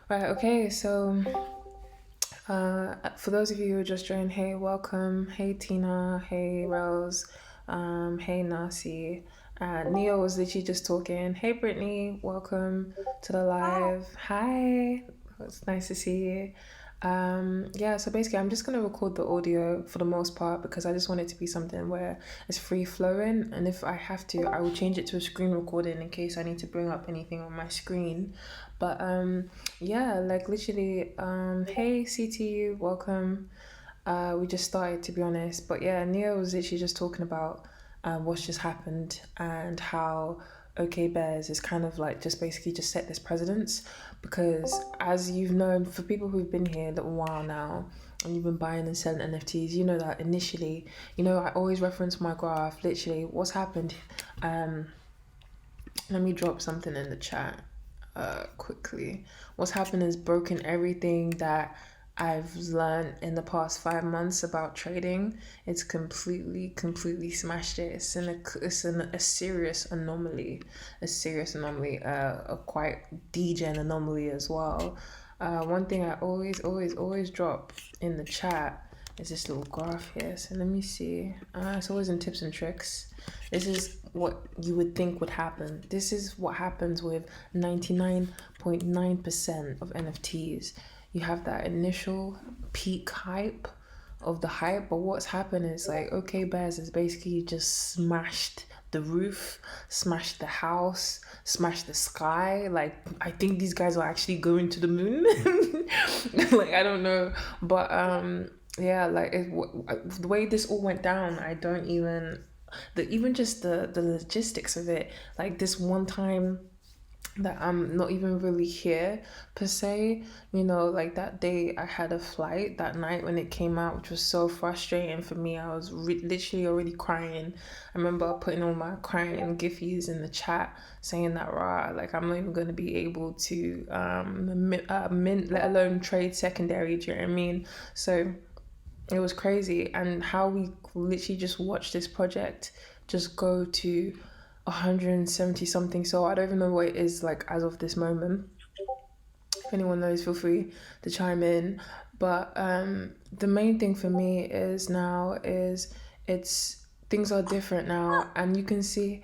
Right, okay, so for those of you who just joined, hey, welcome. Hey, Tina. Hey, Rose. Hey, Nasi. Neo was literally just talking. Hey, Brittany. Welcome to the Hi. live. Hi. It's nice to see you. Yeah, so basically, I'm just going to record the audio for the most part because I just want it to be something where it's free flowing. And if I have to, I will change it to a screen recording in case I need to bring up anything on my screen. But yeah, like literally, hey CTU, welcome. We just started to be honest, but yeah, Neo was literally just talking about what's just happened and how OK Bears is kind of like just basically just set this precedence because as you've known, for people who've been here a little while now and you've been buying and selling NFTs, you know that initially, I always reference my graph, literally what's happened. Um, Let me drop something in the chat quickly. What's happened is broken everything that I've learned in the past 5 months about trading. It's completely smashed it. A serious anomaly, a quite degen anomaly as well. One thing I always drop in the chat is this little graph here. So let me see. It's always in tips and tricks. This is what you would think would happen. This is what happens with 99.9% of NFTs. You have that initial peak hype of the hype, but what's happened is like OK Bears has basically just smashed the roof, smashed the house, smashed the sky. Like I think these guys are actually going to the moon. Like I don't know, but yeah, like the way this all went down, I don't even even just the logistics of it. Like this one time that I'm not even really here per se. Like that day I had a flight that night when it came out, which was so frustrating for me. I was literally already crying. I remember putting all my crying giffies in the chat saying that, rah, like I'm not even going to be able to mint, let alone trade secondary. Do you know what I mean? So it was crazy, and how we literally just watched this project just go to 170 something. So I don't even know what it is like as of this moment. If anyone knows, feel free to chime in. But the main thing for me is now is it's things are different now, and you can see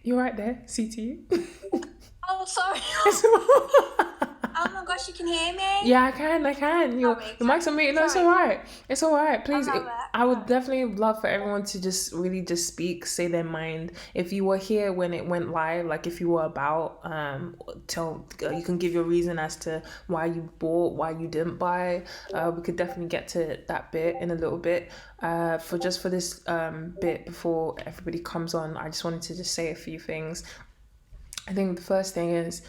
you're right there, CT. Oh, sorry. Oh my gosh, you can hear me? Yeah, I can. Your mic's on mute. No, it's all Sorry. right. It's all right. I Please, love it. I would Sorry. definitely love for everyone to just really just speak, say their mind. If you were here when it went live, like if you were about, you can give your reason as to why you bought, why you didn't buy. We could definitely get to that bit in a little bit. For this bit before everybody comes on, I just wanted to just say a few things. I think the first thing is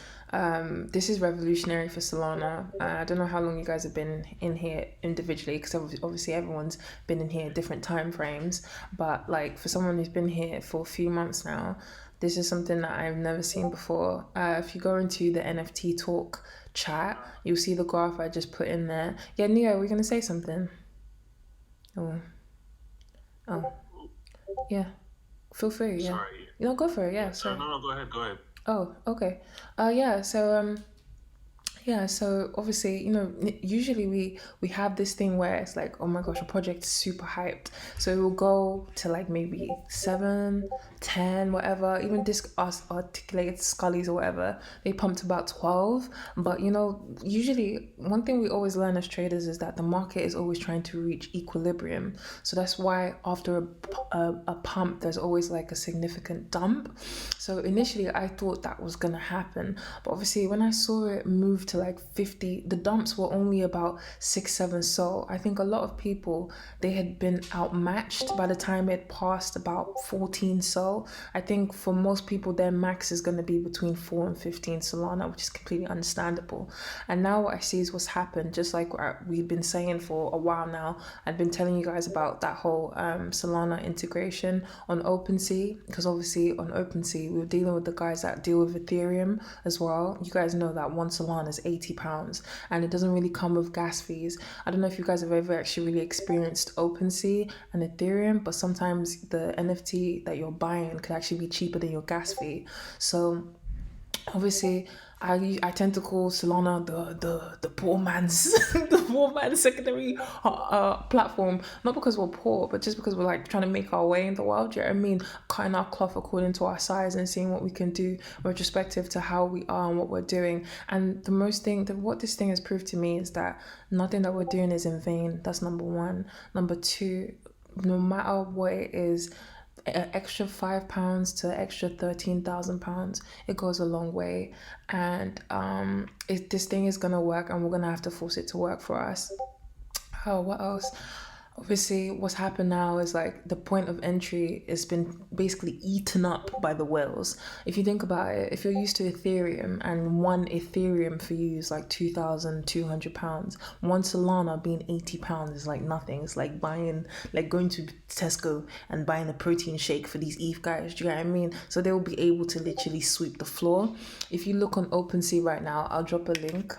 this is revolutionary for Solana. I don't know how long you guys have been in here individually, because obviously everyone's been in here different time frames. But like for someone who's been here for a few months now, this is something that I've never seen before. If you go into the NFT talk chat, you'll see the graph I just put in there. Yeah, Neo, we're gonna say something. Oh, oh, yeah. Feel free. Yeah. Sorry. Go for it. Yeah. Yes. Sorry. No, no, go ahead. Go ahead. Oh, okay. Yeah, so obviously, usually we have this thing where it's like, oh my gosh, a project is super hyped. So it will go to like maybe 7, 10, whatever. Even disc us articulated scullies or whatever, they pumped about 12. But usually one thing we always learn as traders is that the market is always trying to reach equilibrium. So that's why after a pump, there's always like a significant dump. So initially I thought that was gonna happen, but obviously when I saw it move to like 50, the dumps were only about 6, 7 so. I think a lot of people, they had been outmatched by the time it passed about 14 so. I think for most people their max is gonna be between 4 and 15 Solana, which is completely understandable. And now what I see is what's happened, just like we've been saying for a while now. I've been telling you guys about that whole Solana integration on OpenSea, because obviously on OpenSea we were dealing with the guys that deal with Ethereum as well. You guys know that one Solana is £80, and it doesn't really come with gas fees. I don't know if you guys have ever actually really experienced OpenSea and Ethereum, but sometimes the NFT that you're buying could actually be cheaper than your gas fee. So obviously I tend to call Solana the poor man's the poor man's secondary platform. Not because we're poor, but just because we're like trying to make our way in the world. Do you know what I mean? Cutting our cloth according to our size and seeing what we can do retrospective to how we are and what we're doing. And the most thing that what this thing has proved to me is that nothing that we're doing is in vain. That's number one. Number two, no matter what it is, an extra £5 to extra £13,000, it goes a long way. And this thing is gonna work, and we're gonna have to force it to work for us. Oh, what else? Obviously, what's happened now is like the point of entry has been basically eaten up by the whales. If you think about it, if you're used to Ethereum and one Ethereum for you is like £2,200, one Solana being £80 is like nothing. It's like going to Tesco and buying a protein shake for these ETH guys. Do you know what I mean? So they will be able to literally sweep the floor. If you look on OpenSea right now, I'll drop a link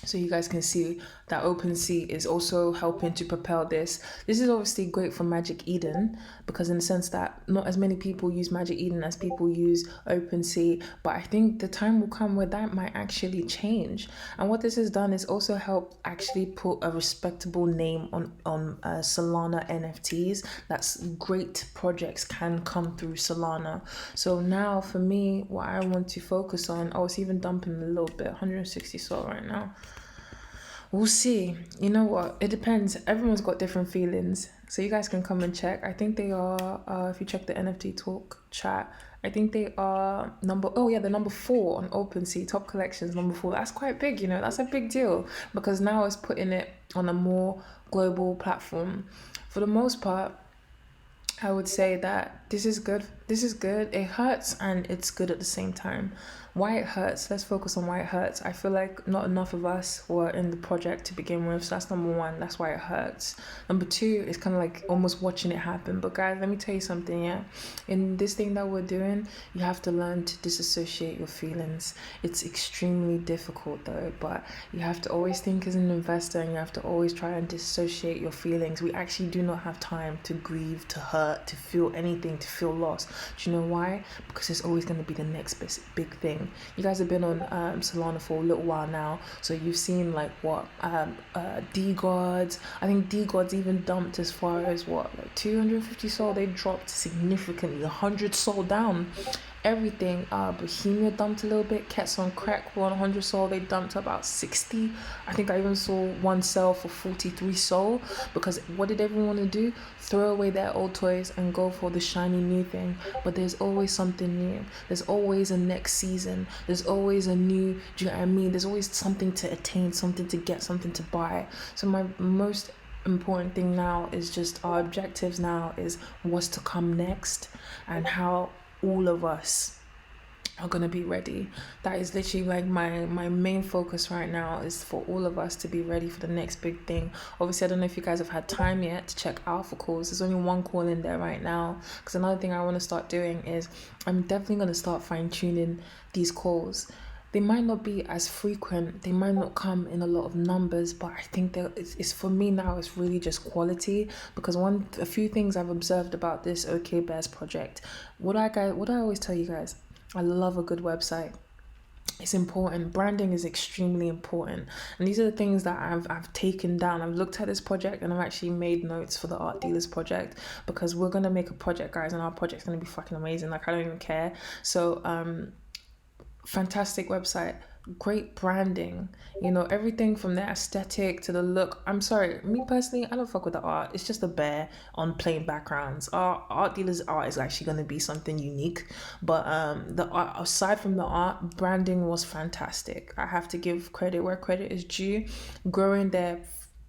so you guys can see that OpenSea is also helping to propel this. This is obviously great for Magic Eden, because in the sense that not as many people use Magic Eden as people use OpenSea, but I think the time will come where that might actually change. And what this has done is also helped actually put a respectable name on Solana NFTs. That's great projects can come through Solana. So now for me, what I want to focus on, I was even dumping a little bit, 160 SOL right now. We'll see. You know what? It depends. Everyone's got different feelings. So you guys can come and check. I think they are, if you check the NFT talk chat, I think they are they're number 4 on OpenSea, top collections, number 4. That's quite big, That's a big deal, because now it's putting it on a more global platform. For the most part, I would say that this is good. This is good. It hurts and it's good at the same time. Why it hurts? Let's focus on why it hurts. I feel like not enough of us were in the project to begin with. So that's number 1. That's why it hurts. Number 2 is kind of like almost watching it happen. But guys, let me tell you something, yeah? In this thing that we're doing, you have to learn to disassociate your feelings. It's extremely difficult though, but you have to always think as an investor, and you have to always try and disassociate your feelings. We actually do not have time to grieve, to hurt, to feel anything, to feel lost. Do you know why? Because it's always going to be the next big thing. You guys have been on Solana for a little while now, so you've seen like what D-Gods. I think D-Gods even dumped as far as what, like 250 SOL. They dropped significantly, 100 SOL down. Everything. Bohemia dumped a little bit. Cats on Crack were on 100 SOL. They dumped about 60. I think I even saw one sell for 43 SOL, because what did everyone want to do? Throw away their old toys and go for the shiny new thing. But there's always something new. There's always a next season. There's always a new, do you know what I mean? There's always something to attain, something to get, something to buy. So my most important thing now is just our objectives now is what's to come next, and how all of us are going to be ready. That is literally like my main focus right now, is for all of us to be ready for the next big thing. Obviously, I don't know if you guys have had time yet to check alpha calls. There's only one call in there right now, because another thing I want to start doing is I'm definitely going to start fine-tuning these calls. They might not be as frequent, they might not come in a lot of numbers, but I think that it's for me now, it's really just quality. Because a few things I've observed about this OK Bears project, what I always tell you guys, I love a good website. It's important. Branding is extremely important, and these are the things that I've taken down. I've looked at this project and I've actually made notes for the Art Dealerz project, because we're gonna make a project, guys, and our project's gonna be fucking amazing. Like, I don't even care. So fantastic website, great branding, everything from the aesthetic to the look. I'm sorry, me personally, I don't fuck with the art. It's just a bear on plain backgrounds. Our Art Dealerz art is actually going to be something unique, but the art, aside from the art, branding was fantastic. I have to give credit where credit is due. Growing their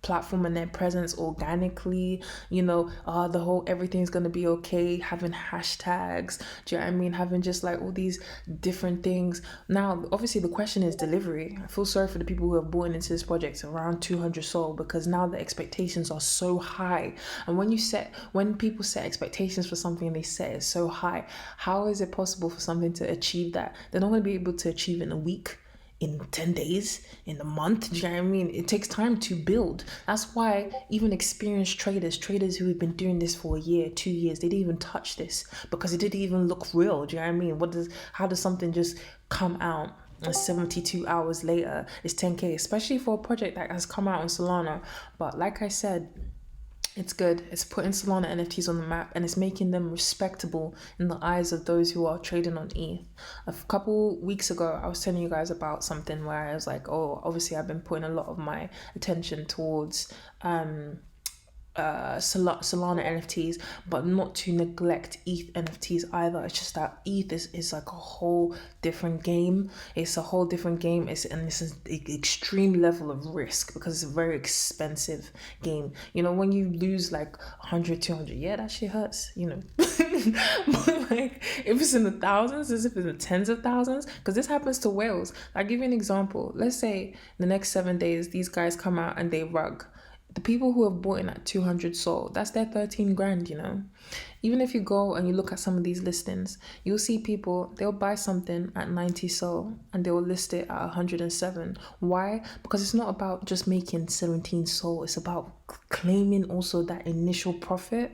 platform and their presence organically, the whole everything's gonna be okay, having hashtags, do you know what I mean, having just like all these different things. Now obviously the question is delivery. I feel sorry for the people who have bought into this project around 200 SOL, because now the expectations are so high, and when people set expectations for something, they set it so high. How is it possible for something to achieve that? They're not going to be able to achieve it in a week, in 10 days, in a month. Do you know what I mean? It takes time to build. That's why even experienced traders who have been doing this for a year, 2 years, they didn't even touch this, because it didn't even look real. Do you know what I mean? How does something just come out? and 72 hours later it's 10k, especially for a project that has come out on Solana. But like I said, it's good. It's putting Solana NFTs on the map, and it's making them respectable in the eyes of those who are trading on ETH. A couple weeks ago, I was telling you guys about something where I was like, oh, obviously I've been putting a lot of my attention towards Solana NFTs, but not to neglect ETH NFTs either. It's just that ETH is like a whole different game. It's a whole different game. It's an extreme level of risk because it's a very expensive game. You know, when you lose like 100, 200, yeah, that shit hurts, you know. But like, if it's in the thousands, as if it's in the tens of thousands, because this happens to whales. I'll give you an example. Let's say the next 7 days, these guys come out and they rug. The people who have bought in at 200 SOL, that's their 13 grand, you know. Even if you go and you look at some of these listings, you'll see people, they'll buy something at 90 SOL and they'll list it at 107. Why? Because it's not about just making 17 SOL. It's about claiming also that initial profit.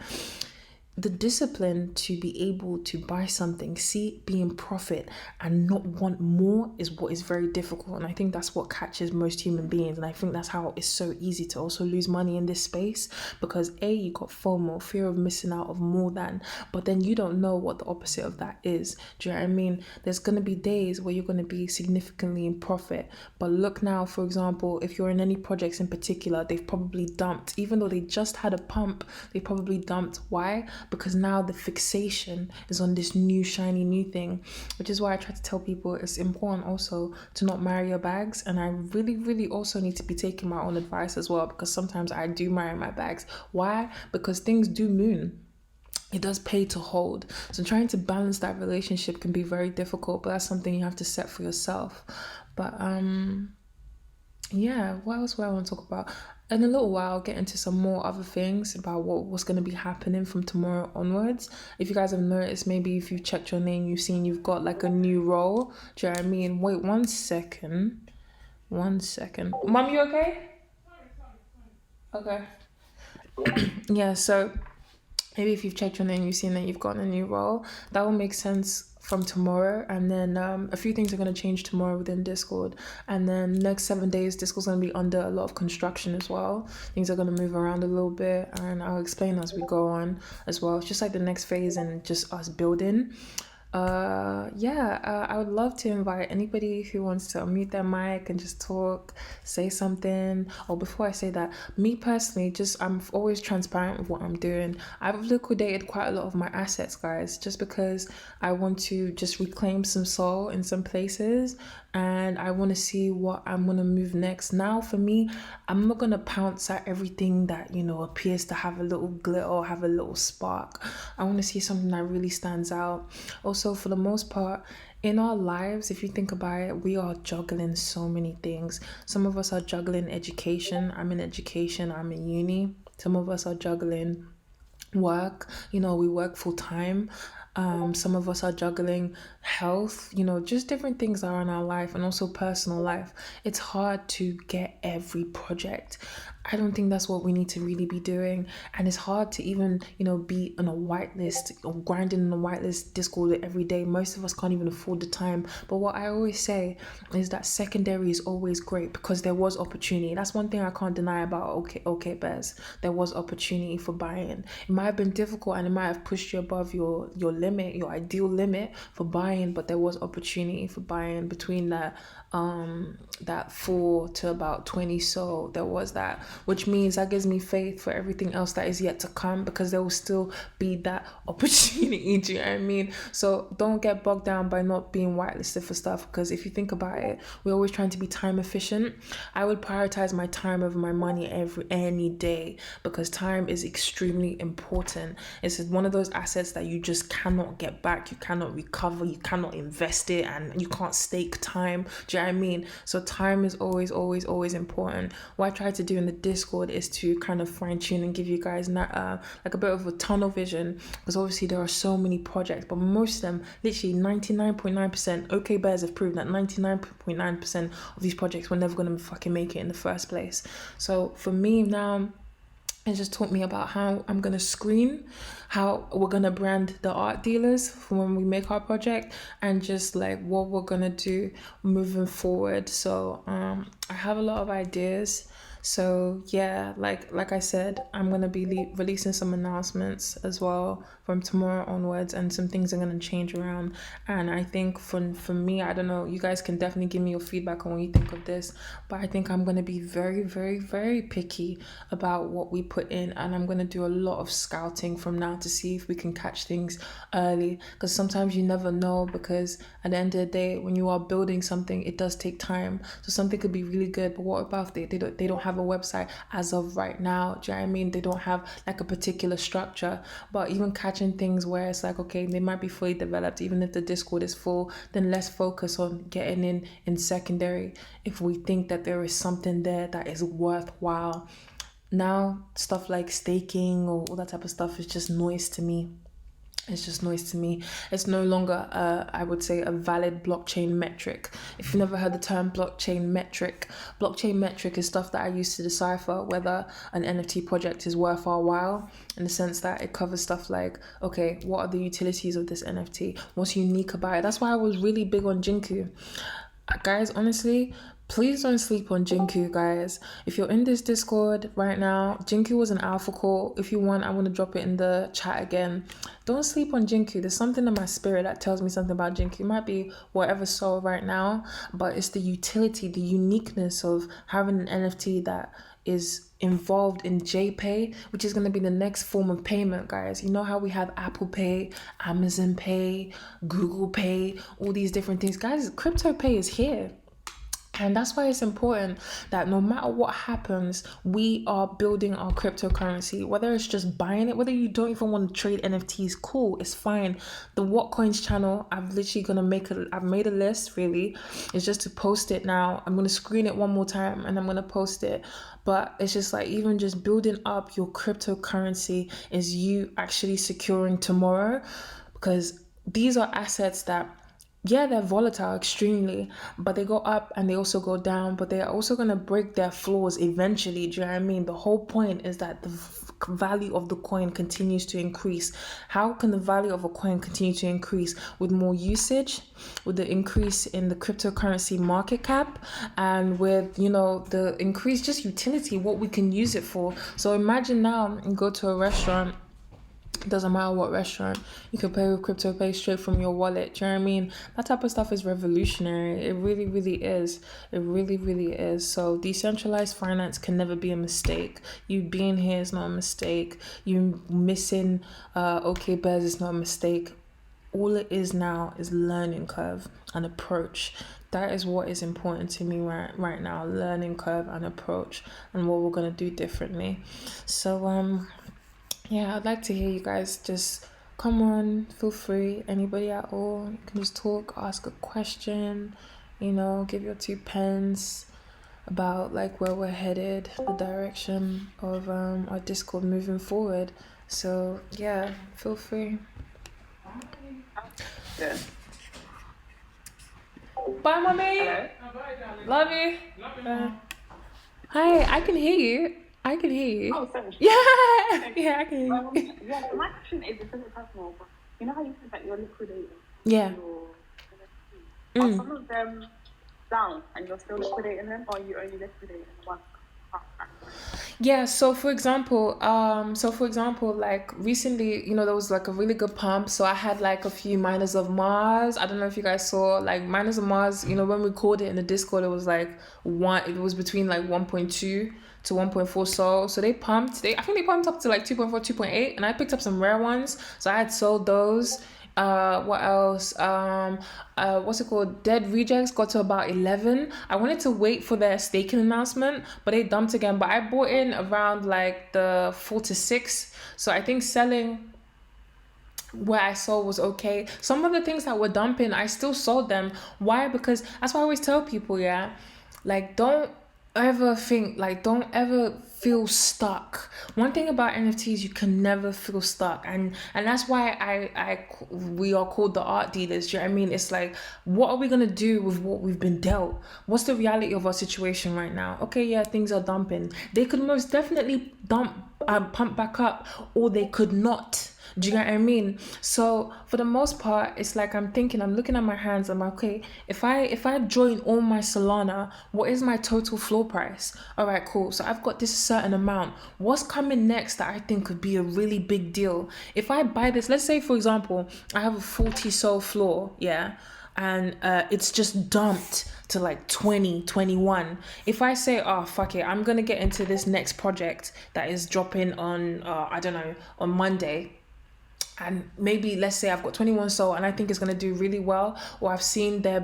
The discipline to be able to buy something, see it be in profit and not want more is what is very difficult. And I think that's what catches most human beings. And I think that's how it's so easy to also lose money in this space, because you got FOMO, fear of missing out of more than, but then you don't know what the opposite of that is. Do you know what I mean? There's going to be days where you're going to be significantly in profit. But look now, for example, if you're in any projects in particular, they've probably dumped, even though they just had a pump, they probably dumped. Why? Because now the fixation is on this new shiny new thing, which is why I try to tell people it's important also to not marry your bags. And I really also need to be taking my own advice as well, because sometimes I do marry my bags. Why? Because things do moon. It does pay to hold. So trying to balance that relationship can be very difficult, but that's something you have to set for yourself. But yeah, what else would I want to talk about? In a little while, I'll get into some more other things about what's going to be happening from tomorrow onwards. If you guys have noticed, maybe if you've checked your name, you've seen you've got like a new role. Do you know what I mean? Wait, 1 second. 1 second. Mom, you okay? Okay. Yeah, so maybe if you've checked your name, you've seen that you've gotten a new role. That will make sense from tomorrow. And then a few things are going to change tomorrow within Discord. And then next 7 days, Discord's going to be under a lot of construction as well. Things are going to move around a little bit, and I'll explain as we go on as well. It's just like the next phase and just us building. I would love to invite anybody who wants to unmute their mic and just talk, say something. Or before I say that, me personally, I'm always transparent with what I'm doing. I've liquidated quite a lot of my assets, guys, just because I want to just reclaim some soul in some places, and I want to see what I'm going to move next. Now, for me, I'm not going to pounce at everything that, you know, appears to have a little glitter or have a little spark. I want to see something that really stands out. Also, for the most part, in our lives, if you think about it, we are juggling so many things. Some of us are juggling education. I'm in education. I'm in uni. Some of us are juggling work. You know, we work full time. Some of us are juggling health, you know, just different things are in our life, and also personal life. It's hard to get every project. I don't think that's what we need to really be doing. And it's hard to even, you know, be on a whitelist or grinding on a whitelist Discord every day. Most of us can't even afford the time. But what I always say is that secondary is always great, because there was opportunity. That's one thing I can't deny about okay Bears. There was opportunity for buying. It might have been difficult and it might have pushed you above your limit, your ideal limit for buying, but there was opportunity for buying between that 4 to about 20. So there was that, which means that gives me faith for everything else that is yet to come, because there will still be that opportunity. Do you know what I mean? So don't get bogged down by not being whitelisted for stuff, because if you think about it, we're always trying to be time efficient. I would prioritize my time over my money any day, because time is extremely important. It's one of those assets that you just cannot get back, you cannot recover, you cannot invest it, and you can't stake time. Do you know what I mean? So time is always important. What I try to do in the Discord is to kind of fine tune and give you guys like a bit of a tunnel vision, because obviously there are so many projects, but most of them, literally 99.9%, OK Bears have proved that 99.9% of these projects were never going to fucking make it in the first place. So for me now, and just taught me about how I'm gonna screen, how we're gonna brand the Art Dealerz for when we make our project, and just like what we're gonna do moving forward. So I have a lot of ideas. So yeah, like I said, I'm gonna be releasing some announcements as well from tomorrow onwards, and some things are gonna change around. And I think for me, I don't know, you guys can definitely give me your feedback on what you think of this, but I think I'm gonna be very, very, very picky about what we put in, and I'm gonna do a lot of scouting from now to see if we can catch things early, because sometimes you never know, because at the end of the day, when you are building something, it does take time. So something could be really good, but what about if they don't have a website as of right now? Do you know what I mean? They don't have like a particular structure. But even catching things where it's like, okay, they might be fully developed, even if the Discord is full, then let's focus on getting in secondary if we think that there is something there that is worthwhile. Now stuff like staking or all that type of stuff is just noise to me. It's just noise to me. It's no longer, I would say, a valid blockchain metric. If you've never heard the term blockchain metric is stuff that I use to decipher whether an NFT project is worth our while, in the sense that it covers stuff like, okay, what are the utilities of this NFT? What's unique about it? That's why I was really big on Jinku. Guys, honestly, please don't sleep on Jinku, guys. If you're in this Discord right now, Jinku was an alpha call. If you want, I want to drop it in the chat again. Don't sleep on Jinku. There's something in my spirit that tells me something about Jinku. It might be whatever soul right now, but it's the utility, the uniqueness of having an NFT that is involved in JPay, which is going to be the next form of payment, guys. You know how we have Apple Pay, Amazon Pay, Google Pay, all these different things. Guys, crypto pay is here. And that's why it's important that no matter what happens, we are building our cryptocurrency, whether it's just buying it, whether you don't even want to trade NFTs, cool, it's fine. The What Coins channel, I've made a list, really. It's just to post it now. I'm going to screen it one more time and I'm going to post it. But it's just like, even just building up your cryptocurrency is you actually securing tomorrow, because these are assets that, yeah, they're volatile extremely, but they go up and they also go down, but they're also going to break their floors eventually. Do you know what I mean? The whole point is that the value of the coin continues to increase. How can the value of a coin continue to increase? With more usage, with the increase in the cryptocurrency market cap, and with, you know, the increased just utility, what we can use it for. So imagine now you go to a restaurant. It doesn't matter what restaurant, you can pay with crypto pay straight from your wallet. Do you know what I mean? That type of stuff is revolutionary. It really, really is. It really, really is. So decentralized finance can never be a mistake. You being here is not a mistake. You missing OK Bears is not a mistake. All it is now is learning curve and approach. That is what is important to me right now. Learning curve and approach, and what we're gonna do differently. So yeah, I'd like to hear you guys. Just come on, feel free. Anybody at all, you can just talk, ask a question, you know, give your 2 pence about like where we're headed, the direction of our Discord moving forward. So yeah, feel free. Yeah. Bye, mommy. Hello. Love you. Hi, I can hear you. Oh, sorry. Yeah, yeah, I can hear you. Yeah, my question is, it's a bit personal, but you know how you said that you're liquidating Yeah. your NFTs? Are some of them down and you're still liquidating them, or are you only liquidating one? Yeah, so for example, like recently, you know, there was like a really good pump. So I had like a few miners of Mars. I don't know if you guys saw, like, miners of Mars, you know, when we called it in the Discord, it was like it was between like 1.2 to 1.4 sol. So I think they pumped up to like 2.4, 2.8, and I picked up some rare ones. So I had sold those. What else? What's it called? Dead Rejects got to about 11. I wanted to wait for their staking announcement, but they dumped again. But I bought in around like the 4 to 6. So I think selling where I sold was okay. Some of the things that were dumping, I still sold them. Why? Because that's why I always tell people, yeah, like, don't ever think, like, don't ever feel stuck. One thing about NFTs, you can never feel stuck, and that's why we are called the art dealers. Do you know what I mean? It's like, what are we gonna do with what we've been dealt? What's the reality of our situation right now? Okay, yeah, things are dumping. They could most definitely pump back up, or they could not. Do you get what I mean? So for the most part, it's like I'm looking at my hands. I'm like, okay, if I join all my Solana, what is my total floor price? All right, cool. So I've got this certain amount. What's coming next that I think could be a really big deal? If I buy this, let's say for example, I have a 40 SOL floor, yeah, and it's just dumped to like 20, 21. If I say, oh fuck it, I'm gonna get into this next project that is dropping on I don't know, on Monday, and maybe let's say I've got 21 SOL and I think it's going to do really well, or I've seen their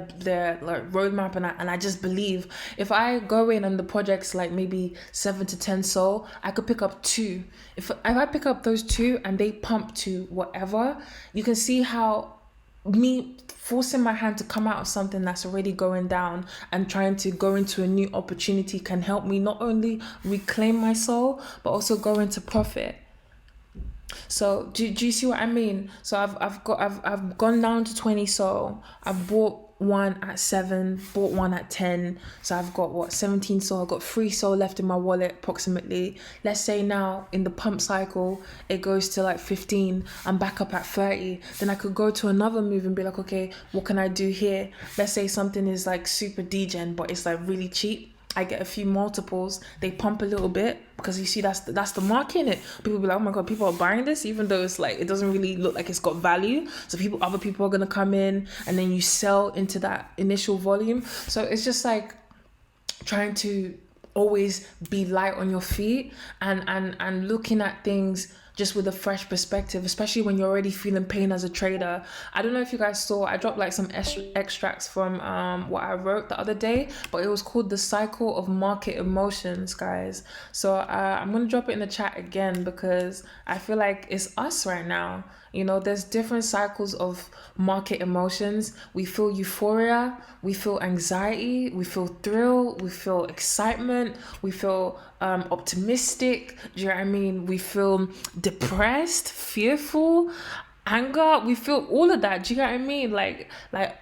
like roadmap, and I just believe if I go in and the project's like maybe 7 to 10 SOL, I could pick up 2. If I pick up those 2 and they pump to whatever, you can see how me forcing my hand to come out of something that's already going down and trying to go into a new opportunity can help me not only reclaim my soul but also go into profit. So do you see what I mean? So I've gone down to 20 SOL. I've bought one at 7, bought one at 10. So I've got what, 17 SOL. I've got 3 SOL left in my wallet approximately. Let's say now in the pump cycle it goes to like 15. I'm back up at 30. Then I could go to another move and be like, okay, what can I do here? Let's say something is like super degen but it's like really cheap. I get a few multiples, they pump a little bit, because you see that's the market in it. People be like, oh my god, people are buying this, even though it's like it doesn't really look like it's got value. So other people are gonna come in, and then you sell into that initial volume. So it's just like trying to always be light on your feet and looking at things just with a fresh perspective, especially when you're already feeling pain as a trader. I don't know if you guys saw, I dropped like some extracts from what I wrote the other day, but it was called The Cycle of Market Emotions, guys. So I'm going to drop it in the chat again, because I feel like it's us right now. You know, there's different cycles of market emotions. We feel euphoria, we feel anxiety, we feel thrill, we feel excitement, we feel optimistic. Do you know what I mean? We feel depressed, fearful, anger. We feel all of that. Do you know what I mean? Like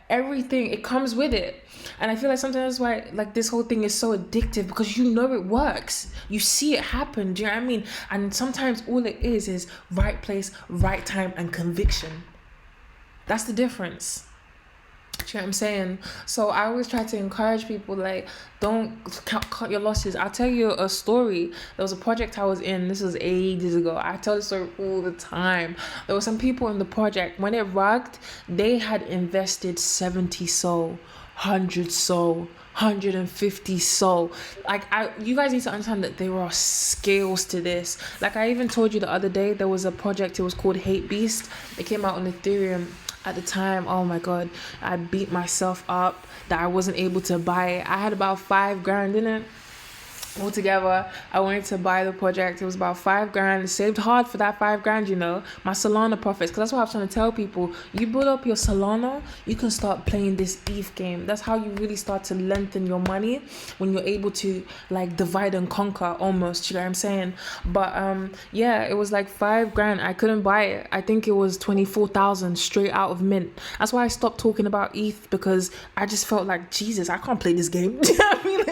everything, it comes with it. And I feel like sometimes that's why like this whole thing is so addictive, because you know it works. You see it happen. Do you know what I mean? And sometimes all it is right place, right time, and conviction. That's the difference. Do you know what I'm saying? So I always try to encourage people, like, don't cut your losses. I'll tell you a story. There was a project I was in, this was ages ago. I tell this story all the time. There were some people in the project, when it rugged, they had invested 70 SOL, 100 SOL, 150 SOL. Like, you guys need to understand that there are scales to this. Like I even told you the other day, there was a project, it was called Hate Beast. It came out on Ethereum. At the time, oh my god, I beat myself up that I wasn't able to buy it. I had about $5,000 in it. Altogether, I wanted to buy the project. It was about $5,000. Saved hard for that $5,000, you know. My Solana profits, because that's what I was trying to tell people. You build up your Solana, you can start playing this ETH game. That's how you really start to lengthen your money, when you're able to like divide and conquer almost. You know what I'm saying? But yeah, it was like $5,000. I couldn't buy it. I think it was 24,000 straight out of mint. That's why I stopped talking about ETH, because I just felt like, Jesus, I can't play this game. Do you know what I mean?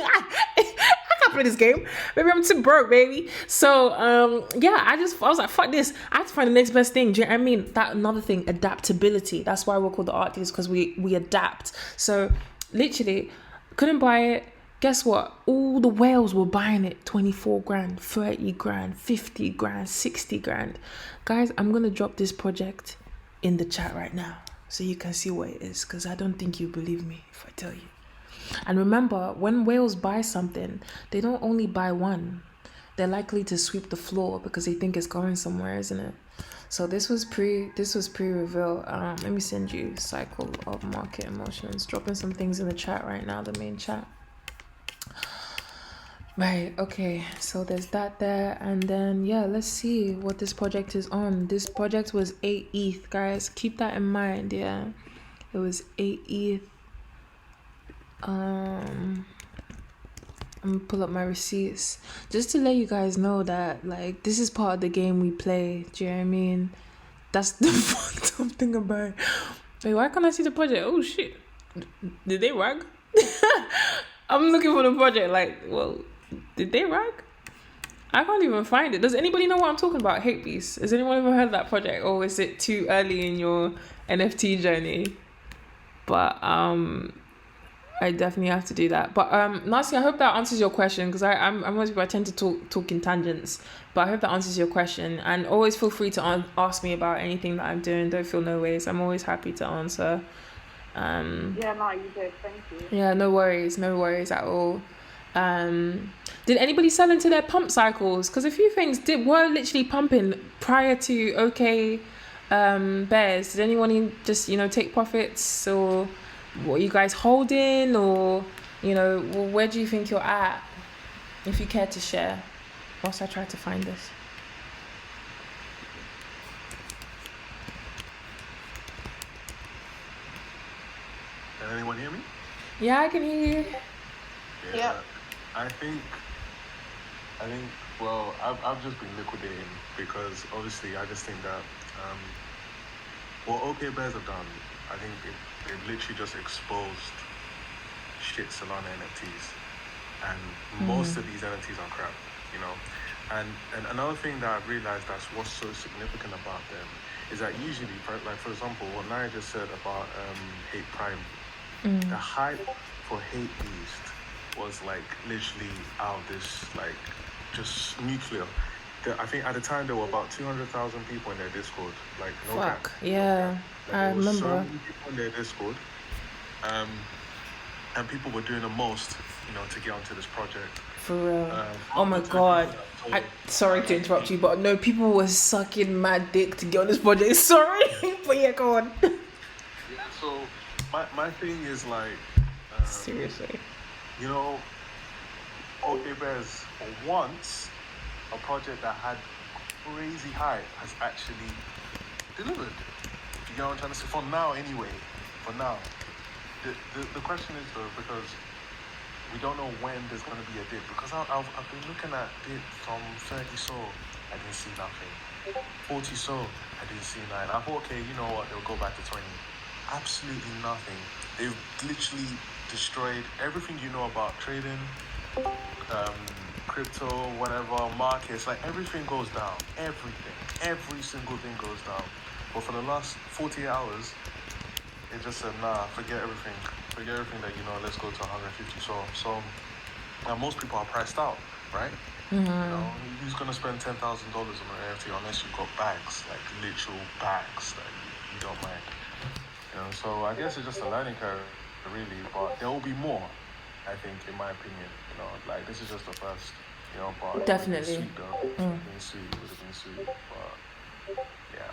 Play this game, maybe I'm too broke, baby. So yeah, I was like, fuck this, I have to find the next best thing. Do you know what I mean? That another thing, adaptability. That's why we're called the art dealers, because we adapt. So literally couldn't buy it. Guess what? All the whales were buying it. 24 grand, 30 grand, 50 grand, 60 grand. Guys, I'm gonna drop this project in the chat right now so you can see what it is, because I don't think you believe me if I tell you. And remember, when whales buy something, they don't only buy one. They're likely to sweep the floor because they think it's going somewhere, isn't it? So this was pre-reveal. Let me send you cycle of market emotions. Dropping some things in the chat right now, the main chat. Right, okay, so there's that there, and then yeah, let's see what this project is on. This project was 8 ETH, guys. Keep that in mind, yeah. It was 8 ETH. I'm gonna pull up my receipts just to let you guys know that like this is part of the game we play. Do you know what I mean? That's the fucked up thing about it. Wait, why can't I see the project? Oh shit. Did they rag? I'm looking for the project, like, well, did they rag? I can't even find it. Does anybody know what I'm talking about? Hate Beast. Has anyone ever heard of that project? Or is it too early in your NFT journey? But I definitely have to do that. But Nasi, I hope that answers your question because I'm most people I tend to talk in tangents. But I hope that answers your question. And always feel free to ask me about anything that I'm doing. Don't feel no ways. I'm always happy to answer. Yeah, no, you did. Thank you. Yeah, no worries at all. Did anybody sell into their pump cycles? Because a few things were literally pumping prior to bears. Did anyone just take profits, or what are you guys holding, or where do you think you're at? If you care to share, whilst I try to find this. Can anyone hear me? Yeah, I can hear you. Yeah. I think, well, I've just been liquidating because obviously I just think that what OK Bears have done, I think they've literally just exposed shit Solana NFTs, and most of these NFTs are crap, And another thing that I've realized that's what's so significant about them is that usually, for example, what Naya just said about Hate Prime, the hype for Hate Beast was like literally out of this, like just nuclear. I think at the time there were about 200,000 people in their Discord. Like no cap. Fuck, yeah, I there was so remember. many people in their Discord, and people were doing the most, to get onto this project. For real. Oh my god. Sorry to interrupt you, but no, people were sucking mad dick to get on this project. Sorry, but yeah, go on. Yeah. So my thing is like, Seriously. OK Bears, for once, a project that had crazy hype has actually delivered. You know what I'm trying to say? For now, anyway. For now. The question is though, because we don't know when there's going to be a dip. Because I've been looking at dip from 30 so, I didn't see nothing. 40 so, I didn't see nothing. I thought, okay, you know what, they'll go back to 20. Absolutely nothing. They've literally destroyed everything you know about trading, crypto, whatever, markets, like everything goes down. Every single thing goes down. But for the last 48 hours, it just said, nah, forget everything that let's go to 150. So now most people are priced out, right? Who's gonna spend $10,000 on an NFT unless you've got bags, like literal bags that you don't mind. So I guess it's just a learning curve, really, but there will be more, I think, in my opinion. Like this is just the first, part. Definitely. It would have been sweet, but yeah,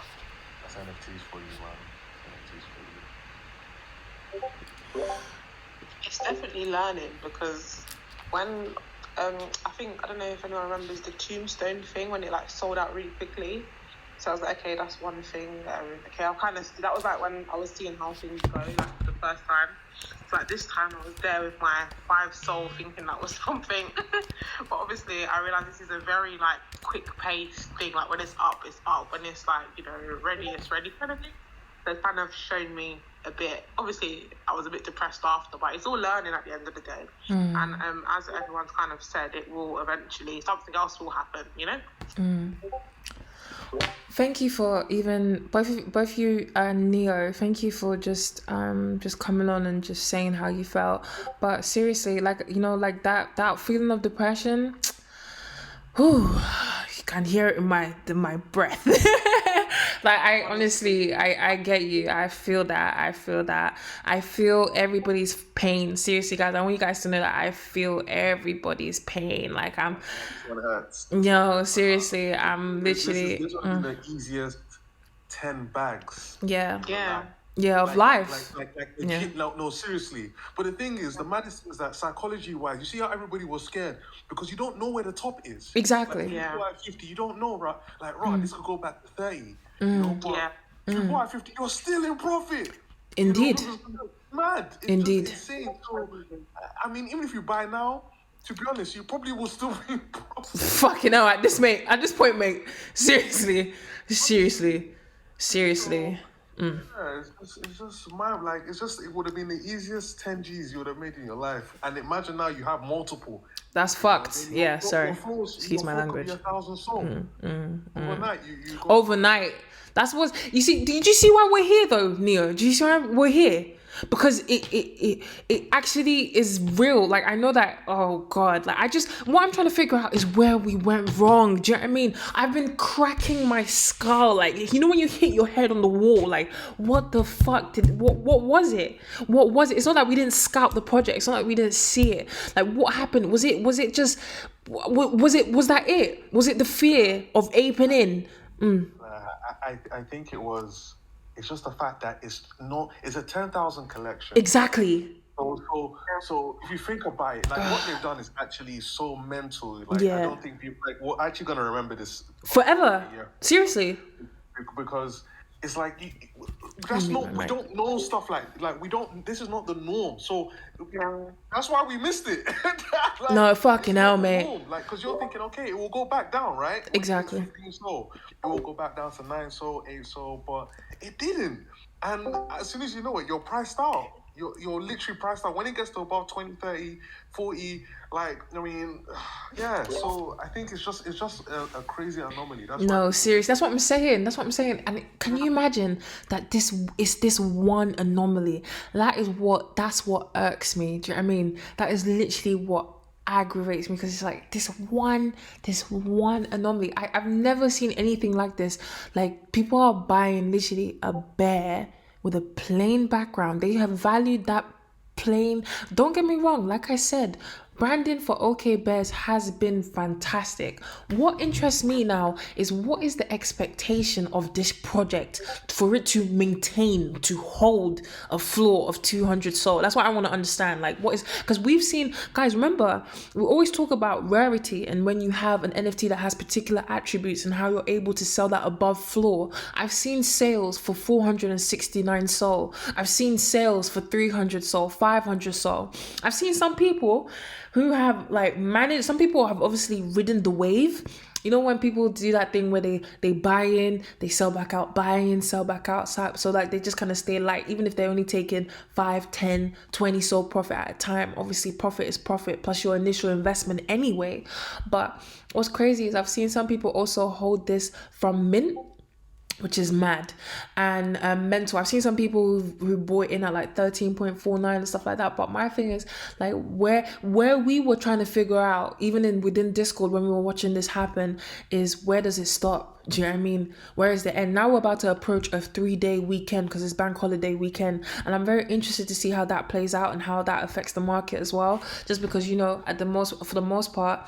that's NFTs for you, man. NFTs for you. It's definitely learning because when I don't know if anyone remembers the Tombstone thing when it like sold out really quickly. So I was like, okay, that's one thing. That was like when I was seeing how things go, like for the first time. So like this time I was there with my 5 soul thinking that was something. But obviously I realized this is a very like quick paced thing. Like when it's up, it's up. When it's like, ready, it's ready kind of thing. So it's kind of shown me a bit. Obviously I was a bit depressed after, but it's all learning at the end of the day. And as everyone's kind of said, it will eventually, something else will happen, Thank you for even both you and Neo. Thank you for just coming on and just saying how you felt. But seriously, like like that feeling of depression. Whew, you can hear it in my breath. Like I honestly, I get you. I feel that. I feel everybody's pain. Seriously, guys, I want you guys to know that I feel everybody's pain. Like I'm. It hurts. Seriously, I'm literally. This would be the easiest 10 bags. Yeah. Yeah. Of life. No, seriously. But the thing is, the maddest thing is that psychology-wise, you see how everybody was scared because you don't know where the top is. Exactly. Like, if you go at 50, you don't know, right? Like, this could go back to 30. But if you go at 50, you're still in profit. Indeed. Mad. It's Indeed. just insane. So, I mean, even if you buy now, to be honest, you probably will still be broke. Fucking hell, at this point, mate. Seriously. Yeah, it's just mad. Like, it would have been the easiest 10 G's you would have made in your life. And imagine now you have multiple. That's fucked. Yeah, sorry. Excuse my Your language. floor could be 1,000 sold. Overnight, you go. Overnight. That's what you see. Did you see why we're here though, Neo? Do you see why we're here? Because it actually is real. Like, I know that, oh God, like what I'm trying to figure out is where we went wrong. Do you know what I mean? I've been cracking my skull. Like, you know when you hit your head on the wall, like, what the fuck what was it? What was it? It's not that we didn't scout the project. It's not like we didn't see it. Like, what happened? Was it just, was that it? Was it the fear of aping in? I think it's just the fact that it's a 10,000 collection. Exactly. So if you think about it, like what they've done is actually so mental. Like, Yeah. I don't think people, like, we're actually gonna remember this Forever. Yeah. Seriously. Because it's like we don't know stuff like we don't. This is not the norm. So that's why we missed it. Like, No, fucking hell, the mate. norm. Like, because you're thinking, okay, it will go back down, right? When Exactly. it's 15 sold, it will go back down to 9 sold, 8 sold, but it didn't. And as soon as you know it, you're priced out. You're literally priced out. When it gets to about 20, 30, 40, like, I mean, yeah. So I think it's just a crazy anomaly. No, serious. That's what I'm saying. And can you imagine that this is this one anomaly? That's what irks me. Do you know what I mean? That is literally what aggravates me, because it's like this one anomaly. I've never seen anything like this. Like, people are buying literally a bear with a plain background. They have valued that plain. Don't get me wrong, like I said, branding for OK Bears has been fantastic. What interests me now is, what is the expectation of this project for it to maintain, to hold a floor of 200 sold? That's what I want to understand. Like, what is, because we've seen, guys, remember, we always talk about rarity, and when you have an NFT that has particular attributes and how you're able to sell that above floor. I've seen sales for 469 sold. I've seen sales for 300 sold, 500 sold. I've seen some people who have like managed, some people have obviously ridden the wave. You know, when people do that thing where they buy in, they sell back out, buy in, sell back out. So like they just kind of stay light, even if they're only taking 5, 10, 20 sold profit at a time. Obviously profit is profit plus your initial investment anyway. But what's crazy is I've seen some people also hold this from mint, which is mad and mental. I've seen some people who bought in at like 13.49 and stuff like that. But my thing is, like, where we were trying to figure out, even within Discord when we were watching this happen, is where does it stop? Do you know what I mean? Where is the end? Now we're about to approach a 3-day weekend because it's bank holiday weekend, and I'm very interested to see how that plays out and how that affects the market as well. Just because, you know, for the most part,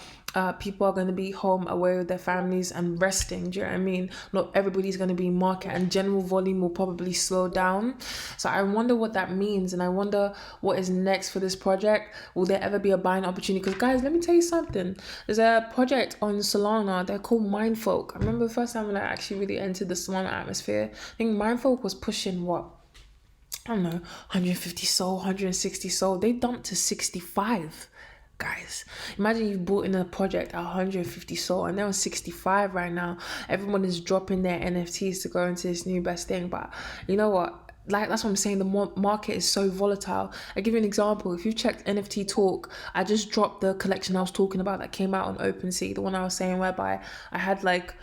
people are going to be home away with their families and resting. Do you know what I mean? Not everybody's going to be in market, and general volume will probably slow down. So I wonder what that means, and I wonder what is next for this project. Will there ever be a buying opportunity? Because, guys, let me tell you something. There's a project on Solana. They're called Mindfolk. I remember the first time when I actually really entered the Solana atmosphere, I think Mindfolk was pushing what? I don't know, 150 sold, 160 sold. They dumped to 65. Guys, imagine you bought in a project at 150 sold and they're on 65 right now. Everyone is dropping their NFTs to go into this new best thing. But you know what? Like, that's what I'm saying. The market is so volatile. I give you an example. If you checked NFT Talk, I just dropped the collection I was talking about that came out on OpenSea. The one I was saying whereby I had like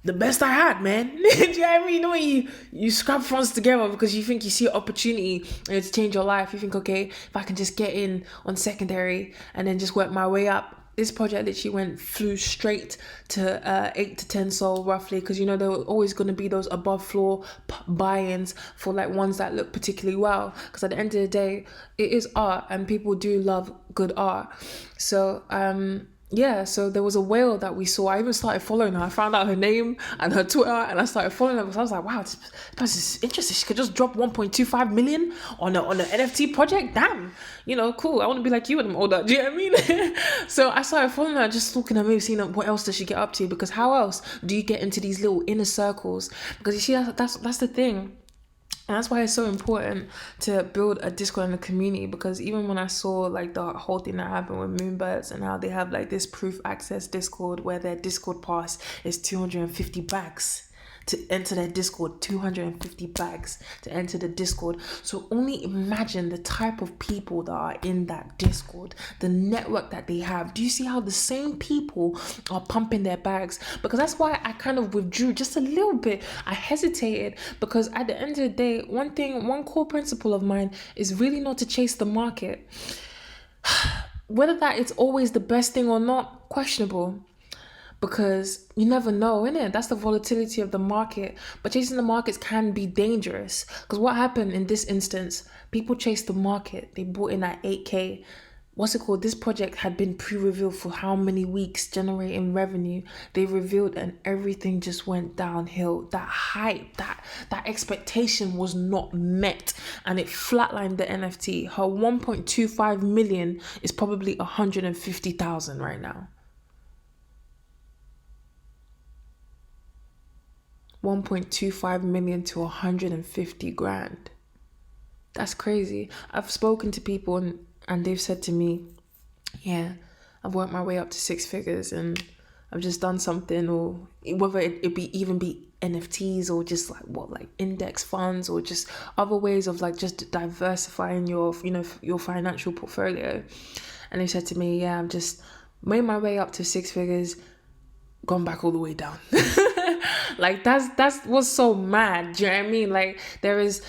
the best I had, man. Do you know what I mean? You know when you scrap funds together because you think you see an opportunity and to change your life. You think, okay, if I can just get in on secondary and then just work my way up. This project literally flew straight to 8 to 10 sold roughly, because you know there were always going to be those above floor buy-ins for like ones that look particularly well, because at the end of the day it is art and people do love good art. So yeah, so there was a whale that we saw. I even started following her. I found out her name and her Twitter, and I started following her because I was like, wow, this is interesting. She could just drop 1.25 million on an NFT project. Damn, you know, cool. I want to be like you when I'm older. Do you know what I mean? So I started following her, just looking at maybe seeing what else does she get up to, because how else do you get into these little inner circles? Because you see, that's the thing. And that's why it's so important to build a Discord and a community, because even when I saw like the whole thing that happened with Moonbirds and how they have like this proof access Discord where their Discord pass is 250 bags to enter their Discord, 250 bags to enter the Discord. So only imagine the type of people that are in that Discord, the network that they have. Do you see how the same people are pumping their bags? Because that's why I kind of withdrew just a little bit. I hesitated because at the end of the day, one core principle of mine is really not to chase the market. Whether that it's always the best thing or not, questionable. Because you never know, innit? That's the volatility of the market. But chasing the markets can be dangerous. Because what happened in this instance, people chased the market. They bought in at 8K. What's it called? This project had been pre-revealed for how many weeks, generating revenue. They revealed and everything just went downhill. That hype, that expectation was not met. And it flatlined the NFT. Her 1.25 million is probably 150,000 right now. 1.25 million to 150 grand. That's crazy. I've spoken to people and they've said to me, yeah, I've worked my way up to 6 figures and I've just done something, or whether it be NFTs or just like index funds or just other ways of like just diversifying your financial portfolio. And they said to me, yeah, I've just made my way up to 6 figures, gone back all the way down. Like that's what's so mad. Do you know what I mean? Like there is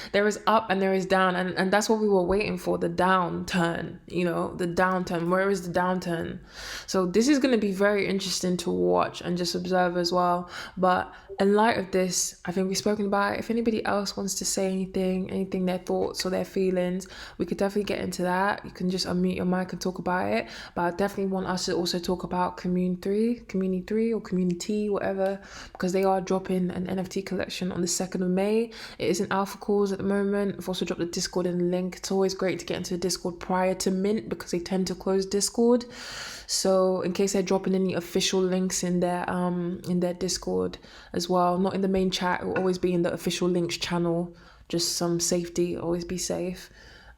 up and there is down, and that's what we were waiting for, the downturn, the downturn. Where is the downturn? So this is going to be very interesting to watch and just observe as well. But in light of this, I think we've spoken about it. If anybody else wants to say anything, their thoughts or their feelings, we could definitely get into that. You can just unmute your mic and talk about it. But I definitely want us to also talk about Community 3 or Community, whatever, because they are dropping an NFT collection on the 2nd of May. It is in alpha calls at the moment. I've also dropped the Discord in the link. It's always great to get into the Discord prior to mint because they tend to close Discord. So in case they're dropping any official links in their Discord as well, not in the main chat, it will always be in the official links channel. Just some safety, always be safe.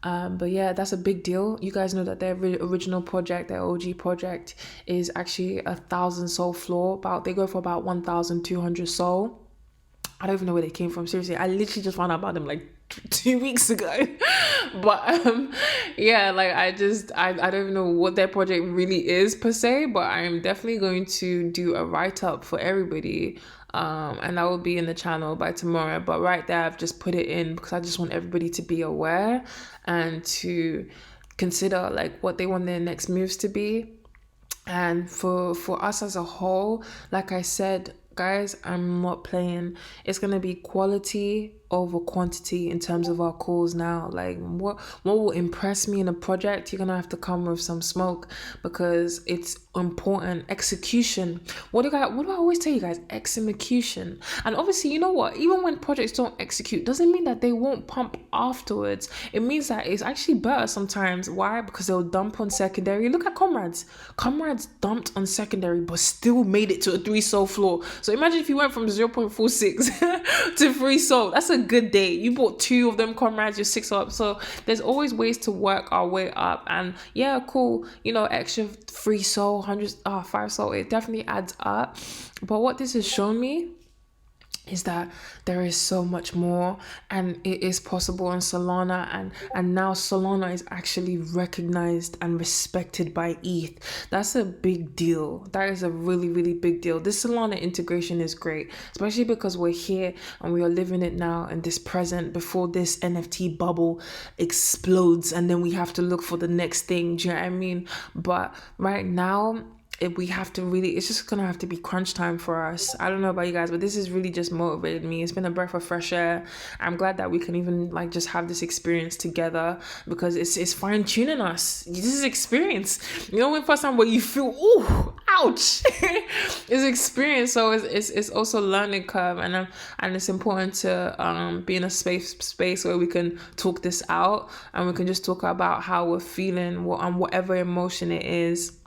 But yeah, that's a big deal. You guys know that their original project, their OG project, is actually 1,000 soul floor. They go for about 1,200 soul. I don't even know where they came from. Seriously, I literally just found out about them like 2 weeks ago. But yeah, like I don't even know what their project really is per se, but I am definitely going to do a write-up for everybody. And that will be in the channel by tomorrow. But right there, I've just put it in because I just want everybody to be aware and to consider like what they want their next moves to be. And for us as a whole, like I said, guys, I'm not playing. It's gonna be quality over quantity in terms of our calls now. Like what will impress me in a project, you're gonna have to come with some smoke because it's important. Execution. What do I always tell you guys? Execution. And obviously, you know what? Even when projects don't execute, doesn't mean that they won't pump afterwards. It means that it's actually better sometimes. Why? Because they'll dump on secondary. Look at Comrades. Comrades dumped on secondary, but still made it to a 3 soul floor. So imagine if you went from 0.46 to 3 soul. That's a good day. You bought 2 of them Comrades, you're 6 up. So there's always ways to work our way up. And yeah, cool. Extra 3 soul, 5 soul, it definitely adds up. But what this has shown me is that there is so much more, and it is possible in Solana, and now Solana is actually recognized and respected by ETH. That's a big deal. That is a really, really big deal. This Solana integration is great, especially because we're here and we are living it now in this present before this NFT bubble explodes, and then we have to look for the next thing. Do you know what I mean? But right now, it's just gonna have to be crunch time for us. I don't know about you guys, but this has really just motivated me. It's been a breath of fresh air. I'm glad that we can even like just have this experience together because it's fine tuning us. This is experience. When first time where you feel ooh, ouch, it's experience. So it's also learning curve, and it's important to be in a safe space where we can talk this out and we can just talk about how we're feeling and whatever emotion it is.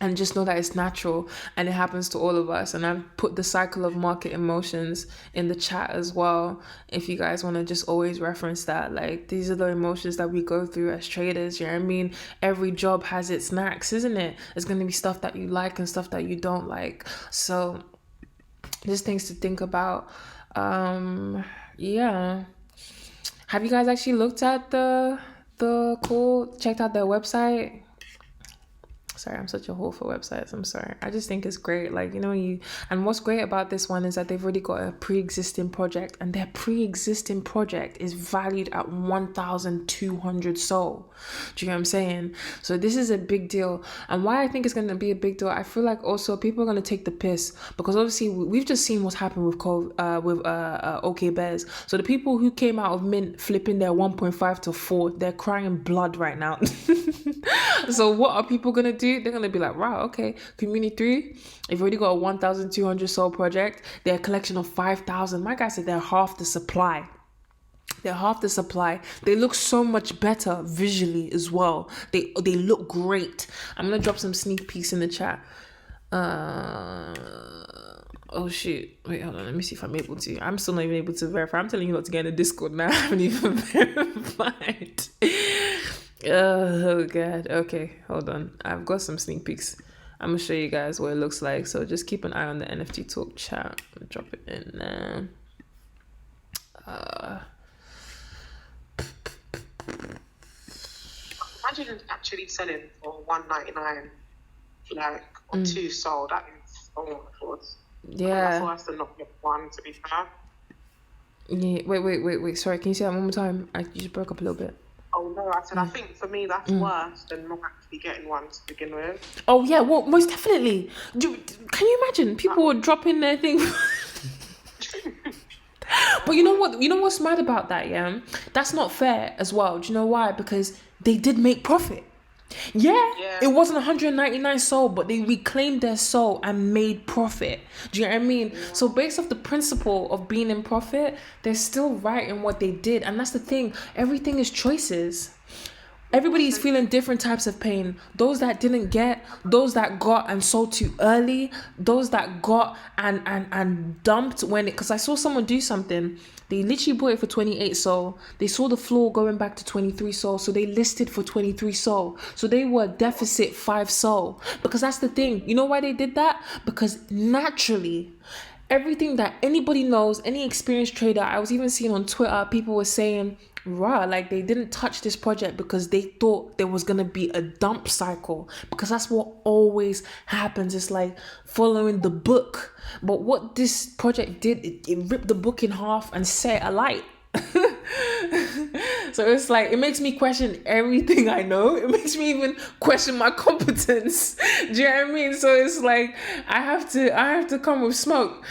and just know that it's natural and it happens to all of us. And I've put the cycle of market emotions in the chat as well, if you guys want to just always reference that. Like, these are the emotions that we go through as traders. You know what I mean? Every job has its knacks, isn't it? There's going to be stuff that you like and stuff that you don't like. So just things to think about. Yeah, have you guys actually looked at the checked out their website? Sorry, I'm such a whore for websites. I'm sorry. I just think it's great. Like, and what's great about this one is that they've already got a pre-existing project, and their pre-existing project is valued at 1,200 SOL. Do you know what I'm saying? So this is a big deal. And why I think it's going to be a big deal, I feel like also people are going to take the piss, because obviously we've just seen what's happened with OK Bears. So the people who came out of Mint flipping their 1.5 to 4, they're crying blood right now. So what are people going to do? They're going to be like, wow, okay, Community 3, they've already got a 1,200 SOL project. They're a collection of 5,000. My guy said they're half the supply. They're half the supply. They look so much better visually as well. They look great. I'm going to drop some sneak peeks in the chat. Oh shoot, wait, hold on, let me see if I'm able to. I'm still not even able to verify. I'm telling you not to get in the Discord now. I haven't even verified. Oh god. Okay, hold on, I've got some sneak peeks. I'm gonna show you guys what it looks like, so just keep an eye on the NFT talk chat. I'll drop it in there. Imagine actually selling for 199, like, or 2 sold. That is so much force. Yeah. For us to not get one, to be fair. Yeah. Wait. Sorry, can you say that one more time? You just broke up a little bit. Oh no, I said I think for me that's worse than not actually getting one to begin with. Oh yeah, well, most definitely. Can you imagine people were dropping their thing? But you know what? You know what's mad about that? Yeah, that's not fair as well. Do you know why? Because they did make profit. Yeah, it wasn't 199 SOL, but they reclaimed their SOL and made profit. Do you know what I mean? Yeah. So based off the principle of being in profit, they're still right in what they did. And that's the thing. Everything is choices. Everybody's feeling different types of pain. Those that didn't get, those that got and sold too early, those that got and dumped when it, because I saw someone do something. They literally bought it for 28 SOL. They saw the floor going back to 23 SOL, so they listed for 23 SOL. So they were deficit 5 SOL. Because that's the thing. You know why they did that? Because naturally, everything that anybody knows, any experienced trader, I was even seeing on Twitter, people were saying, like they didn't touch this project because they thought there was going to be a dump cycle, because that's what always happens. It's like following the book. But what this project did, it ripped the book in half and set it alight. So it's like, it makes me question everything I know. It makes me even question my competence. Do you know what I mean? So it's like I have to come with smoke.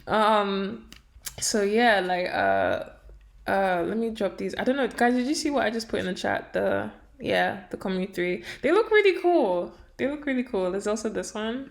So yeah, like let me drop these. I don't know, guys, did you see what I just put in the chat? The Community 3. They look really cool. There's also this one.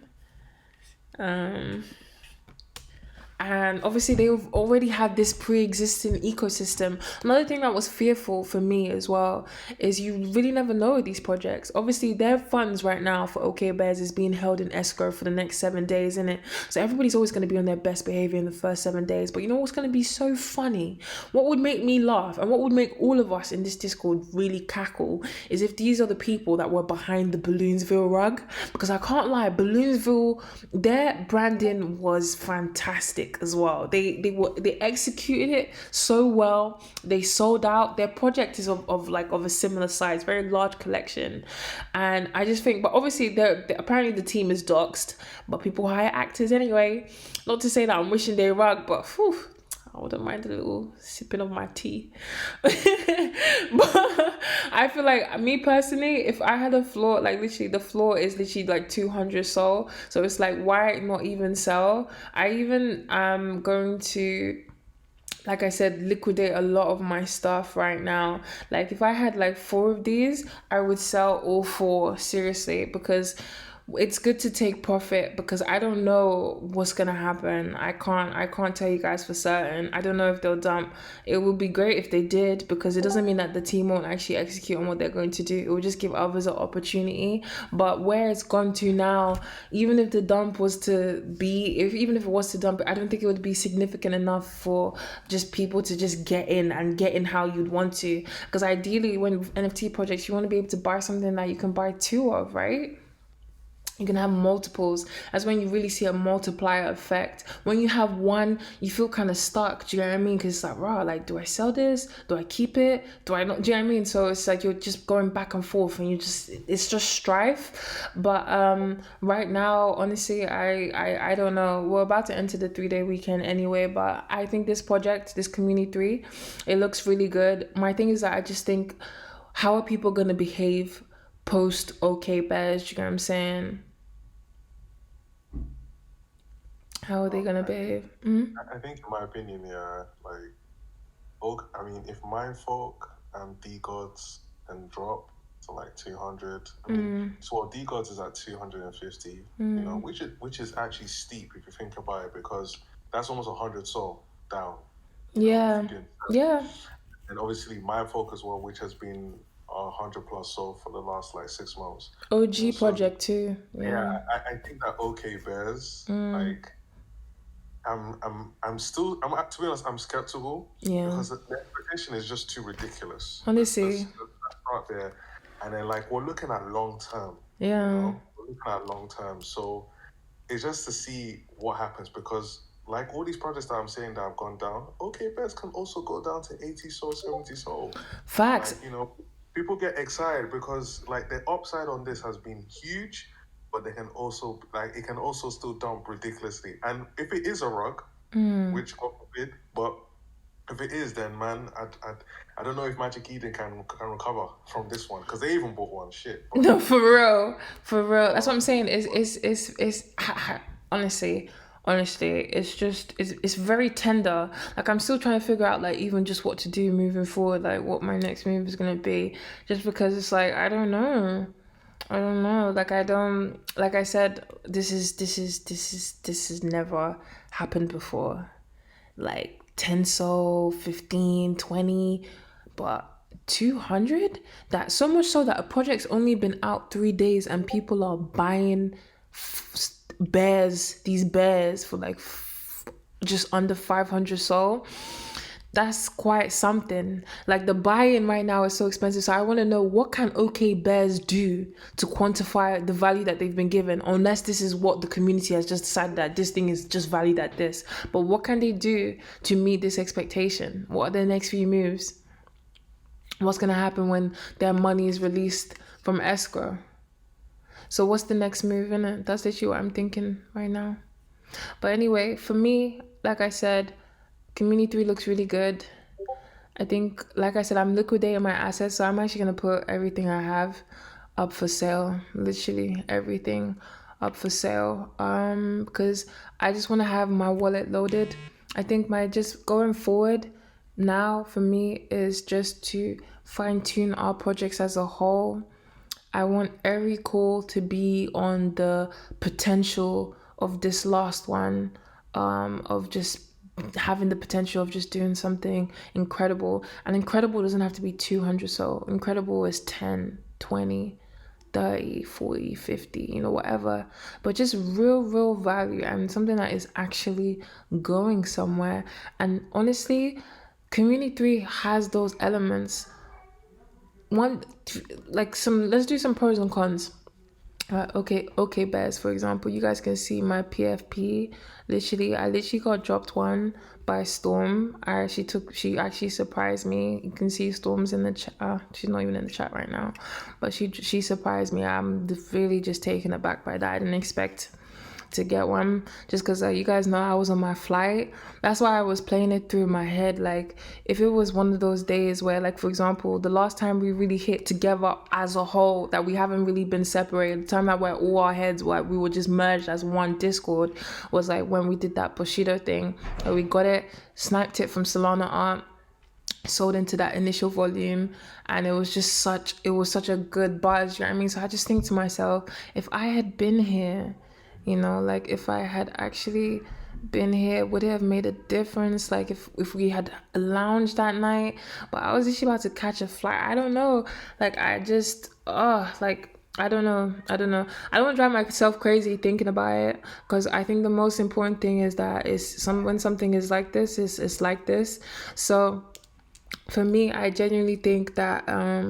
And obviously they've already had this pre-existing ecosystem. Another thing that was fearful for me as well is you really never know with these projects. Obviously their funds right now for OK Bears is being held in escrow for the next 7 days, innit? So everybody's always going to be on their best behavior in the first 7 days. But you know what's going to be so funny? What would make me laugh and what would make all of us in this Discord really cackle is if these are the people that were behind the Balloonsville rug. Because I can't lie, Balloonsville, their branding was fantastic as well. They executed it so well. They sold out. Their project is of a similar size, very large collection. And I just think, but obviously apparently the team is doxed, but people hire actors anyway. Not to say that I'm wishing they rug, but whew, I wouldn't mind a little sipping of my tea. But I feel like, me personally, if I had a floor, like literally the floor is literally like 200 SOL. So it's like, why not even sell? I even am going to, like I said, liquidate a lot of my stuff right now. Like if I had like 4 of these, I would sell all 4, seriously, because it's good to take profit because I don't know what's gonna happen. I can't tell you guys for certain. I don't know if they'll dump. It would be great if they did because it doesn't mean that the team won't actually execute on what they're going to do. It will just give others an opportunity. But where it's gone to now, even if the dump was to be, even if it was to dump, I don't think it would be significant enough for just people to just get in and get in how you'd want to. Because ideally, when NFT projects, you want to be able to buy something that you can buy two of, right? You can have multiples. That's when you really see a multiplier effect. When you have one, you feel kind of stuck. Do you know what I mean? Because it's like, raw, like, do I sell this? Do I keep it? Do I not? Do you know what I mean? So it's like you're just going back and forth, and it's just strife. But right now, honestly, I don't know. We're about to enter the 3-day weekend anyway, but I think this project, this Community 3, it looks really good. My thing is that I just think, how are people gonna behave post OK Bears? You know what I'm saying? How are they gonna behave? I think, in my opinion, yeah, like, I mean, if Mindfolk and D-Gods can drop to like 200, I mean, so D-Gods is at 250, you know, which is actually steep if you think about it, because that's almost 100 soul down. Yeah. Yeah. And obviously Mindfolk as well, which has been 100 plus sold for the last like 6 months. OG project too. Yeah, I think that OK Bears, like, I'm still, to be honest, I'm skeptical. Yeah. Because the expectation is just too ridiculous. Honestly. Let's start there. And then, like, we're looking at long term. Yeah. You know? We're looking at long term. So it's just to see what happens, because like all these projects that I'm saying that have gone down, OK Bears can also go down to 80 soul, 70 soul. Facts. Like, you know, people get excited because like the upside on this has been huge, but they can also, like, it can also still dump ridiculously. And if it is a rug, which God forbid, but if it is, then man, I don't know if Magic Eden can recover from this one, because they even bought one. Shit. But, No, for real. That's what I'm saying. It's honestly, it's very tender. Like, I'm still trying to figure out, like, even just what to do moving forward, like what my next move is gonna be, just because it's like I don't know. Like, like I said, this has never happened before. Like 10 soul, 15, 20, but 200? That so much so that a project's only been out 3 days and people are buying these bears for like just under 500 soul. That's quite something. Like, the buy-in right now is so expensive. So I want to know, what can OK Bears do to quantify the value that they've been given? Unless this is what the community has just decided, that this thing is just valued at this. But what can they do to meet this expectation? What are their next few moves? What's going to happen when their money is released from escrow? So what's the next move, innit? That's literally what I'm thinking right now. But anyway, for me, like I said, Community 3 looks really good. I think, like I said, I'm liquidating my assets, so I'm actually going to put everything I have up for sale. Literally everything up for sale. Because I just want to have my wallet loaded. I think my just going forward now for me is just to fine-tune our projects as a whole. I want every call to be on the potential of this last one, of just having the potential of just doing something incredible. And incredible doesn't have to be 200 soul. Incredible is 10, 20, 30, 40, 50, you know, whatever. But just real value, and something that is actually going somewhere. And honestly, Community 3 has those elements. Let's do some pros and cons. OK Bears, for example, you guys can see my PFP. I literally got dropped one by Storm. She actually surprised me. You can see Storm's in the chat. She's not even in the chat right now, but she surprised me. I'm really just taken aback by that. I didn't expect to get one, just because you guys know I was on my flight. That's why I was playing it through my head. Like, if it was one of those days where, like, for example, the last time we really hit together as a whole, that we haven't really been separated, the time that where all our heads were, we were just merged as one Discord, was like when we did that Bushido thing, and we got it, sniped it from Solana Art, sold into that initial volume, and it was such a good buzz, you know what I mean? So I just think to myself, if I had been here, you know, like if I had actually been here, would it have made a difference? Like if we had lounged that night, but I was actually about to catch a flight. I don't know. Like I just like I don't know. I don't know. I don't want to drive myself crazy thinking about it, because I think the most important thing is that when something is like this, it's like this. So for me, I genuinely think that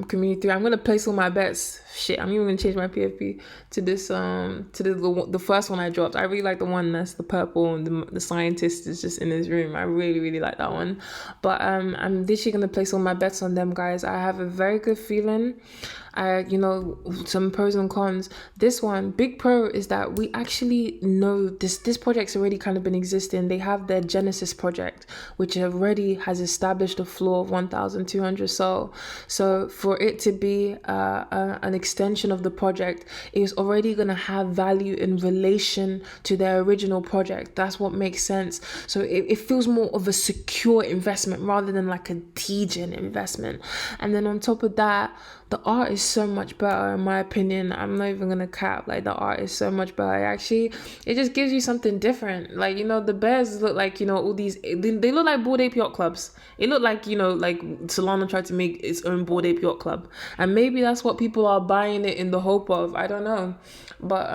Community 3, I'm gonna place all my bets. Shit, I'm even gonna change my PFP to this to the first one I dropped. I really like the one that's the purple, and the scientist is just in his room. I really, really like that one. But I'm literally gonna place all my bets on them, guys. I have a very good feeling. Some pros and cons. This one, big pro, is that we actually know this project's already kind of been existing. They have their Genesis project, which already has established a floor of 1,200 Sol. So for it to be an extension of the project, is already going to have value in relation to their original project. That's what makes sense. So it feels more of a secure investment rather than like a degen investment. And then on top of that, the art is so much better in my opinion. I'm not even gonna cap. Like the art is so much better. It just gives you something different. Like, you know, the bears look like, you know, all these, they look like Bored Ape Yacht Clubs. It looked like, you know, like Solana tried to make its own Bored Ape Yacht Club, and maybe that's what people are buying it in the hope of. I don't know, but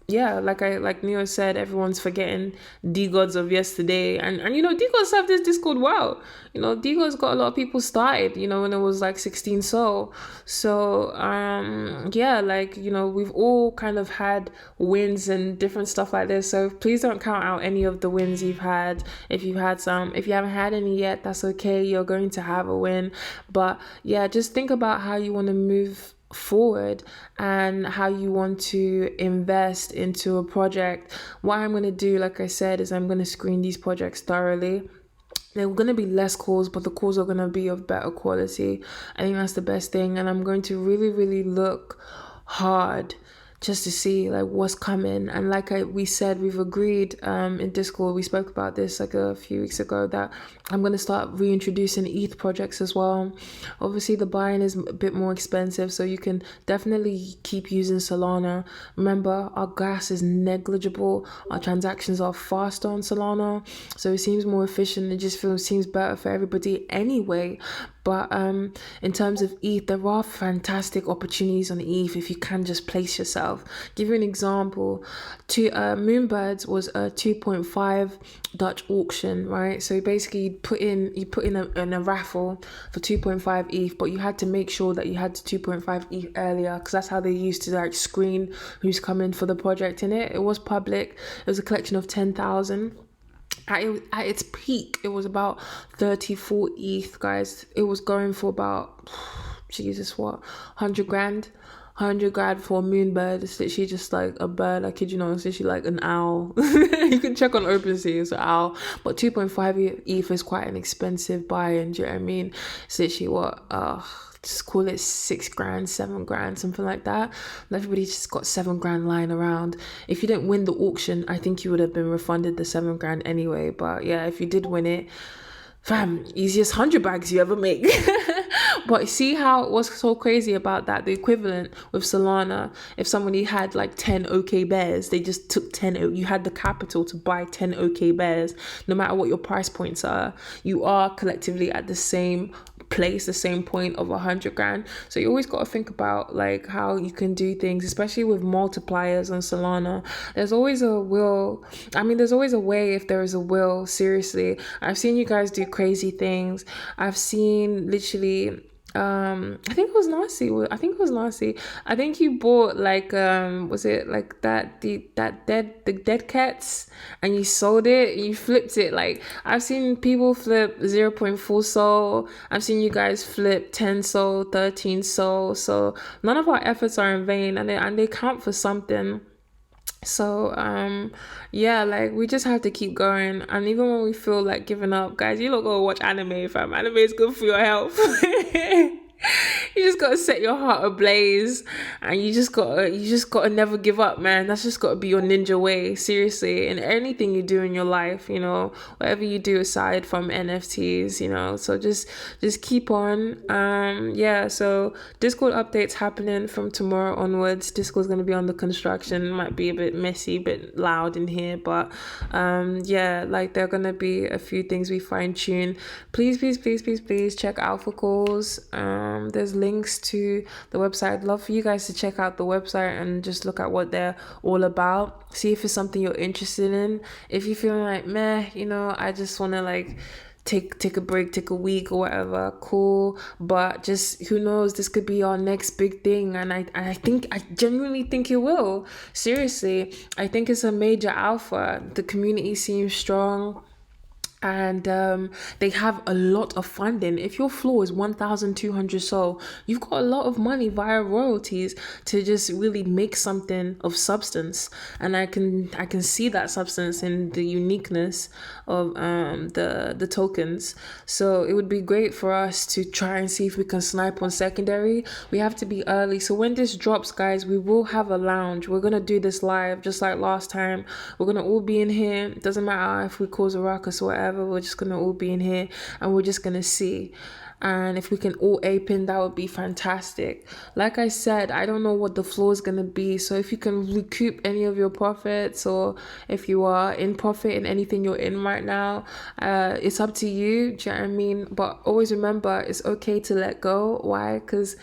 yeah, like Neo said, everyone's forgetting D-Gods of yesterday, and you know, D-Gods have this Discord. Wow, you know, D-Gods got a lot of people started, you know, when it was like 16 Sol. So yeah, like, you know, we've all kind of had wins and different stuff like this, so please don't count out any of the wins you've had. If you had some, if you haven't had any yet, that's okay, you're going to have a win. But yeah, just think about how you want to move forward and how you want to invest into a project. What I'm going to do, like I said, is I'm going to screen these projects thoroughly. There are going to be less calls, but the calls are going to be of better quality. I think that's the best thing, and I'm going to really, really look hard just to see like what's coming. And like we said, we've agreed in Discord, we spoke about this like a few weeks ago, that I'm going to start reintroducing ETH projects as well. Obviously the buying is a bit more expensive, so you can definitely keep using Solana. Remember, our gas is negligible, our transactions are faster on Solana, so it seems more efficient. It just seems better for everybody anyway. But in terms of ETH, there are fantastic opportunities on ETH if you can just place yourself. Give you an example. Moonbirds was a 2.5 Dutch auction, right? So basically you put in a raffle for 2.5 ETH, but you had to make sure that you had the 2.5 ETH earlier, because that's how they used to like screen who's coming for the project. In it was public. It was a collection of 10,000. At its peak, it was about 34 ETH, guys. It was going for about, Jesus, what, 100 grand? 100 grand for a moonbird. It's literally just like a bird. I kid you not, it's literally like an owl. You can check on OpenSea, it's an owl. But 2.5 ETH is quite an expensive buy-in, do you know what I mean? It's literally what, just call it 6 grand, 7 grand, something like that. And everybody just got 7 grand lying around. If you didn't win the auction, I think you would have been refunded the 7 grand anyway. But yeah, if you did win it, fam, easiest 100 bags you ever make. But see how what's so crazy about that? The equivalent with Solana, if somebody had like 10 OK bears, they just took 10. You had the capital to buy 10 OK bears. No matter what your price points are, you are collectively at the same place, the same point of 100 grand. So you always got to think about like how you can do things, especially with multipliers on Solana. There's always a will. I mean, there's always a way if there is a will. Seriously, I've seen you guys do crazy things. I've seen literally I think it was Narcy. I think you bought like was it like the dead cats, and you sold it, you flipped it. Like I've seen people flip 0.4 Sol. I've seen you guys flip 10 Sol, 13 Sol. So none of our efforts are in vain, and they count for something. So yeah, like we just have to keep going. And even when we feel like giving up, guys, you don't go watch anime, fam. Anime is good for your health. You just gotta set your heart ablaze, and you just gotta never give up, man. That's just gotta be your ninja way, seriously. And anything you do in your life, whatever you do aside from NFTs, so just keep on. Yeah, so Discord updates happening from tomorrow onwards. Discord's gonna be under construction. It might be a bit messy, a bit loud in here, but yeah, like there are gonna be a few things we fine tune. Please check Alpha Calls. There's links to the website. I'd love for you guys to check out the website and just look at what they're all about. See if it's something you're interested in. If you feel like meh, I just want to like take a break, take a week or whatever, cool. But just who knows, this could be our next big thing, and I genuinely think it will. Seriously, I think it's a major alpha. The community seems strong, and they have a lot of funding. If your floor is 1,200 so, you've got a lot of money via royalties to just really make something of substance. And I can see that substance in the uniqueness of the tokens. So it would be great for us to try and see if we can snipe on secondary. We have to be early, so when this drops, guys, we will have a lounge. We're gonna do this live just like last time. We're gonna all be in here. It doesn't matter if we cause a ruckus or whatever. We're just gonna all be in here, and we're just gonna see. And if we can all ape in, that would be fantastic. Like I said, I don't know what the floor is gonna be, so if you can recoup any of your profits, or if you are in profit in anything you're in right now, it's up to you. Do you know what I mean? But always remember, it's okay to let go. Why? Because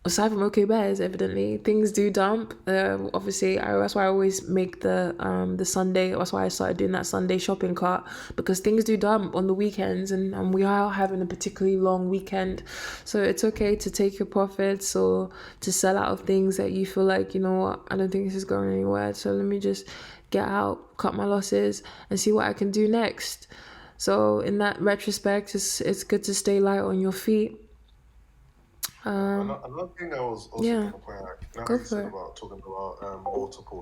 aside from OK Bears, evidently things do dump. Obviously, that's why I always make the Sunday. That's why I started doing that Sunday shopping cart, because things do dump on the weekends, and we are having a particularly long weekend. So it's okay to take your profits or to sell out of things that you feel like, you know what, I don't think this is going anywhere. So let me just get out, cut my losses, and see what I can do next. So in that retrospect, it's good to stay light on your feet. Another thing I was also Yeah, going to point out, now go you said for it. about talking about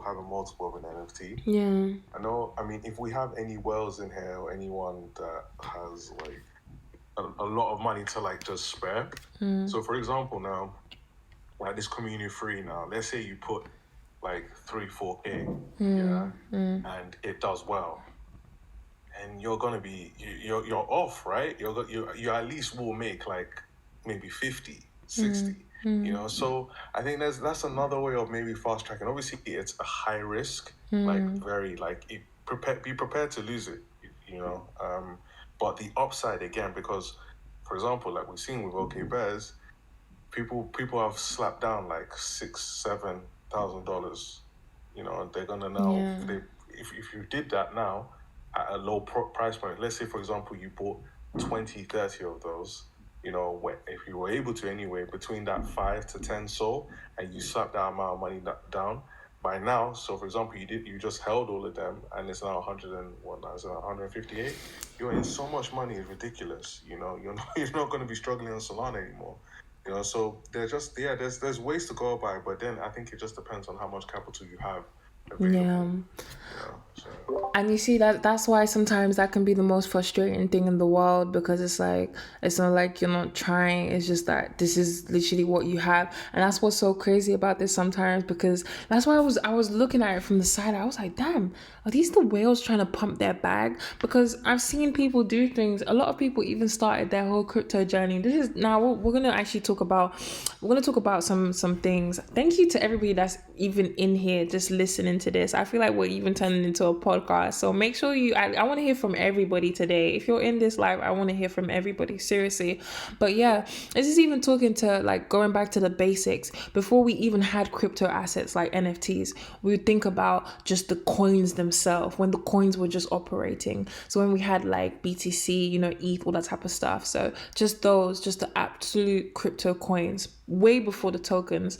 having multiple of an NFT. Yeah. I mean, if we have any whales in here or anyone that has like a lot of money to like just spare. So for example, now, like this community free now, let's say you put like 3-4K, yeah, and it does well. And you're gonna be you're off, right? You at least will make like maybe 50, 60. So I think that's another way of maybe fast tracking. Obviously, it's a high risk, like very like be prepared to lose it, but the upside again, because for example, like we've seen with OK Bears, people have slapped down like $6,000-7,000. And they're gonna now, if you did that now at a low price point, let's say for example you bought 20-30 of those, if you were able to anyway, between that 5 to 10 so, and you slap that amount of money down by now. So for example, you just held all of them, and it's now 158. You're in so much money, it's ridiculous. You're not going to be struggling on Solana anymore. So there's ways to go about it, but then I think it just depends on how much capital you have available. And you see that's why sometimes that can be the most frustrating thing in the world, because it's not like you're not trying, it's just that this is literally what you have. And that's what's so crazy about this sometimes, because that's why I was looking at it from the side. I was like, damn, are these the whales trying to pump their bag? Because I've seen people do things. A lot of people even started their whole crypto journey. This is now we're gonna actually talk about some things. Thank you to everybody that's even in here just listening to this. I feel like we're even turning into a podcast. So make sure I want to hear from everybody today. If you're in this live, I want to hear from everybody, seriously. But yeah, this is even talking to like going back to the basics. Before we even had crypto assets like NFTs, we would think about just the coins themselves, when the coins were just operating. So when we had like BTC, ETH, all that type of stuff. So just the absolute crypto coins, way before the tokens.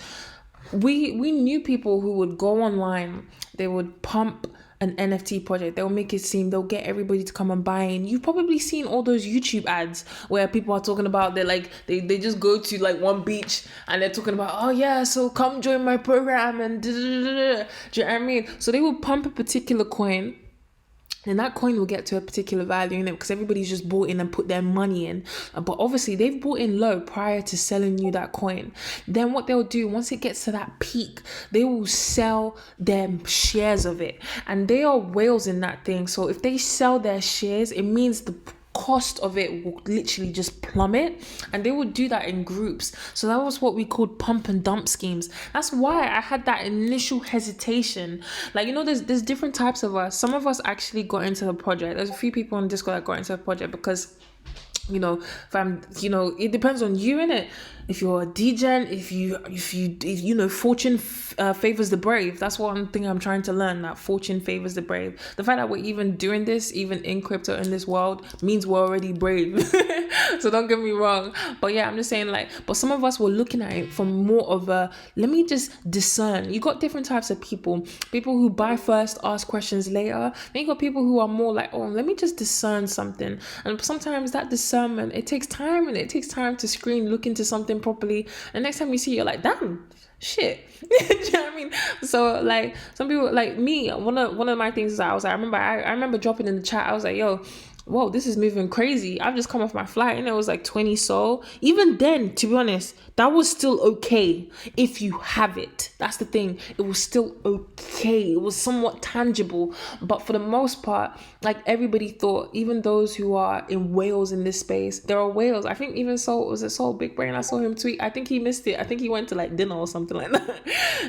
We knew people who would go online, they would pump an NFT project, they'll make it seem, they'll get everybody to come and buy in. You've probably seen all those YouTube ads where people are talking about, they just go to like one beach and they're talking about, oh yeah, so come join my program and do you know what I mean? So they will pump a particular coin, then that coin will get to a particular value in it because everybody's just bought in and put their money in. But obviously they've bought in low prior to selling you that coin. Then what they'll do, once it gets to that peak, they will sell their shares of it, and they are whales in that thing. So if they sell their shares, it means the cost of it will literally just plummet, and they would do that in groups. So that was what we called pump and dump schemes. That's why I had that initial hesitation. Like, you know, there's different types of us. Some of us actually got into the project. There's a few people on Discord that got into the project because, you know, it depends on you, innit? If you're a degen, if you know, fortune favors the brave. That's one thing I'm trying to learn, that fortune favors the brave. The fact that we're even doing this, even in crypto, in this world, means we're already brave. So don't get me wrong. But yeah, I'm just saying, like, but some of us were looking at it from more of a, let me just discern. You got different types of people. People who buy first, ask questions later. Then you got people who are more like, oh, let me just discern something. And sometimes that discernment, it takes time, and it takes time to look into something properly, and next time you see it, you're like, damn, shit. Do you know what I mean? So like, some people, like me, one of my things is, I remember dropping in the chat, I was like, yo, whoa, this is moving crazy. I've just come off my flight and it was like 20 Sol. Even then, to be honest, that was still okay if you have it. That's the thing. It was still okay. It was somewhat tangible. But for the most part, like, everybody thought, even those who are in whales in this space, there are whales. I think even Sol Big Brain, I saw him tweet. I think he missed it. I think he went to like dinner or something like that.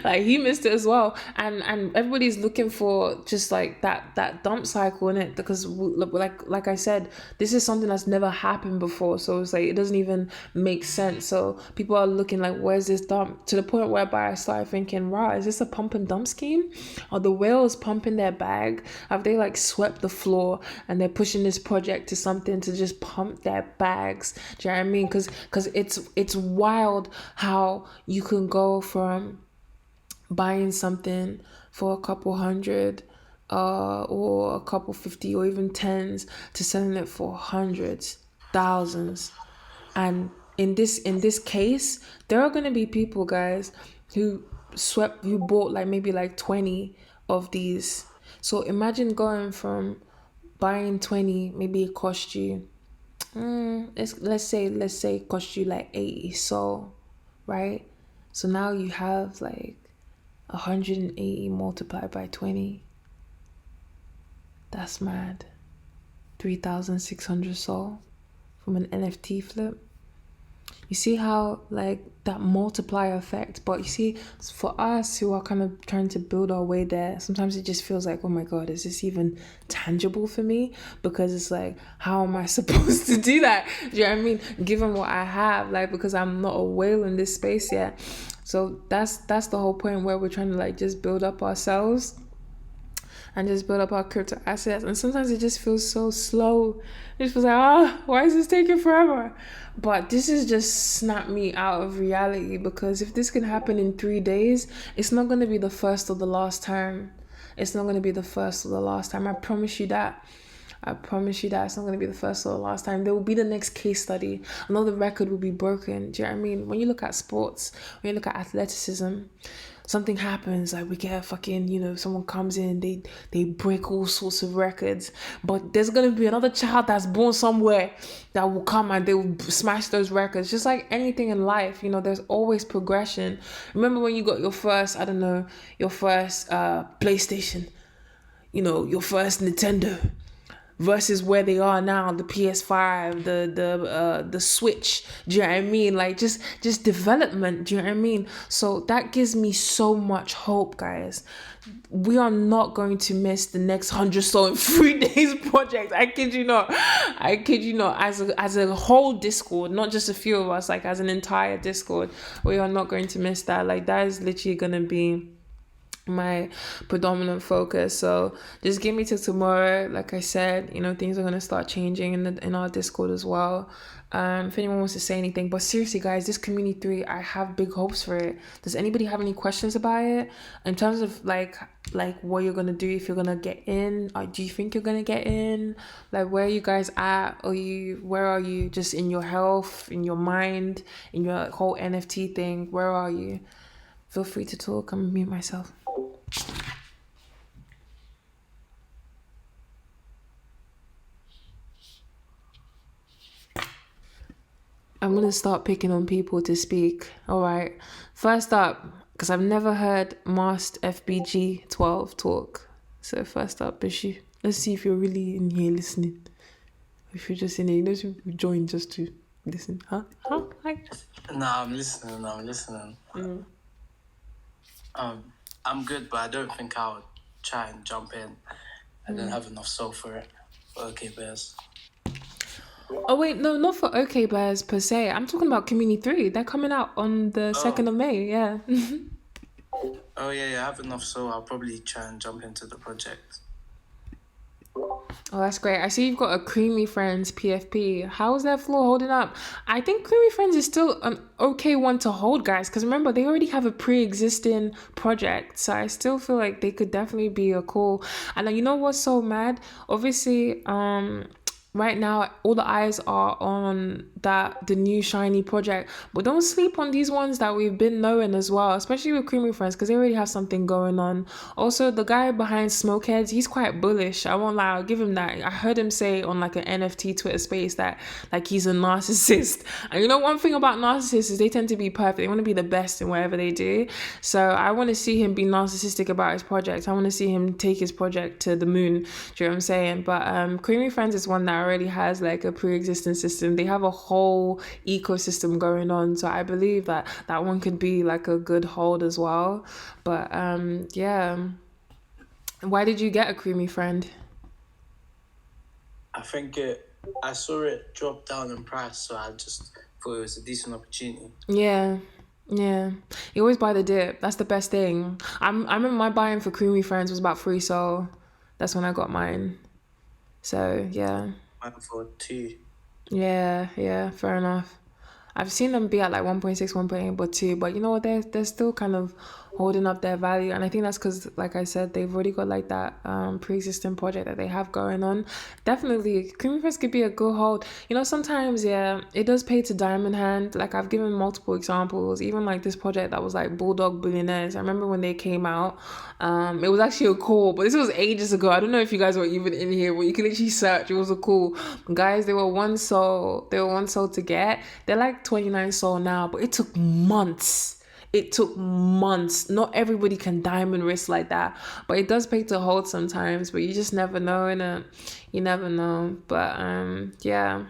Like, he missed it as well. And everybody's looking for just like that dump cycle in it, because like I said, this is something that's never happened before. So it's like, it doesn't even make sense. So people are looking like, where's this dump? To the point whereby I started thinking, wow, is this a pump and dump scheme? Are the whales pumping their bag? Have they like swept the floor and they're pushing this project to something to just pump their bags? Do you know what I mean? Because it's wild how you can go from buying something for a couple hundred or a couple 50 or even tens to selling it for hundreds, thousands. And in this case, there are going to be people, guys, who bought like maybe like 20 of these. So imagine going from buying 20, maybe it cost you let's say it cost you like 80 Sol, right? So now you have like 180 multiplied by 20. That's mad. 3,600 Sol from an NFT flip. You see how like that multiplier effect, but you see, for us who are kind of trying to build our way there, sometimes it just feels like, oh my God, is this even tangible for me? Because it's like, how am I supposed to do that? Do you know what I mean? Given what I have, like, because I'm not a whale in this space yet. So that's the whole point, where we're trying to like just build up ourselves and just build up our crypto assets. And sometimes it just feels so slow. It just feels like, why is this taking forever? But this has just snapped me out of reality, because if this can happen in 3 days, it's not going to be the first or the last time. It's not going to be the first or the last time. I promise you that. I promise you that it's not going to be the first or the last time. There will be the next case study. Another record will be broken. Do you know what I mean? When you look at sports, when you look at athleticism, something happens, like we get fucking, someone comes in, they break all sorts of records. But there's going to be another child that's born somewhere that will come and they will smash those records. Just like anything in life, there's always progression. Remember when you got your first, your first PlayStation, your first Nintendo, versus where they are now, the PS5, the Switch. Do you know what I mean? Like just development. Do you know what I mean? So that gives me so much hope, guys. We are not going to miss the next 100 Sol in 3 days project. I kid you not. As a whole Discord, not just a few of us, like as an entire Discord, we are not going to miss that. Like that is literally gonna be my predominant focus. So just give me till tomorrow. Like I said, things are gonna start changing in our Discord as well. If anyone wants to say anything, but seriously, guys, this community 3, I have big hopes for it. Does anybody have any questions about it in terms of like what you're gonna do, if you're gonna get in, or do you think you're gonna get in? Like, where are you guys at? Where are you just in your health, in your mind, in your whole NFT thing? Where are you? Feel free to talk. I'm gonna mute myself. I'm gonna start picking on people to speak. All right. First up, because I've never heard Masked FBG 12 talk. So first up, Bishu. Let's see if you're really in here listening. If you're just in here, you know, you join just to listen. Huh? Hi. No, I'm listening. I'm good, but I don't think I'll try and jump in. I don't have enough soul for it. Okay, Bears. Oh wait, no, not for OK Bears per se. I'm talking about Community 3. They're coming out on the 2nd of May, yeah. Oh yeah, I have enough soul. I'll probably try and jump into the project. Oh, that's great. I see you've got a Creamy Friends PFP. How's that floor holding up? I think Creamy Friends is still an okay one to hold, guys, because remember, they already have a pre-existing project. So I still feel like they could definitely be a cool... And you know what's so mad? Obviously, right now, all the eyes are on the new shiny project, but don't sleep on these ones that we've been knowing as well, especially with Creamy Friends, because they already have something going on. Also, the guy behind Smokeheads, he's quite bullish. I won't lie, I'll give him that. I heard him say on like an NFT Twitter space that like he's a narcissist. And you know, one thing about narcissists is they tend to be perfect. They want to be the best in whatever they do. So I want to see him be narcissistic about his project. I want to see him take his project to the moon. Do you know what I'm saying? But Creamy Friends is one that already has like a pre-existing system. They have a whole ecosystem going on, so I believe that one could be like a good hold as well. But yeah, why did you get a Creamy Friend? I think I saw it drop down in price, so I just thought it was a decent opportunity. Yeah, you always buy the dip. That's the best thing. I remember my buying for Creamy Friends was about 3 sol. That's when I got mine. So yeah. Mine for 2. Yeah, fair enough. I've seen them be at like 1.6, 1.8, but 2. But you know what? They're still kind of holding up their value. And I think that's because, like I said, they've already got like that pre-existing project that they have going on. Definitely, Creamy Friends could be a good hold. You know, sometimes, yeah, it does pay to diamond hand. Like I've given multiple examples. Even like this project that was like Bulldog Billionaires. I remember when they came out. It was actually a call, but this was ages ago. I don't know if you guys were even in here, but you can literally search. It was a call. Guys, they were 1 sol. They were 1 sol to get. They're like 29 sol now, but it took months. Not everybody can diamond risk like that, but it does pay to hold sometimes, but you just never know, innit? You never know. But yeah.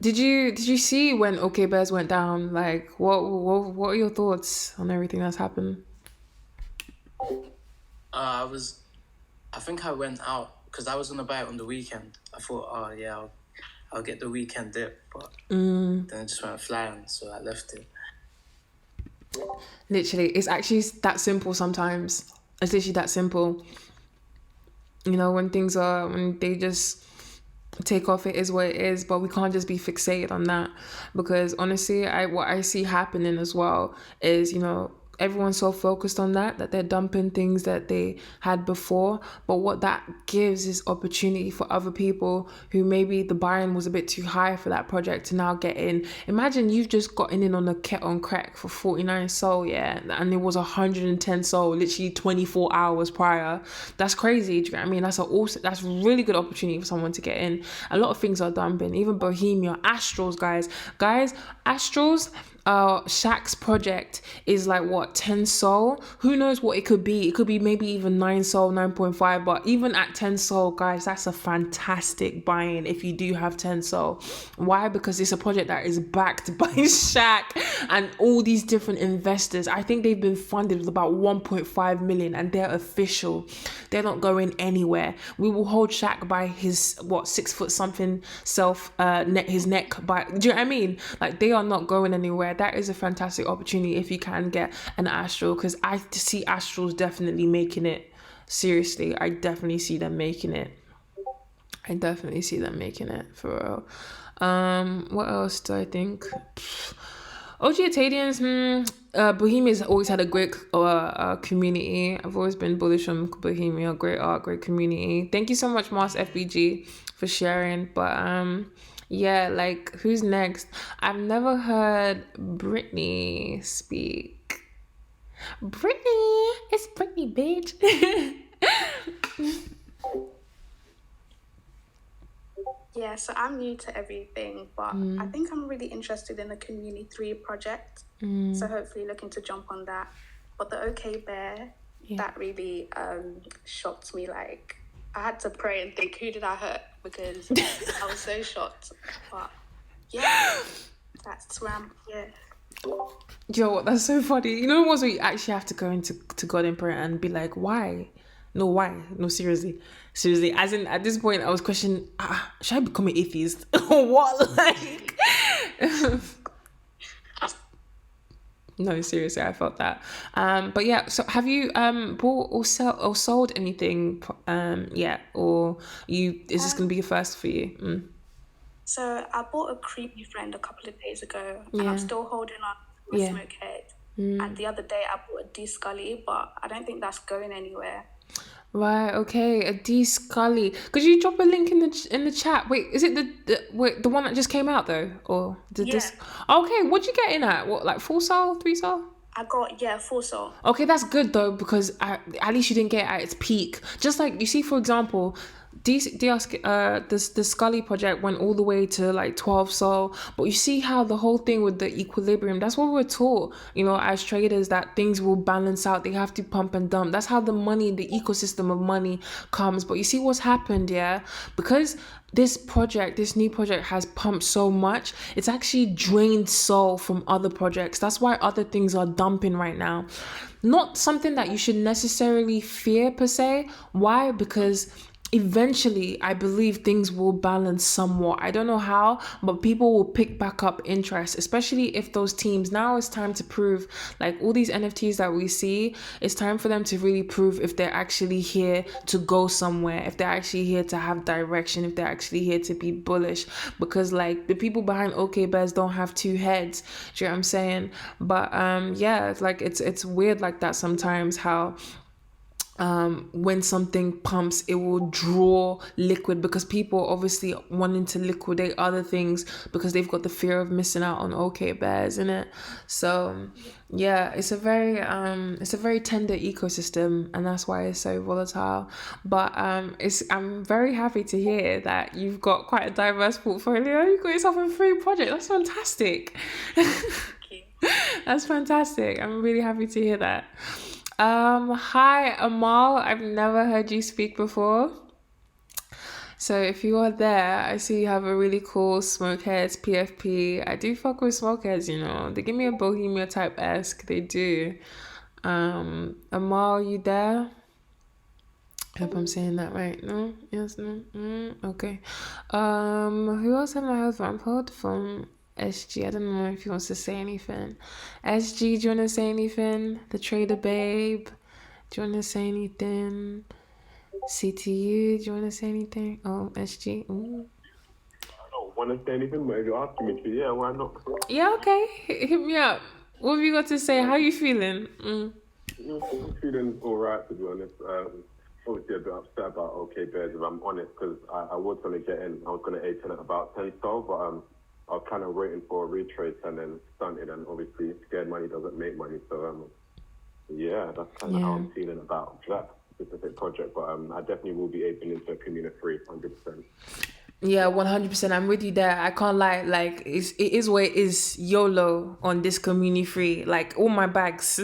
Did you see when OK Bears went down? Like what are your thoughts on everything that's happened? I think I went out because I was gonna buy it on the weekend. I thought, oh yeah, I'll get the weekend dip, but then it just went flying, so I left it. Literally, it's actually that simple sometimes. It's literally that simple. You know, when they just take off, it is what it is, but we can't just be fixated on that, because honestly, what I see happening as well is, you know, everyone's so focused on that they're dumping things that they had before, but what that gives is opportunity for other people who maybe the buying was a bit too high for that project to now get in. Imagine you've just gotten in on a Ket on Crack for 49 sol, yeah, and it was 110 sol literally 24 hours prior. That's crazy. Do you know what I mean? That's really good opportunity for someone to get in. A lot of things are dumping, even Bohemia, Astrals, guys, Astrals. Shaq's project is like what, 10 sol? Who knows what it could be? It could be maybe even 9 sol, 9.5, but even at 10 sol, guys, that's a fantastic buy-in if you do have 10 sol. Why? Because it's a project that is backed by Shaq and all these different investors. I think they've been funded with about 1.5 million and they're official. They're not going anywhere. We will hold Shaq by his 6 foot something his neck by, do you know what I mean? Like, they are not going anywhere. That is a fantastic opportunity if you can get an Astral, because I see Astrals definitely making it. Seriously, I definitely see them making it. For real. What else do I think? OG Italians, Bohemia's always had a great community. I've always been bullish on Bohemia. Great art, great community. Thank you so much, Mars FBG, for sharing. But yeah, like, who's next? I've never heard Brittany speak. Brittany, it's Brittany, bitch. Yeah, so I'm new to everything, but I think I'm really interested in the Community 3 project. So hopefully looking to jump on that. But the OK Bear, that really shocked me. Like, I had to pray and think, who did I hurt? Because I was so shocked. But yeah, that's where I'm, yeah. Do you know what? That's so funny. You know the ones where you actually have to go into God in prayer and be like, why? No, why? No, seriously. As in, at this point, I was questioning, should I become an atheist or what? Like, no, seriously, I felt that. But yeah, so have you bought or sold anything yet, or is this gonna be a first for you? So I bought a creepy friend a couple of days ago, and Yeah. I'm still holding on to my Yeah. smoke head. And the other day I bought a de-scully, but I don't think that's going anywhere. Right, okay, a D Scully. Could you drop a link in the chat? Wait, is it the one that just came out though, or did this? Okay, what'd you get in at? What, like 4 soul, 3 soul? I got, yeah, 4 soul. Okay, that's good though, because at least you didn't get it at its peak. Just like you see, for example, the Scully project went all the way to like 12 soul, but you see how the whole thing with the equilibrium, that's what we're taught, you know, as traders, that things will balance out. They have to pump and dump. That's how the ecosystem of money comes. But you see what's happened, yeah? Because this new project has pumped so much, it's actually drained soul from other projects. That's why other things are dumping right now. Not something that you should necessarily fear per se. Why? Because eventually I believe things will balance somewhat. I don't know how, but people will pick back up interest, especially if those teams, now it's time to prove, like all these NFTs that we see, it's time for them to really prove if they're actually here to go somewhere, if they're actually here to have direction, if they're actually here to be bullish. Because like the people behind OK Bears don't have 2 heads. Do you know what I'm saying? But yeah, it's like it's weird like that sometimes, how when something pumps, it will draw liquid, because people obviously wanting to liquidate other things because they've got the fear of missing out on OK Bears, innit? So yeah, it's a very tender ecosystem, and that's why it's so volatile. But I'm very happy to hear that you've got quite a diverse portfolio. You've got yourself a free project. That's fantastic. That's fantastic. I'm really happy to hear that. Hi Amal, I've never heard you speak before. So if you are there, I see you have a really cool Smokeheads PFP. I do fuck with Smokeheads, you know. They give me a Bohemia type-esque, they do. Amal, you there? Hope I'm saying that right. No? Yes, no? Okay. Who else have I heard from? I've heard from SG. I don't know if he wants to say anything. SG, do you want to say anything? The Trader Babe, do you want to say anything? CTU, do you want to say anything? Oh, SG. Ooh. I don't want to say anything, but if you're asking me to, yeah, why not? Yeah, okay. Hit me up. What have you got to say? How are you feeling? I'm feeling all right, to be honest. Obviously a bit upset about OK Bears, if I'm honest, because I was going to get in. I was going to 8 at about 10 style, but I was kind of waiting for a retrace and then stunted, and obviously scared money doesn't make money. So yeah, that's kind of how I'm feeling about that specific project. But I definitely will be aping into a Community 3, 100%. Yeah, 100%. I'm with you there. I can't lie. Like, it is what it is. YOLO on this Community 3. Like, all my bags.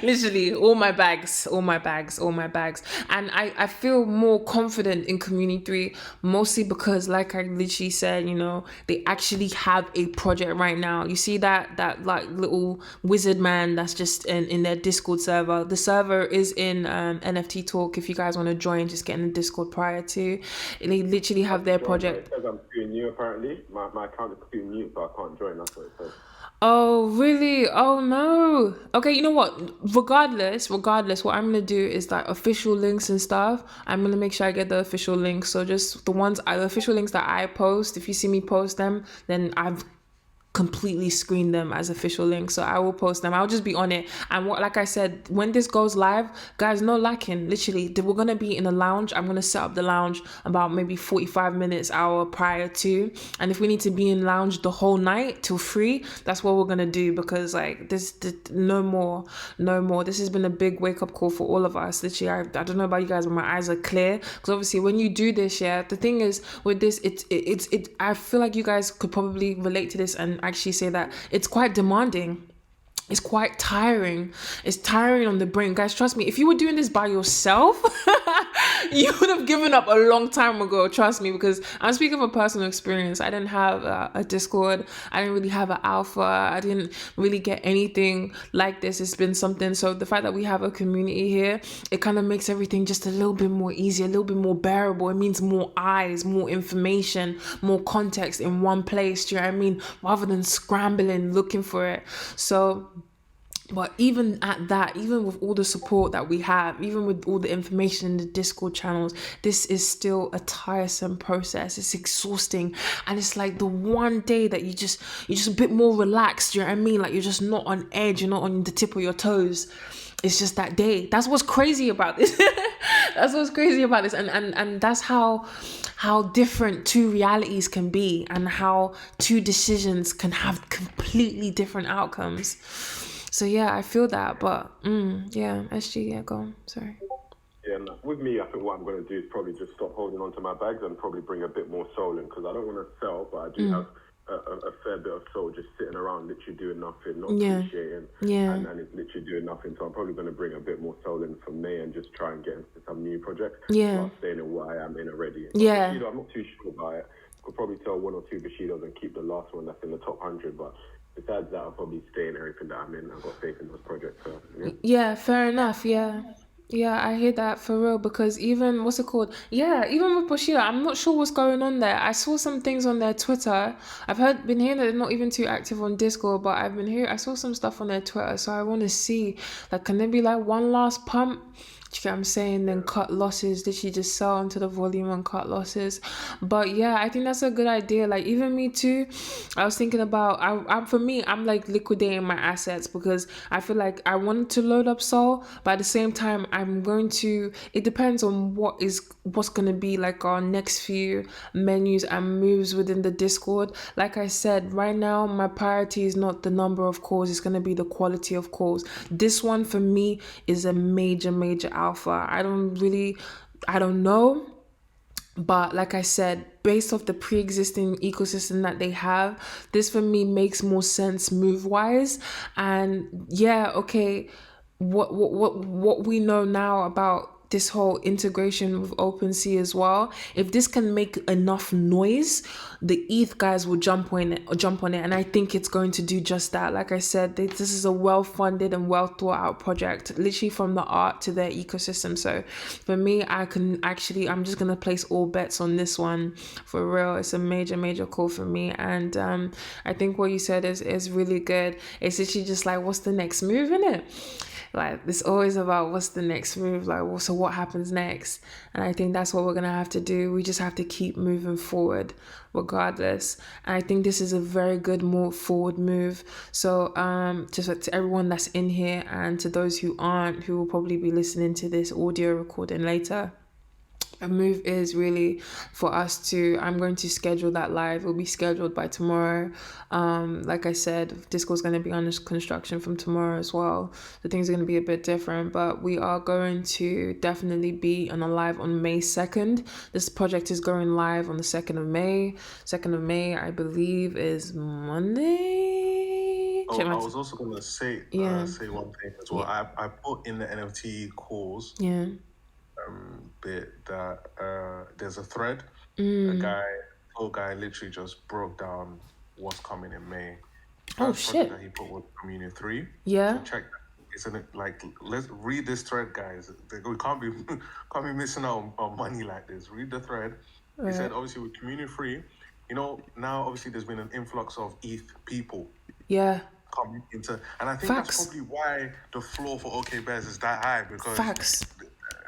Literally, all my bags. And I feel more confident in Community 3, mostly because, like I literally said, you know, they actually have a project right now. You see that like little wizard man that's just in their Discord server. The server is in NFT Talk. If you guys want to join, just get in the Discord prior to. They literally have their project. It says I'm too new, apparently. My account is too new, so I can't join. That's what it says. Oh, really? Oh, no. Okay, you know what? Regardless, what I'm going to do is like official links and stuff. I'm going to make sure I get the official links. So just the official links that I post, if you see me post them, then I've completely screen them as official links. So I will post them. I'll just be on it. And like I said, when this goes live, guys, no lacking. Literally, we're gonna be in a lounge. I'm gonna set up the lounge about maybe 45 minutes, hour prior to. And if we need to be in lounge the whole night till 3, that's what we're gonna do, because like this no more. This has been a big wake up call for all of us. Literally, I don't know about you guys, but my eyes are clear. Because obviously, when you do this, the thing is with this, I feel like you guys could probably relate to this and actually say that it's quite demanding. It's quite tiring. It's tiring on the brain. Guys, trust me, if you were doing this by yourself, you would have given up a long time ago. Trust me, because I'm speaking from personal experience. I didn't have a Discord. I didn't really have an alpha. I didn't really get anything like this. It's been something. So the fact that we have a community here, it kind of makes everything just a little bit more easy, a little bit more bearable. It means more eyes, more information, more context in one place. Do you know what I mean? Rather than scrambling, looking for it. So, but even at that, even with all the support that we have, even with all the information in the Discord channels, this is still a tiresome process. It's exhausting. And it's like the one day that you're just a bit more relaxed. You know what I mean? Like you're just not on edge. You're not on the tip of your toes. It's just that day. That's what's crazy about this. That's what's crazy about this. And that's how different two realities can be, and how two decisions can have completely different outcomes. So yeah, I feel that, but SG, go on, sorry. Yeah, no, with me, I think what I'm going to do is probably just stop holding on to my bags and probably bring a bit more soul in, because I don't want to sell, but I do have a fair bit of soul just sitting around literally doing nothing, not appreciating, and it's literally doing nothing. So I'm probably going to bring a bit more soul in from me and just try and get into some new projects. Not staying in what I am in already. Bushido, I'm not too sure about it. Could probably sell 1 or 2 Bushidos and keep the last one that's in the top 100, but besides that, I'll probably stay in everything that I'm in. I've got faith in those projects. So, yeah, fair enough. Yeah, I hear that for real, because even, what's it called? Yeah, even with Bushido, I'm not sure what's going on there. I saw some things on their Twitter. Been hearing that they're not even too active on Discord, but I saw some stuff on their Twitter, so I want to see, like, can there be like one last pump? Do you get what I'm saying? Then cut losses, literally just sell into the volume and cut losses. But yeah, I think that's a good idea. Like even me too, I was thinking about, I'm like liquidating my assets, because I feel like I wanted to load up Soul, but at the same time, it depends on what's going to be like our next few menus and moves within the Discord. Like I said, right now, my priority is not the number of calls, it's going to be the quality of calls. This one for me is a major alpha. I don't know, but like I said, based off the pre-existing ecosystem that they have, this for me makes more sense move wise. And yeah, okay, what we know now about this whole integration with OpenSea as well, if this can make enough noise, the ETH guys will jump on it, and I think it's going to do just that. Like I said, this is a well-funded and well-thought-out project, literally from the art to their ecosystem. So for me, I'm just gonna place all bets on this one for real. It's a major call for me, and I think what you said is really good. It's literally just like, what's the next move in it? Like, it's always about what's the next move, like, so what happens next? And I think that's what we're going to have to do. We just have to keep moving forward regardless. And I think this is a very good forward move. So just to everyone that's in here, and to those who aren't, who will probably be listening to this audio recording later, a move is really for us to, I'm going to schedule that live. It will be scheduled by tomorrow. Like I said, Discord's going to be under construction from tomorrow as well. The things are going to be a bit different, but we are going to definitely be on a live on May 2nd. This project is going live on the 2nd of May. 2nd of May, I believe, is Monday. I was also going to say one thing as well. Yeah. I put in the NFT calls. Yeah. Bit that there's a thread. A guy literally just broke down what's coming in May. First shit! That he put was Community 3. Yeah. So check. Isn't it like, let's read this thread, guys? We can't be missing out on money like this. Read the thread. He said obviously with Community 3, now obviously there's been an influx of ETH people. Yeah. Coming into, and I think that's probably why the floor for OK Bears is that high, because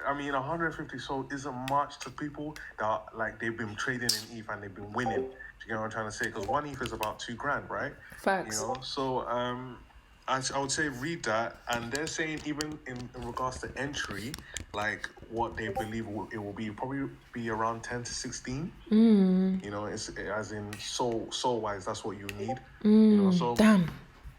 I mean, 150 SOL isn't much to people that like they've been trading in ETH and they've been winning. Do you get what I'm trying to say? Because one ETH is about $2,000, right? Facts. You know, so I would say read that, and they're saying even in regards to entry, like what they believe it will be probably be around 10 to 16. You know, it's as in soul wise, that's what you need. You know, so Damn.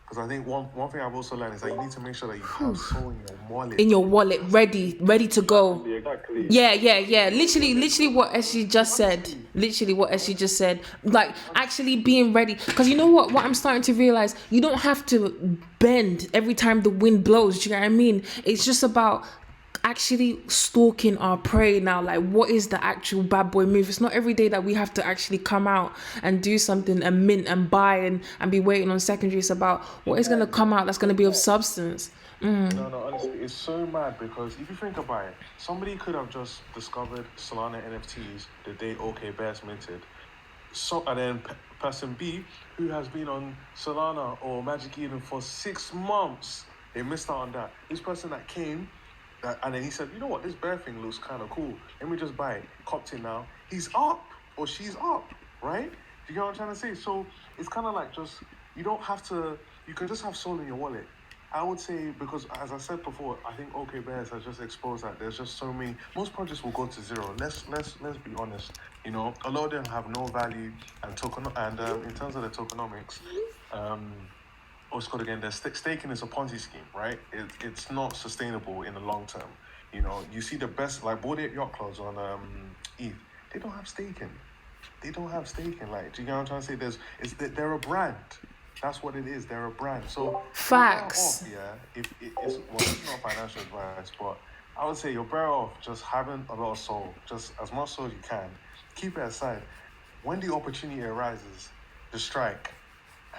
because I think one thing I've also learned is that you need to make sure that you have soul in your wallet. In your wallet, ready to go. Exactly. Yeah. Literally what SG just said. Literally what SG just said. Like, actually being ready. Because you know what I'm starting to realize? You don't have to bend every time the wind blows. Do you know what I mean? It's just about actually stalking our prey now. Like, what is the actual bad boy move? It's not every day that we have to actually come out and do something and mint and buy and be waiting on secondary. It's about what is going to come out that's going to be of substance. No, honestly, it's so mad because if you think about it, somebody could have just discovered Solana NFTs the day OK Bears minted. So, and then person B, who has been on Solana or Magic Eden for 6 months, they missed out on that. This person that came, and then he said, you know what, this bear thing looks kind of cool. Let me just buy it. Copped it now. He's up or she's up, right? Do you get what I'm trying to say? So it's kind of like just, you don't have to, you can just have soul in your wallet. I would say, because as I said before, I think OK Bears has just exposed that there's just so many, most projects will go to zero. Let's be honest. You know, a lot of them have no value and in terms of the tokenomics, what's called again, the staking is a Ponzi scheme, right? It's not sustainable in the long term. You know, you see the best, like Bored Ape Yacht Clubs on ETH, they don't have staking. Like, do you get what I'm trying to say? They're a brand. That's what it is. They're a brand. So Facts. If it's not financial advice, but I would say you're better off just having a lot of soul, just as much soul as you can. Keep it aside. When the opportunity arises, just strike.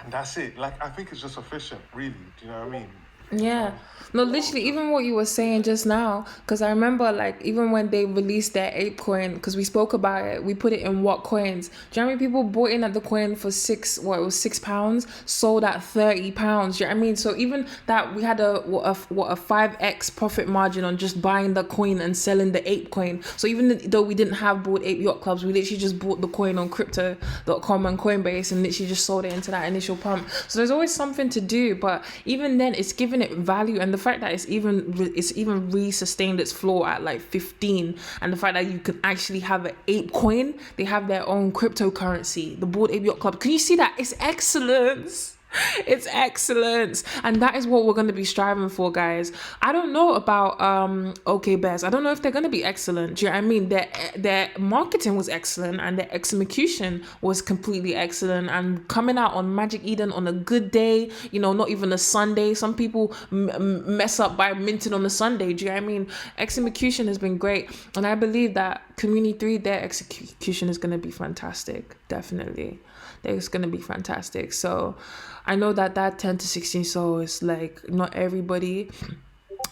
And that's it. Like, I think it's just efficient, really. Do you know what I mean? Yeah. No, literally, even what you were saying just now, because I remember, like, even when they released their ape coin, because we spoke about it, we put it in what coins. Do you know how many people bought in at the coin for £6, sold at £30? Do you know what I mean? So even that, we had a 5x profit margin on just buying the coin and selling the ape coin. So even though we didn't have Bored Ape Yacht Clubs, we literally just bought the coin on crypto.com and Coinbase and literally just sold it into that initial pump. So there's always something to do, but even then, it's giving it value, and the fact that it's even re-sustained its floor at like 15, and the fact that you can actually have an ape coin, they have their own cryptocurrency, the Bored Ape Yacht Club. Can you see that? It's excellence. It's excellence, and that is what we're going to be striving for, guys. I don't know about OK Bears. I don't know if they're going to be excellent. Do you know what I mean? Their marketing was excellent, and their execution was completely excellent, and coming out on Magic Eden on a good day, you know, not even a Sunday. Some people mess up by minting on a Sunday. Do you know what I mean? Execution has been great, and I believe that Community 3, their execution is going to be fantastic. Definitely, it's going to be fantastic. So I know that 10 to 16 SOL is like not everybody,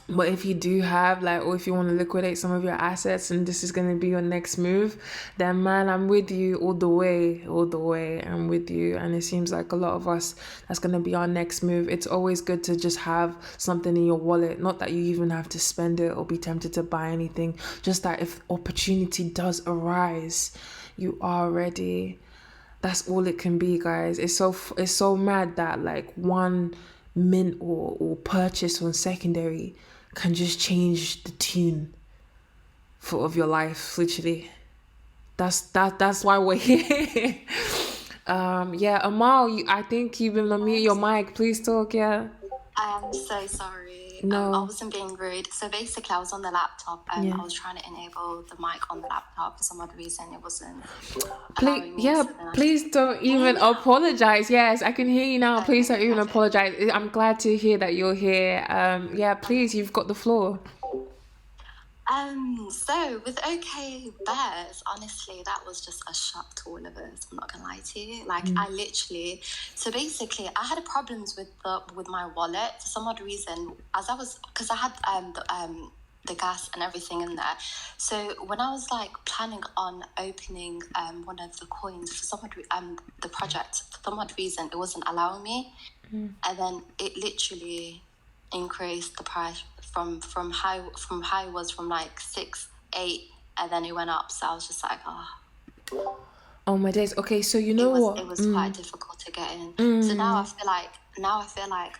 but if you do have like, or if you want to liquidate some of your assets and this is going to be your next move, then man, I'm with you all the way. I'm with you. And it seems like a lot of us, that's going to be our next move. It's always good to just have something in your wallet. Not that you even have to spend it or be tempted to buy anything. Just that if opportunity does arise, you are ready. That's all it can be, guys. It's so mad that like one mint or purchase on secondary can just change the tune of your life, literally. That's why we're here. Amal, I think you've been unmute your mic. Please talk. Yeah. I am so sorry. No. I wasn't being rude. So basically, I was on the laptop and I was trying to enable the mic on the laptop. For some odd reason, it wasn't allowing me. Please don't even apologize. Yes, I can hear you now. Please don't even apologize. I'm glad to hear that you're here. Please, you've got the floor. So with OK Bears, honestly, that was just a shock to all of us. I'm not gonna lie to you. Like I literally, so basically, I had problems with my wallet for some odd reason. Because I had the gas and everything in there. So when I was like planning on opening one of the coins for some odd the project, for some odd reason, it wasn't allowing me, and then it literally increased the price from high was from like 6, 8, and then it went up. So I was just like, Oh my days. Okay, so you know what? It was quite difficult to get in. So now I feel like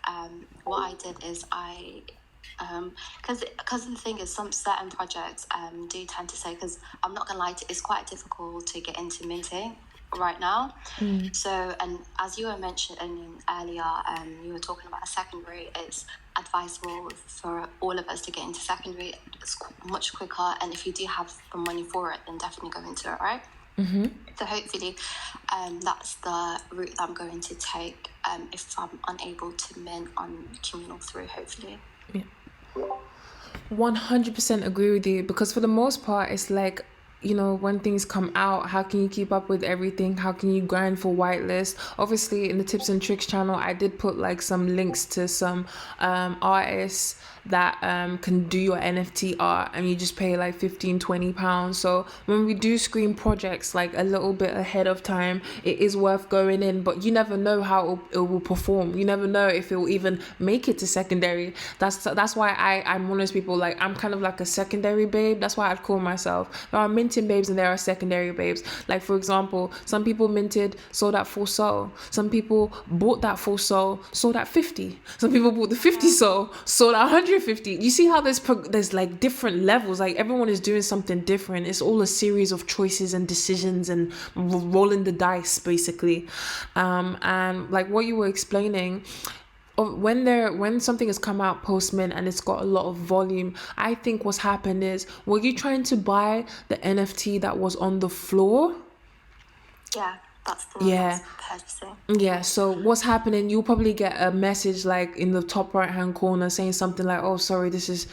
what I did is because the thing is, some certain projects do tend to say, because I'm not gonna lie to, it's quite difficult to get into minting right now. So, and as you were mentioning earlier, you were talking about a secondary. It's advisable for all of us to get into secondary. It's much quicker, and if you do have the money for it, then definitely go into it, right? So hopefully that's the route that I'm going to take if I'm unable to mint on Communal 3, hopefully. 100% agree with you, because for the most part it's like, you know, when things come out, how can you keep up with everything? How can you grind for whitelist? Obviously in the tips and tricks channel I did put like some links to some artists that can do your NFT art, and you just pay like 15-20 pounds. So when we do screen projects like a little bit ahead of time, it is worth going in, but you never know how it will perform. You never know if it will even make it to secondary. That's why I'm one of those people, like I'm kind of like a secondary babe. That's why I'd call myself. There are minting babes and there are secondary babes. Like for example, some people minted, sold at full sold. Some people bought that full sold, sold at 50. Some people bought the 50 sold, sold at 150. You see how there's like different levels, like everyone is doing something different. It's all a series of choices and decisions and rolling the dice basically. And like what you were explaining, when something has come out post mint and it's got a lot of volume, I think what's happened is, were you trying to buy the NFT that was on the floor? Yeah, that's the one I was purchasing. Yeah, so what's happening, you'll probably get a message like in the top right hand corner saying something like, oh sorry, this is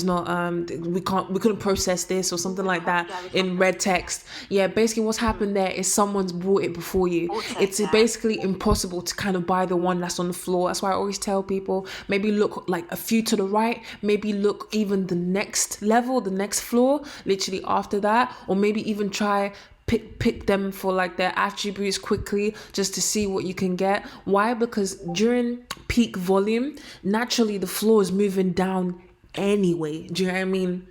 not we couldn't process this, or something like that, in red text. Yeah, basically what's happened there is someone's bought it before you. It's basically impossible to kind of buy the one that's on the floor. That's why I always tell people, maybe look like a few to the right, maybe look even the next level, the next floor, literally after that, or maybe even try pick them for like their attributes quickly, just to see what you can get. Why? Because during peak volume, naturally the floor is moving down anyway. Do you know what I mean?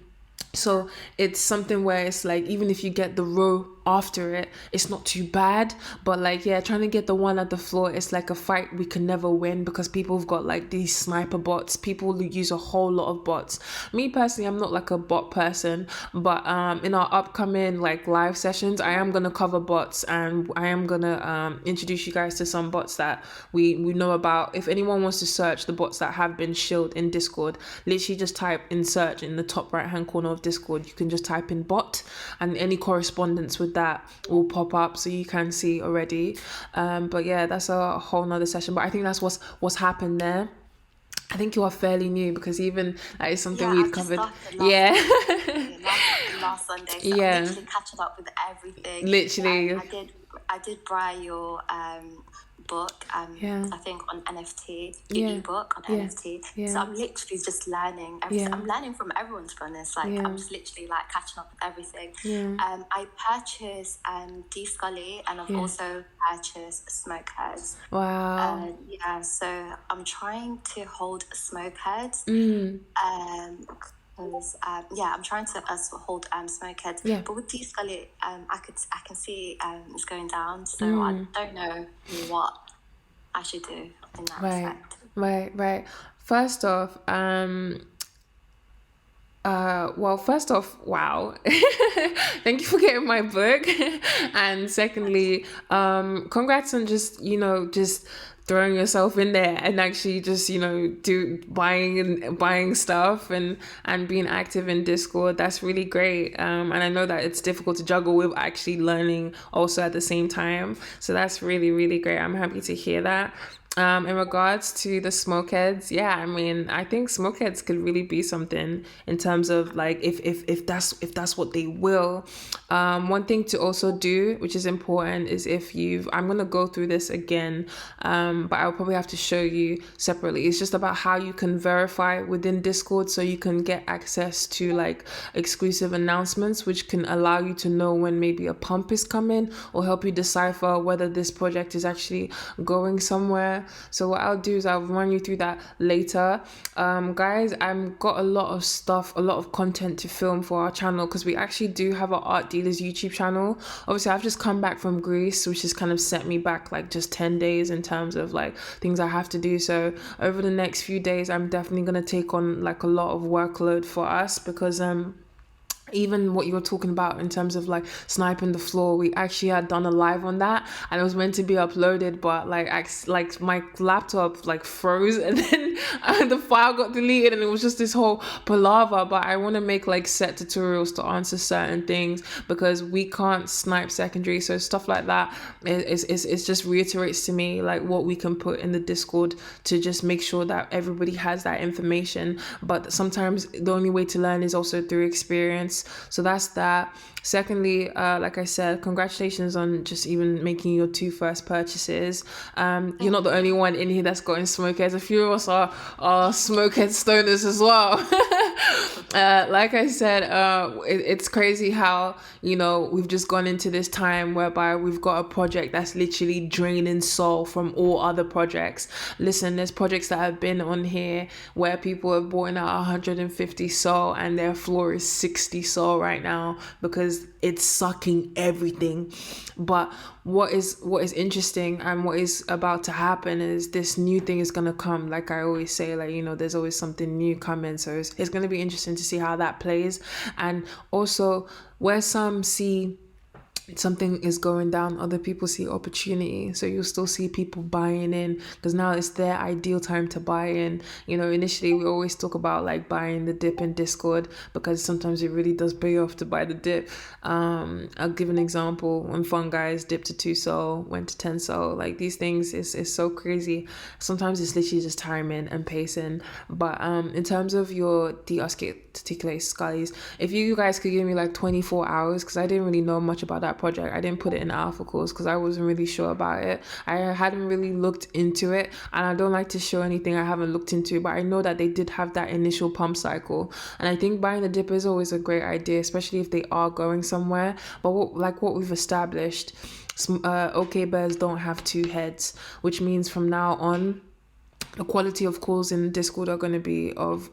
So it's something where it's like, even if you get the row after it, it's not too bad. But like, yeah, trying to get the one at the floor, it's like a fight we can never win, because people have got like these sniper bots. People use a whole lot of bots. Me personally, I'm not like a bot person, but in our upcoming like live sessions, I am gonna cover bots, and I am gonna introduce you guys to some bots that we know about. If anyone wants to search the bots that have been shilled in Discord, literally just type in search in the top right hand corner of Discord. You can just type in bot, and any correspondence with that will pop up, so you can see already. But yeah, that's a whole nother session, but I think that's what's happened there. I think you are fairly new, because even that is something we've covered. Last Sunday, so yeah, I'm literally catching up with everything. Literally, I did buy your book, I think on NFT, ebook on NFT. So I'm literally just learning everything. I'm learning from everyone, to be honest. Like I'm just literally like catching up with everything. I purchased D Scully, and I've also purchased Smokeheads. Wow. So I'm trying to hold Smokeheads. I'm trying to hold Smokeheads, but with D Scully, I can see it's going down, so I don't know what I should do in that respect. Right. First off, wow. Thank you for getting my book. And secondly, congrats on just throwing yourself in there and actually just, buying stuff and being active in Discord. That's really great. And I know that it's difficult to juggle with actually learning also at the same time. So that's really, really great. I'm happy to hear that. In regards to the Smokeheads, I think Smokeheads could really be something in terms of like if that's what they will. One thing to also do, which is important, is I'm gonna go through this again, but I'll probably have to show you separately. It's just about how you can verify within Discord, so you can get access to like exclusive announcements, which can allow you to know when maybe a pump is coming, or help you decipher whether this project is actually going somewhere. yeah. So what I'll do is I'll run you through that later. Guys, I've got a lot of stuff, a lot of content to film for our channel, because we actually do have an Art Dealerz YouTube channel. Obviously, I've just come back from Greece, which has kind of set me back like just 10 days in terms of like things I have to do. So over the next few days, I'm definitely going to take on like a lot of workload for us, because even what you were talking about in terms of like sniping the floor, we actually had done a live on that, and it was meant to be uploaded, but like my laptop like froze, and then the file got deleted, and it was just this whole palaver. But I want to make like set tutorials to answer certain things, because we can't snipe secondary, so stuff like that is just reiterates to me like what we can put in the Discord to just make sure that everybody has that information. But sometimes the only way to learn is also through experience. So that's that. Secondly, like I said, congratulations on just even making your 2 first purchases. You're not the only one in here that's gotten smokeheads. A few of us are smokehead stoners as well. Like I said, it's crazy how, you know, we've just gone into this time whereby we've got a project that's literally draining soul from all other projects. Listen, there's projects that have been on here where people have bought in at 150 soul and their floor is 60 soul right now, because it's sucking everything. But what is interesting and what is about to happen is this new thing is going to come. Like I always say, like, you know, there's always something new coming, so it's going to be interesting to see how that plays. And also, where some see something is going down, other people see opportunity. So you'll still see people buying in, because now it's their ideal time to buy in. You know, initially we always talk about like buying the dip in Discord, because sometimes it really does pay off to buy the dip. I'll give an example. When Fun Guys dipped to 2 soul, went to 10 soul, like these things is so crazy. Sometimes it's literally just timing and pacing. But in terms of your de-articulate scullies, if you guys could give me like 24 hours, because I didn't really know much about that project. I didn't put it in alpha course because I wasn't really sure about it. I hadn't really looked into it, and I don't like to show anything I haven't looked into, but I know that they did have that initial pump cycle, and I think buying the dip is always a great idea, especially if they are going somewhere. But what we've established, OK Bears don't have 2 heads, which means from now on the quality of calls in Discord are going to be of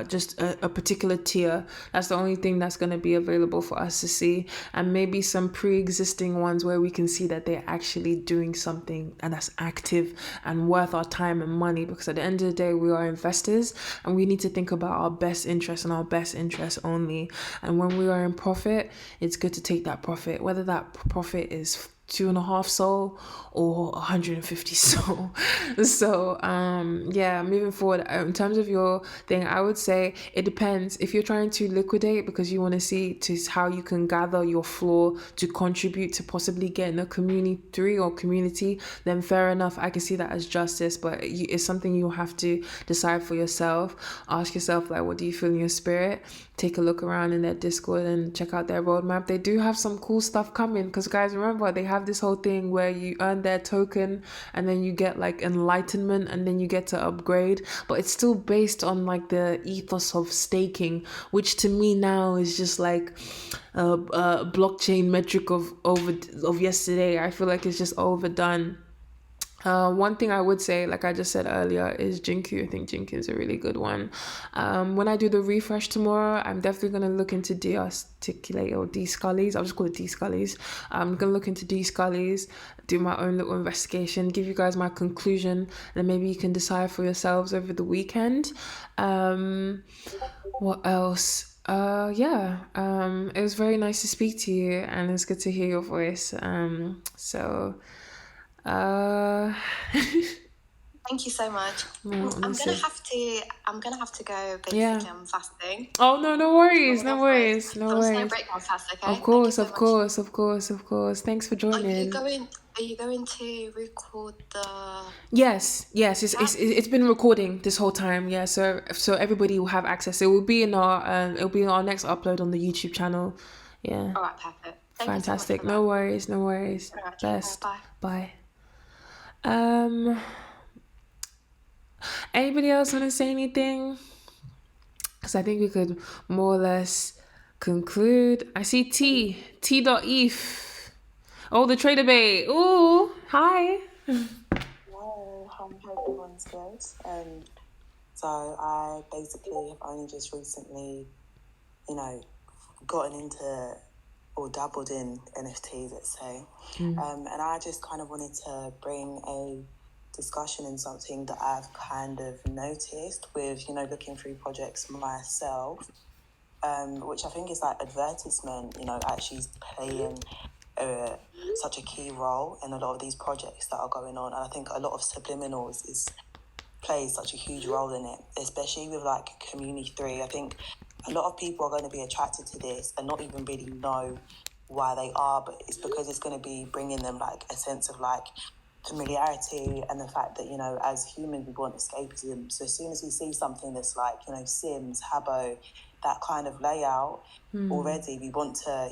just a particular tier. That's the only thing that's going to be available for us to see, and maybe some pre-existing ones where we can see that they're actually doing something and that's active and worth our time and money, because at the end of the day we are investors and we need to think about our best interest and our best interest only. And when we are in profit, it's good to take that profit, whether that profit is 2.5 soul or 150 soul. So yeah, moving forward, in terms of your thing, I would say it depends. If you're trying to liquidate because you want to see to how you can gather your floor to contribute to possibly getting a community 3 or community, then fair enough, I can see that as justice. But it's something you have to decide for yourself. Ask yourself, like, what do you feel in your spirit? Take a look around in their Discord and check out their roadmap. They do have some cool stuff coming, because guys, remember, they have this whole thing where you earn their token and then you get like enlightenment and then you get to upgrade, but it's still based on like the ethos of staking, which to me now is just like a blockchain metric of yesterday. I feel like it's just overdone. One thing I would say, like I just said earlier, is Jinku. I think Jinku is a really good one. When I do the refresh tomorrow, I'm definitely going to look into de-articulate or de-scullies. I'll just call it de-scullies. I'm going to look into de-scullies, do my own little investigation, give you guys my conclusion, and then maybe you can decide for yourselves over the weekend. What else? It was very nice to speak to you, and it's good to hear your voice. Thank you so much. No, I'm gonna have to go. Basically, Yeah. I'm fasting. Oh no worries, no worries. I'm just gonna break my fast, okay? Of course. Thanks for joining. Are you going to record the? Yes. It's been recording this whole time. Yeah, so everybody will have access. It will be in our next upload on the YouTube channel. Yeah. All right, perfect. Thank Fantastic. You so No worries. All right, Best. bye. Anybody else want to say anything? Because I think we could more or less conclude. I see T.eth. Oh, the trader bay. Ooh, hi. Wow. everyone's good. So I basically have only just recently, gotten into or dabbled in NFTs, let's say. And I just kind of wanted to bring a discussion in something that I've kind of noticed with, looking through projects myself, which I think is like advertisement, actually playing such a key role in a lot of these projects that are going on. And I think a lot of subliminals plays such a huge role in it, especially with like Community 3. I think a lot of people are going to be attracted to this and not even really know why they are, but it's because it's going to be bringing them like a sense of like familiarity and the fact that, as humans, we want escapism. So as soon as we see something that's like, Sims, Habbo, that kind of layout, already we want to,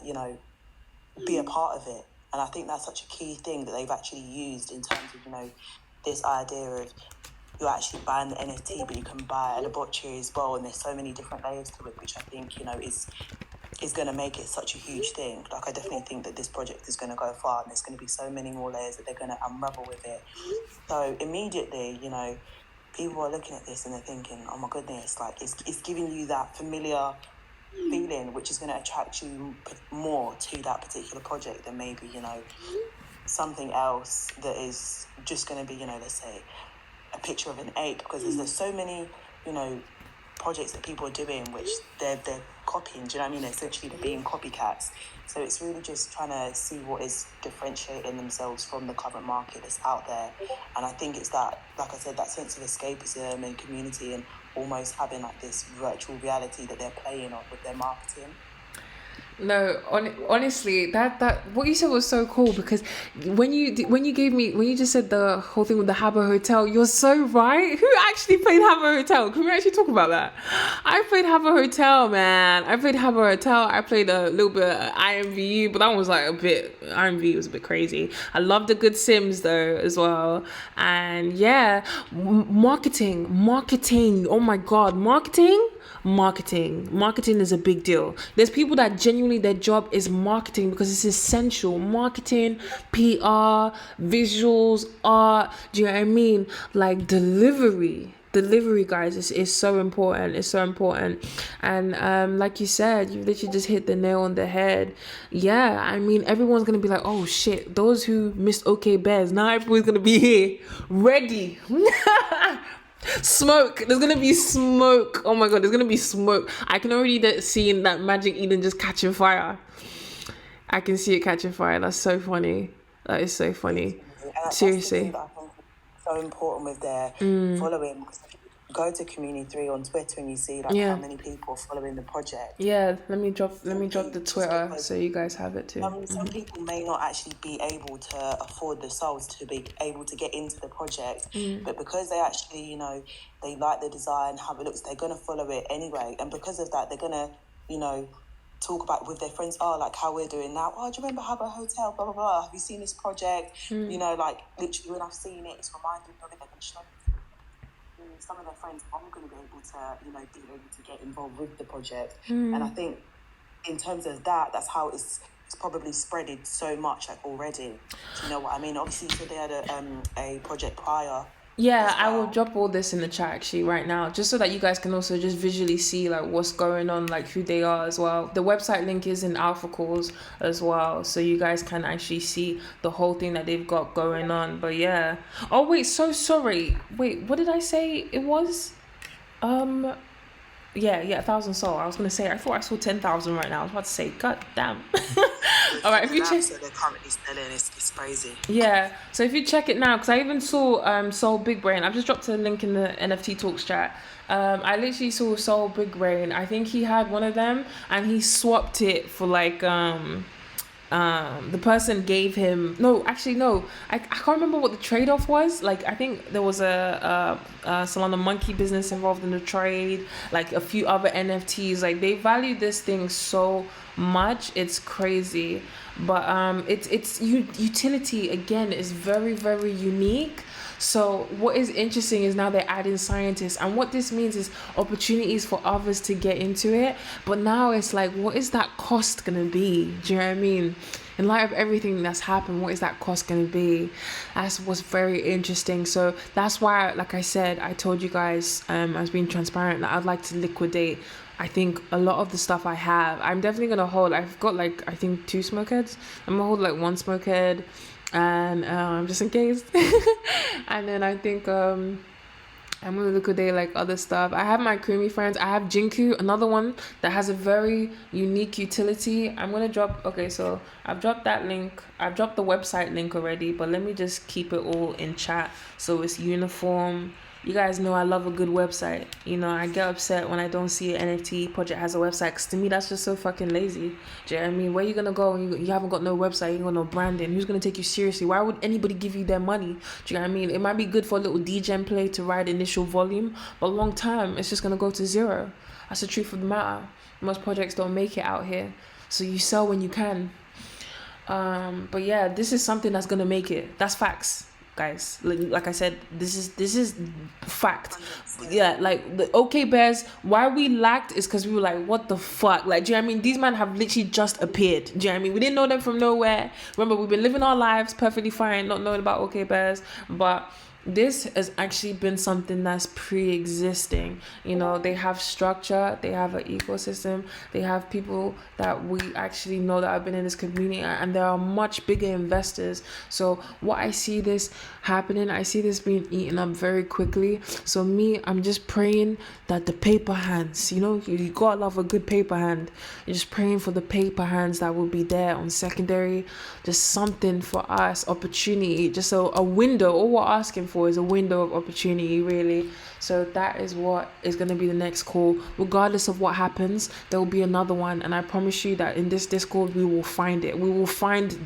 be a part of it. And I think that's such a key thing that they've actually used in terms of, this idea of you're actually buying the NFT, but you can buy a laboratory as well. And there's so many different layers to it, which I think, is going to make it such a huge thing. Like, I definitely think that this project is going to go far, and there's going to be so many more layers that they're going to unravel with it. So immediately, people are looking at this and they're thinking, oh my goodness, like it's giving you that familiar feeling, which is going to attract you more to that particular project than maybe, something else that is just going to be, let's say, a picture of an ape, because there's so many, projects that people are doing which they're copying. Do you know what I mean? Essentially, they're being copycats. So it's really just trying to see what is differentiating themselves from the current market that's out there. And I think it's that, like I said, that sense of escapism and community, and almost having like this virtual reality that they're playing on with their marketing. No, honestly, that what you said was so cool, because when you just said the whole thing with the Habbo Hotel, you're so right. Who actually played Habbo Hotel? Can we actually talk about that? I played Habbo Hotel, man. I played Habbo Hotel. I played a little bit of IMVU, but that was like IMVU was a bit crazy. I loved the good Sims though as well. And yeah, marketing. Oh my God, marketing is a big deal. There's people that genuinely their job is marketing because it's essential. Marketing, PR, visuals, art, do you know what I mean? Like delivery, guys, is so important. It's so important. And like you said, you literally just hit the nail on the head. Yeah, I mean, everyone's gonna be like, oh shit, those who missed OK Bears, now everyone's gonna be here ready. Smoke. There's gonna be smoke. Oh my God, there's gonna be smoke. I can already see that Magic Eden just catching fire. I can see it catching fire. That's so funny. That is so funny. Seriously. That's the thing that I think is so important with their following. Go to Community 3 on Twitter and you see like how many people are following the project. Yeah, let me drop the Twitter so you guys have it too. Some people may not actually be able to afford the souls to be able to get into the project, but because they actually, they like the design, how it looks, they're gonna follow it anyway. And because of that, they're gonna, talk about with their friends, like how we're doing now. Oh, do you remember Habbo Hotel? Blah blah blah. Have you seen this project? Like literally when I've seen it, it's reminded me of it. They're gonna show some of their friends are going to be able to get involved with the project. And I think in terms of that's how it's probably spreaded so much like already. Do you know what I mean? Obviously, so they had a project prior. Yeah, I will drop all this in the chat actually right now, just so that you guys can also just visually see like what's going on, like who they are as well. The website link is in Alpha Calls as well, so you guys can actually see the whole thing that they've got going on. But yeah. Oh wait, so sorry. Wait, what did I say it was? Yeah, 1,000 soul. I was gonna say I thought I saw 10,000 right now. I was about to say, God damn. All right, if you check, so they're currently selling. It's crazy. Yeah, so if you check it now, because I even saw Soul Big Brain. I've just dropped a link in the NFT Talks chat. I literally saw Soul Big Brain. I think he had one of them, and he swapped it for like the person gave him I can't remember what the trade-off was. Like I think there was a Solana monkey business involved in the trade, like a few other NFTs. Like they value this thing so much, it's crazy. but its utility again is very, very unique. So what is interesting is now they're adding scientists, and what this means is opportunities for others to get into it. But now it's like, what is that cost gonna be? Do you know what I mean? In light of everything that's happened, what is that cost gonna be? That's what's very interesting. So that's why, like I said, I told you guys, I was being transparent, that I'd like to liquidate, I think, a lot of the stuff I have. I'm definitely gonna hold, I've got like, I think 2 smoke heads. I'm gonna hold like 1 smoke head, and just in case. And then I think I'm gonna liquidate like other stuff. I have my creamy friends. I have Jinku, another one that has a very unique utility. I'm gonna drop, okay, so I've dropped that link. I've dropped the website link already, but let me just keep it all in chat so it's uniform. You guys know I love a good website. You know, I get upset when I don't see an NFT project has a website, because to me that's just so fucking lazy. Do you know what I mean? Where you gonna go when you haven't got no website, you ain't got no branding? Who's gonna take you seriously? Why would anybody give you their money? Do you know what I mean? It might be good for a little degen play to ride initial volume, but long term it's just gonna go to zero. That's the truth of the matter. Most projects don't make it out here, so you sell when you can. But yeah, this is something that's gonna make it. That's facts, guys. Like I said, this is fact. Yeah, like the OK Bears, why we lagged is because we were like, what the fuck? Like, do you know what I mean? These men have literally just appeared. Do you know what I mean? We didn't know them from nowhere. Remember, we've been living our lives perfectly fine, not knowing about OK Bears, but this has actually been something that's pre-existing. You know, they have structure, they have an ecosystem, they have people that we actually know that have been in this community, and there are much bigger investors. So what I see this happening, I see this being eaten up very quickly. So I'm just praying that the paper hands, you know, you gotta love a good paper hand. You're just praying for the paper hands that will be there on secondary, just something for us, opportunity, just a window. All we're asking for is a window of opportunity, really. So that is what is going to be the next call. Regardless of what happens, there will be another one, and I promise you that in this Discord we will find it. We will find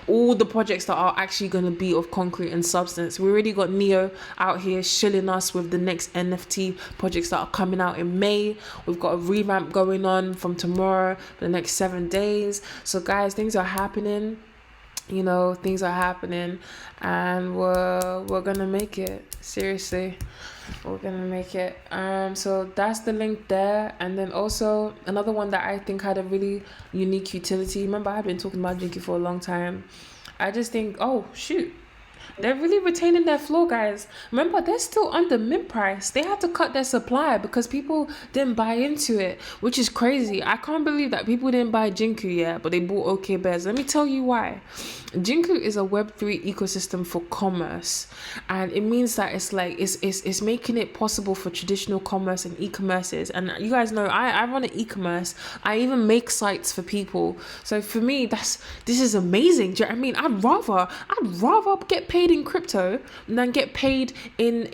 all the projects that are actually going to be of concrete and substance. We already got Neo out here shilling us with the next NFT projects that are coming out in May. We've got a revamp going on from tomorrow for the next 7 days. So guys, things are happening. You know, things are happening, and we're gonna make it. Seriously, we're gonna make it. So that's the link there. And then also another one that I think had a really unique utility. Remember, I've been talking about Jinky for a long time. I just think, oh shoot, they're really retaining their floor, guys. Remember, they're still under mint price. They had to cut their supply because people didn't buy into it, which is crazy. I can't believe that people didn't buy Jinku yet, but they bought OK Bears. Let me tell you why. Jinku is a Web3 ecosystem for commerce, and it means that it's like it's making it possible for traditional commerce and e-commerces. And you guys know I run an e-commerce. I even make sites for people. So for me, this is amazing. Do you know what I mean? I'd rather get paid in crypto than get paid in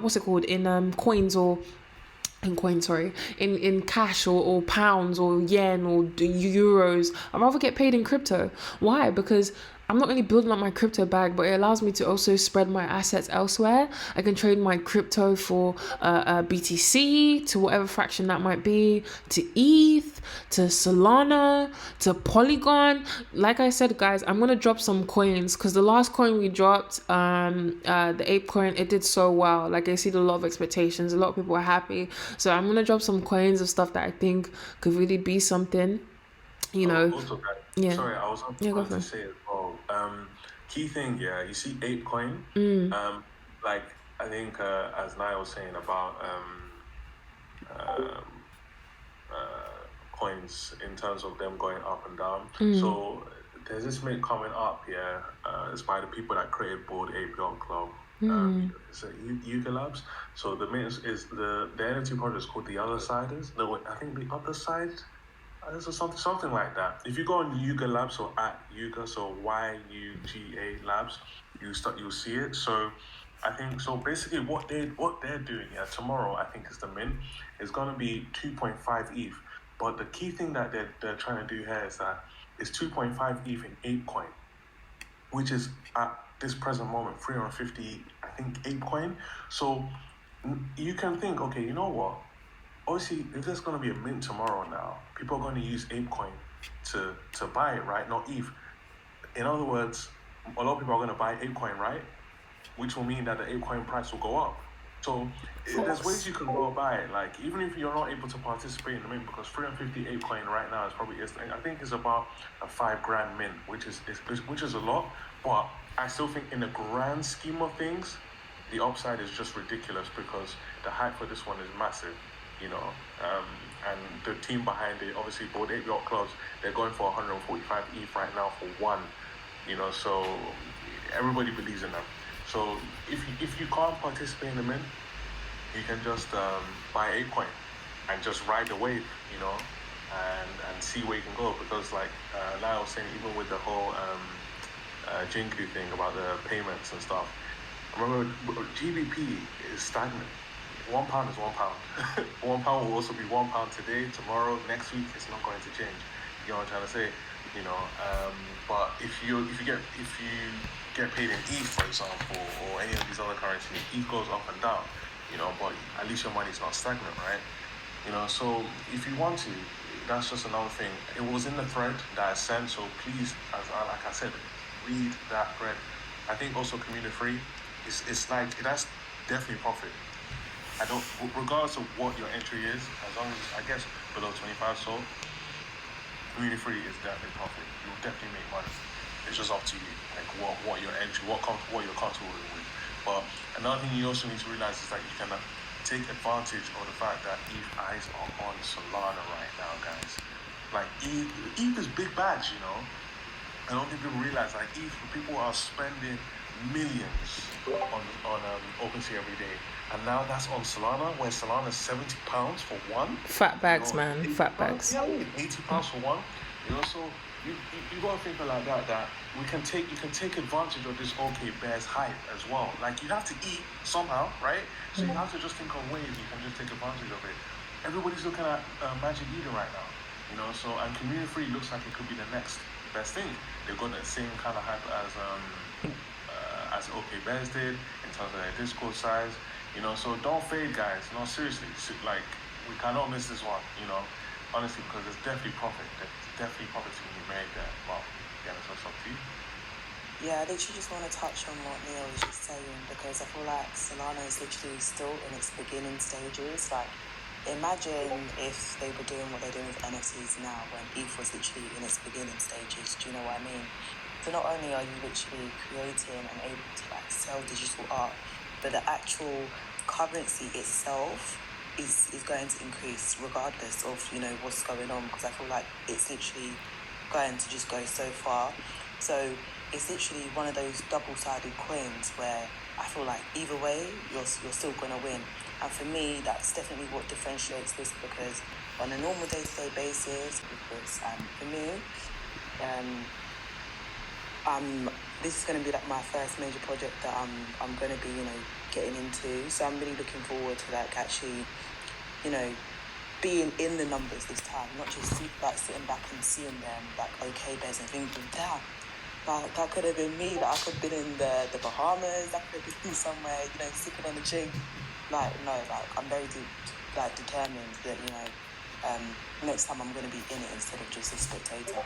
what's it called, in coins, or in cash, or pounds, or yen, or euros. I'd rather get paid in crypto. Why? Because I'm not only building up my crypto bag, but it allows me to also spread my assets elsewhere. I can trade my crypto for BTC, to whatever fraction that might be, to ETH, to Solana, to Polygon. Like I said, guys, I'm gonna drop some coins, because the last coin we dropped, the ape coin, it did so well. Like, I see a lot of expectations. A lot of people are happy. So I'm gonna drop some coins of stuff that I think could really be something. You know. Also, yeah. Sorry, I was going to say as well. Key thing, yeah, you see ApeCoin. Like, I think as Nia was saying about coins in terms of them going up and down. So there's this mint coming up, yeah. It's by the people that created Bored Ape Yacht Club. It's Yuga Labs. So the mint is the NFT project is called The Other Siders. No, I think The Other Side. Something like that. If you go on Yuga Labs, or at Yuga, so YUGA Labs, you'll see it. So I think so. Basically, what they're doing, yeah, tomorrow I think is the mint. It's gonna be 2.5 ETH. But the key thing that they're trying to do here is that it's 2.5 ETH in ApeCoin, which is at this present moment 350, I think, ApeCoin. So you can think, okay, you know what? Obviously, if there's going to be a mint tomorrow now, people are going to use ApeCoin to buy it, right? Not ETH. In other words, a lot of people are going to buy ApeCoin, right? Which will mean that the ApeCoin price will go up. So there's ways you can go about it. Like, even if you're not able to participate in the mint, because 350 ApeCoin right now is probably, I think it's about a $5,000 mint, which is a lot. But I still think in the grand scheme of things, the upside is just ridiculous because the hype for this one is massive, you know. And the team behind it, obviously, Bored Ape Yacht Clubs, they're going for 145 ETH right now for one, you know. So everybody believes in them. So if you can't participate in the mint, you can just buy ApeCoin and just ride the wave, you know, and see where you can go. Because like Lyle was saying, even with the whole Jinku thing about the payments and stuff, remember GBP is stagnant. £1 is £1. £1 will also be £1 today, tomorrow, next week. It's not going to change. You know what I'm trying to say? You know, but if you get paid in ETH, for example, or any of these other currencies, ETH goes up and down. You know, but at least your money's not stagnant, right? You know, so if you want to, that's just another thing. It was in the thread that I sent, so please, like I said, read that thread. I think also community free it's like that's definitely profit. I don't, regardless of what your entry is, as long as it's, I guess, below 25 sold, community free is definitely profit. You'll definitely make money. It's just up to you, like what your entry, what you're comfortable with. But another thing you also need to realize is that you can take advantage of the fact that ETH eyes are on Solana right now, guys. Like ETH is big badge, you know. I don't think people realize, like, ETH, people are spending millions on OpenSea every day. And now that's on Solana, where Solana is £70 for one. Fat bags, you know, man. Fat bags. Yeah, £80 for one. You know, so you gotta think like that you can take advantage of this OKBears hype as well. Like, you have to eat somehow, right? So you have to just think of ways you can just take advantage of it. Everybody's looking at Magic Eden right now, you know. So, and community free looks like it could be the next best thing. They've got the same kind of hype as OKBears did in terms of their Discord size, you know. So don't fade, guys. No, seriously, like, we cannot miss this one, you know. Honestly, because there's definitely profit. There's definitely profit to be made there. Well, yeah, that's up to you. Yeah, I literally just want to touch on what Neil was just saying, because I feel like Solana is literally still in its beginning stages. Like, imagine if they were doing what they're doing with NFTs now, when ETH was literally in its beginning stages. Do you know what I mean? So not only are you literally creating and able to like sell digital art, but the actual currency itself is going to increase regardless of, you know, what's going on, because I feel like it's literally going to just go so far. So it's literally one of those double-sided coins where I feel like either way you're still going to win. And for me, that's definitely what differentiates this, because on a normal day-to-day basis, because for me, this is going to be like my first major project that I'm going to be, you know, getting into. So I'm really looking forward to like actually, you know, being in the numbers this time, not just sitting back and seeing them like OKBears and thinking, damn, that could have been me. Like, I could have been in the Bahamas. I could have been somewhere, you know, sipping on the gin. Like, no, like, I'm very determined that, you know, next time I'm going to be in it instead of just a spectator.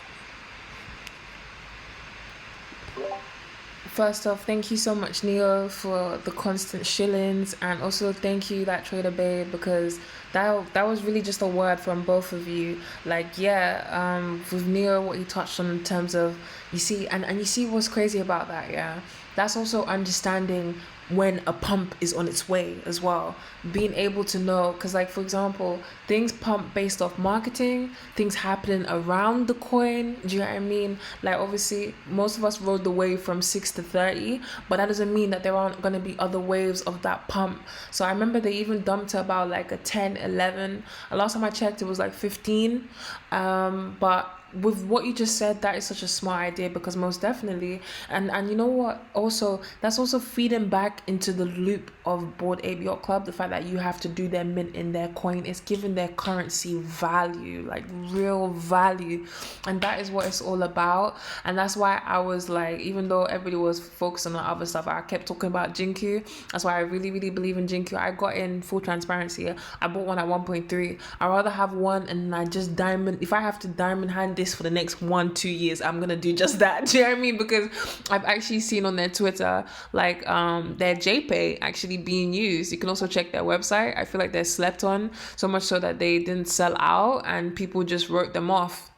First off, thank you so much, Neo, for the constant shillings, and also thank you, that Trader Babe, because that was really just a word from both of you. Like, yeah, with Neo, what he touched on in terms of, you see, and you see what's crazy about that, yeah, that's also understanding when a pump is on its way as well, being able to know, because like, for example, things pump based off marketing, things happening around the coin, do you know what I mean? Like, obviously most of us rode the wave from 6 to 30, but that doesn't mean that there aren't going to be other waves of that pump. So I remember they even dumped to about like a 10, 11, last time I checked it was like 15, but with what you just said, that is such a smart idea, because most definitely, and you know what, also that's also feeding back into the loop of Bored Ape Yacht Club, the fact that you have to do their mint in their coin is giving their currency value, like real value, and that is what it's all about. And that's why I was like, even though everybody was focusing on other stuff, I kept talking about Jinku. That's why I really, really believe in Jinku. I got in full transparency, I bought one at 1.3. I'd rather have one and I just diamond, if I have to diamond hand this this for the next 1-2 years. I'm gonna do just that. Do you know what I mean? Because I've actually seen on their Twitter like their JPay actually being used. You can also check their website. I feel like they're slept on, so much so that they didn't sell out and people just wrote them off.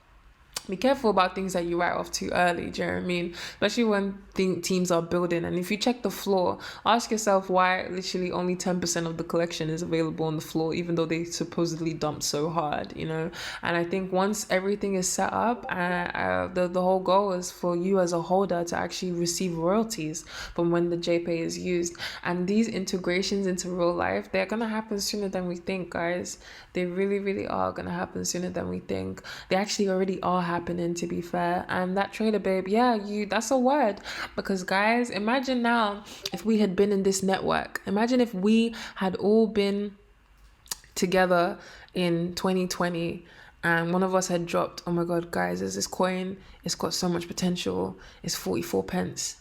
Be careful about things that you write off too early. Do you know what I mean? Especially when teams are building. And if you check the floor, ask yourself why literally only 10% of the collection is available on the floor, even though they supposedly dumped so hard, you know? And I think once everything is set up, the whole goal is for you as a holder to actually receive royalties from when the JPay is used. And these integrations into real life, they're going to happen sooner than we think, guys. They really, really are going to happen sooner than we think. They actually already are happening, to be fair. And that trader babe, that's a word. Because guys, imagine now if we had been in this network. Imagine if we had all been together in 2020 and one of us had dropped, oh my god, guys, there's this coin, it's got so much potential, it's 44 pence.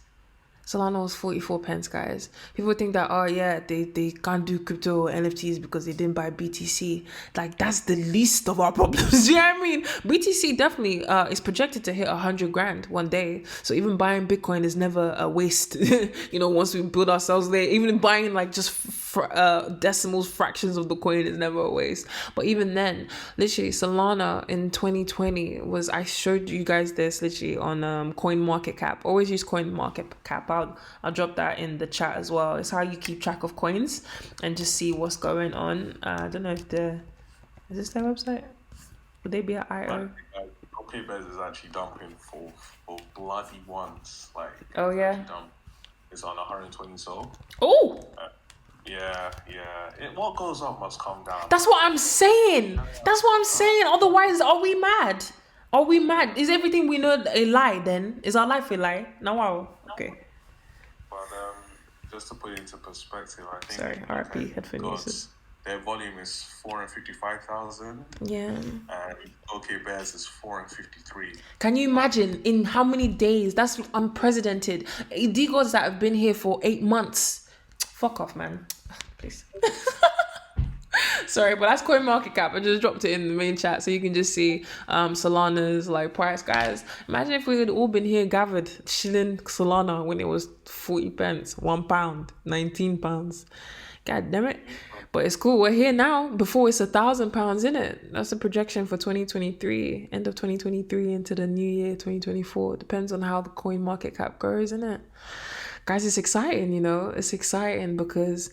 Solana was 44 pence, guys. People think that, oh yeah, they can't do crypto NFTs because they didn't buy BTC. Like, that's the least of our problems. You know what I mean? BTC definitely is projected to hit 100 grand one day. So even buying Bitcoin is never a waste. You know, once we build ourselves there, even buying like just decimals, fractions of the coin is never a waste. But even then, literally Solana in 2020 was, I showed you guys this literally on Coin Market Cap. Always use Coin Market Cap. I'll drop that in the chat as well. It's how you keep track of coins and just see what's going on. I don't know if is this their website? Would they be at IO? Okay, Bez is actually dumping for bloody ones. Like, oh yeah, it's on 120 so. Oh. Yeah. What goes up must come down. That's what I'm saying. Otherwise, are we mad? Is everything we know a lie then? Is our life a lie? No, wow. Okay. But just to put it into perspective, I think... Sorry, RP headphone users. Their volume is 455,000. Yeah. And OK Bears is 453. Can you imagine in how many days? That's unprecedented. Digos that have been here for 8 months. Fuck off, man. Please. Sorry, but that's Coin Market Cap. I just dropped it in the main chat so you can just see Solana's like price, guys. Imagine if we had all been here gathered shilling Solana when it was 40 pence, £1, 19 pounds. God damn it. But it's cool. We're here now before it's £1,000, innit? That's a projection for 2023, end of 2023 into the new year 2024. Depends on how the Coin Market Cap goes, innit? Guys, it's exciting, you know? It's exciting because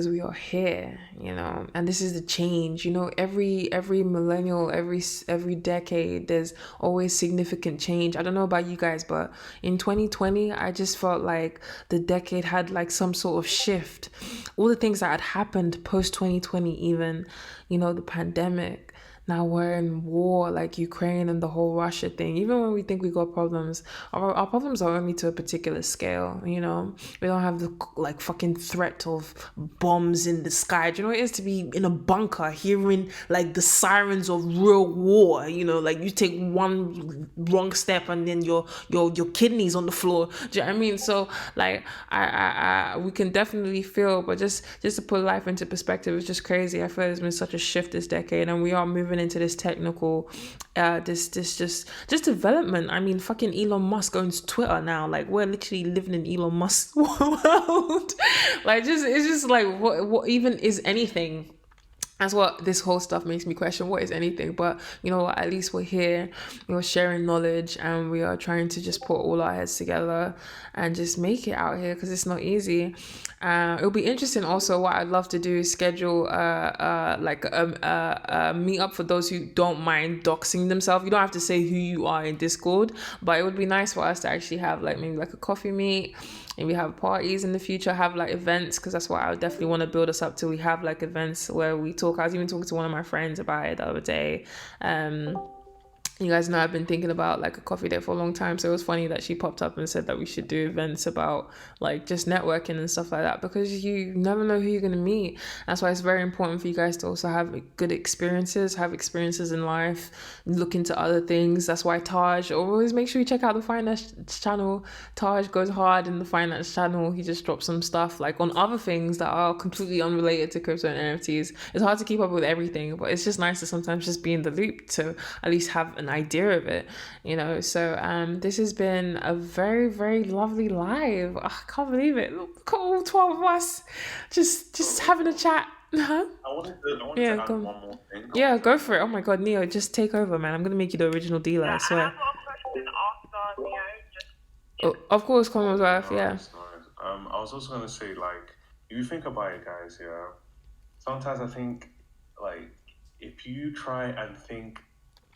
we are here, you know, and this is the change, you know. Every millennial, every decade, there's always significant change. I don't know about you guys, but in 2020, I just felt like the decade had like some sort of shift. All the things that had happened post 2020, even, you know, the pandemic. Now we're in war, like Ukraine and the whole Russia thing. Even when we think we got problems, our problems are only to a particular scale, you know? We don't have the like fucking threat of bombs in the sky. Do you know what it is to be in a bunker hearing like the sirens of real war? You know, like you take one wrong step and then your kidneys on the floor. Do you know what I mean? So like I we can definitely feel, but just to put life into perspective, it's just crazy. I feel like there's been such a shift this decade, and we are moving into this technical this just development. I mean, fucking Elon Musk owns Twitter now. Like, we're literally living in Elon Musk's world. Like, it's just like what even is anything? That's what this whole stuff makes me question. What is anything? But you know what, at least we're here, we're sharing knowledge, and we are trying to just put all our heads together and just make it out here, because it's not easy. It'll be interesting also. What I'd love to do is schedule like a meet up for those who don't mind doxing themselves. You don't have to say who you are in Discord, but it would be nice for us to actually have like maybe like a coffee meet. And we have parties in the future, have like events, because that's what I would definitely want to build us up to. We have like events where we talk. I was even talking to one of my friends about it the other day. You guys know I've been thinking about like a coffee date for a long time, so it was funny that she popped up and said that we should do events about like just networking and stuff like that, because you never know who you're going to meet. That's why it's very important for you guys to also have good experiences, have experiences in life, look into other things. That's why Taj, always make sure you check out the finance channel. Taj goes hard in the finance channel. He just drops some stuff like on other things that are completely unrelated to crypto and NFTs. It's hard to keep up with everything, but it's just nice to sometimes just be in the loop, to at least have an an idea of it, you know. So this has been a very, very lovely live. I can't believe it. Look at all 12 of us just having a chat. Huh? I wanted to add one more thing. Yeah, go for it. Oh my God, Neo, just take over, man. I'm gonna make you the original dealer, I swear. And I've got a question after Neo. Just Oh, of course, Commonwealth, yeah. Nice. I was also gonna say, like, if you think about it, guys, yeah. Sometimes I think, like, if you try and think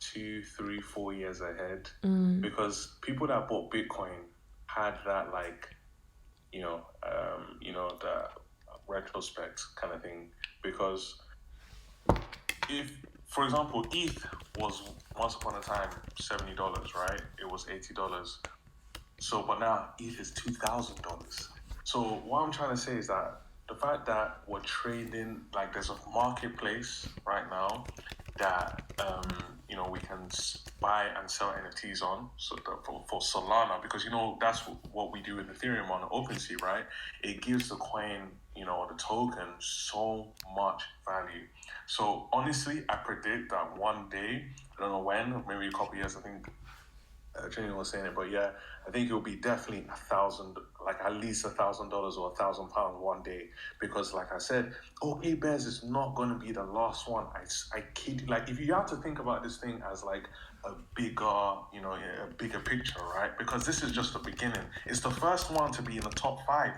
2, 3, 4 years ahead, because people that bought Bitcoin had that, like, the retrospect kind of thing. Because if, for example, ETH was once upon a time $70, right? It was $80. So, but now ETH is $2,000. So what I'm trying to say is that the fact that we're trading, like, there's a marketplace right now that we can buy and sell NFTs on, so for Solana, because that's what we do with Ethereum on OpenSea, right? It gives the coin, or the token, so much value. So honestly, I predict that one day, I don't know when, maybe a couple years, I think Jenny was saying it, but yeah, I think it will be definitely $1,000, like at least $1,000 or £1,000 one day, because like I said, OK Bears is not going to be the last one. I kid you. Like, if you have to think about this thing as like a bigger picture, right? Because this is just the beginning. It's the first one to be in the top 5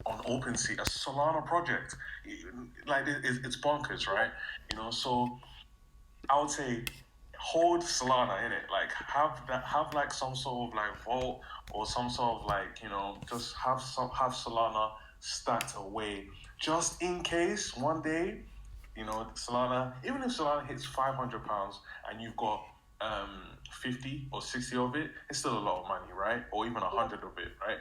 on OpenSea, a Solana project. Like, it's bonkers, right? So I would say, hold Solana in it, like have like some sort of like vault or some sort of like, just have Solana stacked away, just in case one day, Solana, even if Solana hits £500 and you've got 50 or 60 of it, it's still a lot of money, right? Or even 100 of it, right?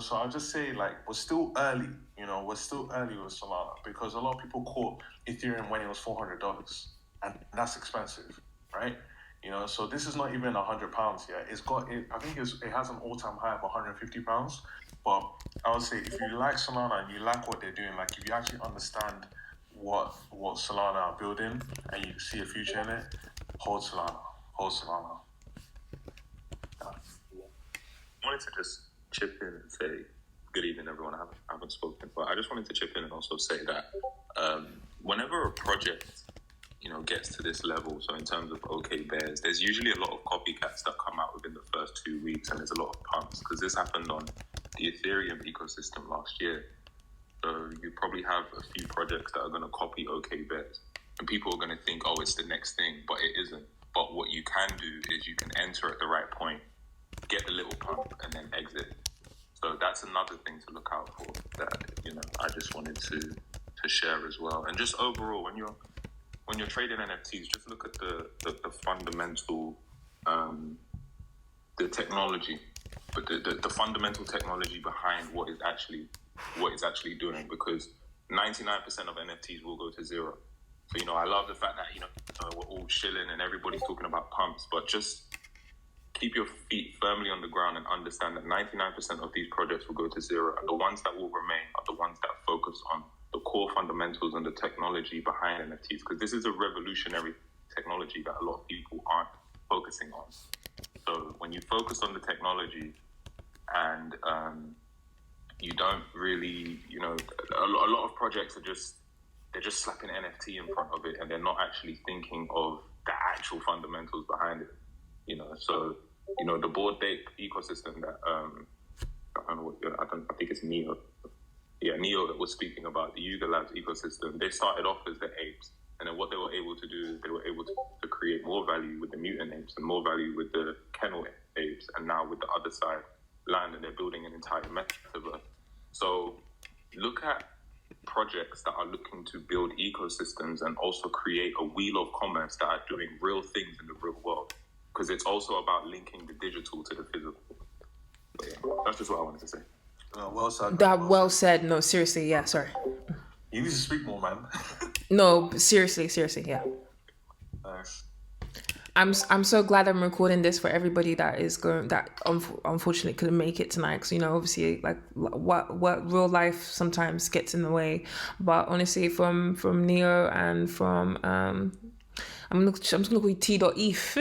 So I'll just say, like, we're still early, we're still early with Solana, because a lot of people caught Ethereum when it was $400, and that's expensive. Right, so this is not even £100 yet. It's got it. I think it has an all-time high of £150. But I would say, if you like Solana and you like what they're doing, like if you actually understand what Solana are building and you see a future in it, hold Solana. I wanted to just chip in and say good evening, everyone. I haven't spoken, but I just wanted to chip in and also say that whenever a project gets to this level, so in terms of OK Bears, there's usually a lot of copycats that come out within the first 2 weeks, and there's a lot of pumps, because this happened on the Ethereum ecosystem last year. So you probably have a few projects that are going to copy OK Bears, and people are going to think, oh, it's the next thing, but it isn't. But what you can do is you can enter at the right point, get the little pump, and then exit. So that's another thing to look out for that, I just wanted to share as well. And just overall, when you're trading NFTs, just look at the fundamental, the technology, but the fundamental technology behind what it's actually doing, because 99% of NFTs will go to zero. So, I love the fact that, we're all chilling and everybody's talking about pumps, but just keep your feet firmly on the ground and understand that 99% of these projects will go to zero, and the ones that will remain are the ones that focus on the core fundamentals and the technology behind NFTs, because this is a revolutionary technology that a lot of people aren't focusing on. So when you focus on the technology and you don't really, a lot of projects they're just slapping NFT in front of it, and they're not actually thinking of the actual fundamentals behind it. So the Bored Ape ecosystem that I think it's Neo. Yeah, Neo that was speaking about, the Yuga Labs ecosystem. They started off as the apes, and then what they were able to do is they were able to create more value with the mutant apes and more value with the kennel apes, and now with the other side, land, and they're building an entire metaverse. So look at projects that are looking to build ecosystems and also create a wheel of commerce that are doing real things in the real world, because it's also about linking the digital to the physical. But yeah, that's just what I wanted to say. Well said. Well said. No, seriously, yeah, sorry. You need to speak more, man. No, seriously, yeah. Nice. I'm so glad I'm recording this for everybody that unfortunately couldn't make it tonight, because obviously, like, what real life sometimes gets in the way. But honestly, from Neo and from I'm just gonna call you T.ETH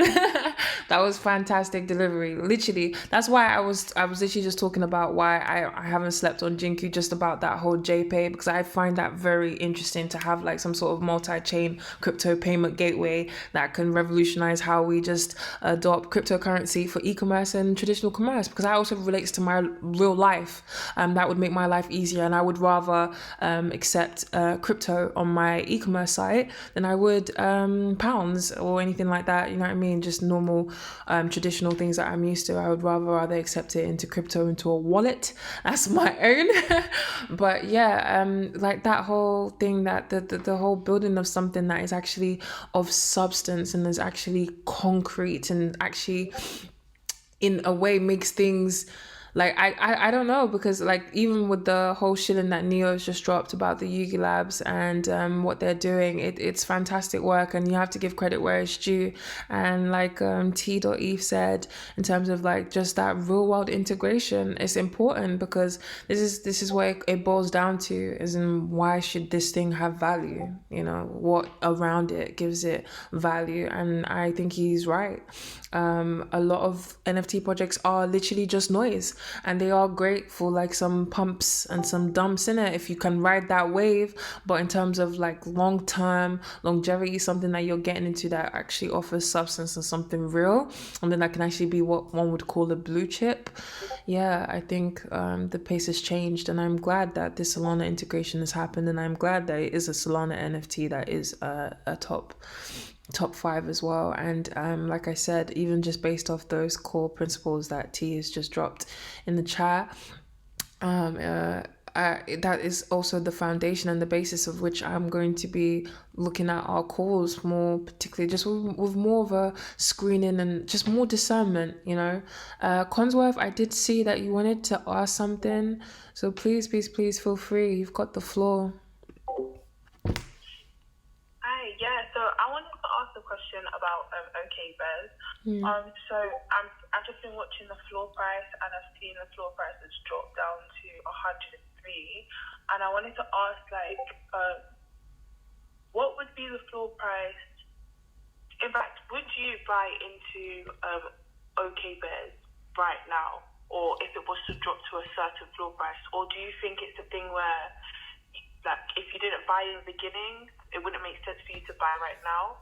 That was fantastic delivery. Literally, that's why I was literally just talking about why I haven't slept on Jinku, just about that whole JPay, because I find that very interesting to have like some sort of multi-chain crypto payment gateway that can revolutionize how we just adopt cryptocurrency for e-commerce and traditional commerce, because that also relates to my real life. That would make my life easier, and I would rather accept crypto on my e-commerce site than I would pounds or anything like that. You know what I mean? Just normal traditional things that I'm used to. I would rather accept it into crypto, into a wallet. That's my own. But yeah, like that whole thing, that the whole building of something that is actually of substance and is actually concrete and actually in a way makes things like I don't know, because like even with the whole shilling that Neo's just dropped about the Yugi Labs and what they're doing, it's fantastic work, and you have to give credit where it's due. And like T.Eve said, in terms of like just that real world integration, it's important, because this is what it boils down to, is in why should this thing have value? You know, what around it gives it value? And I think he's right. A lot of NFT projects are literally just noise, and they are great for like some pumps and some dumps in it if you can ride that wave. But in terms of like long-term longevity, something that you're getting into that actually offers substance and something real, and then that can actually be what one would call a blue chip. Yeah, I think the pace has changed, and I'm glad that this Solana integration has happened, and I'm glad that it is a Solana NFT that is a top 5 as well. And like I said, even just based off those core principles that T has just dropped in the chat, that is also the foundation and the basis of which I'm going to be looking at our calls more, particularly just with more of a screening and just more discernment, you know. Consworth, I did see that you wanted to ask something, so please feel free. You've got the floor. So I wanted to ask a question about OKBears. So I've just been watching the floor price, and I've seen the floor price has dropped down to 103. And I wanted to ask, like, what would be the floor price? In fact, would you buy into OKBears right now, or if it was to drop to a certain floor price, or do you think it's a thing where, like, if you didn't buy in the beginning, it wouldn't make sense for you to buy right now?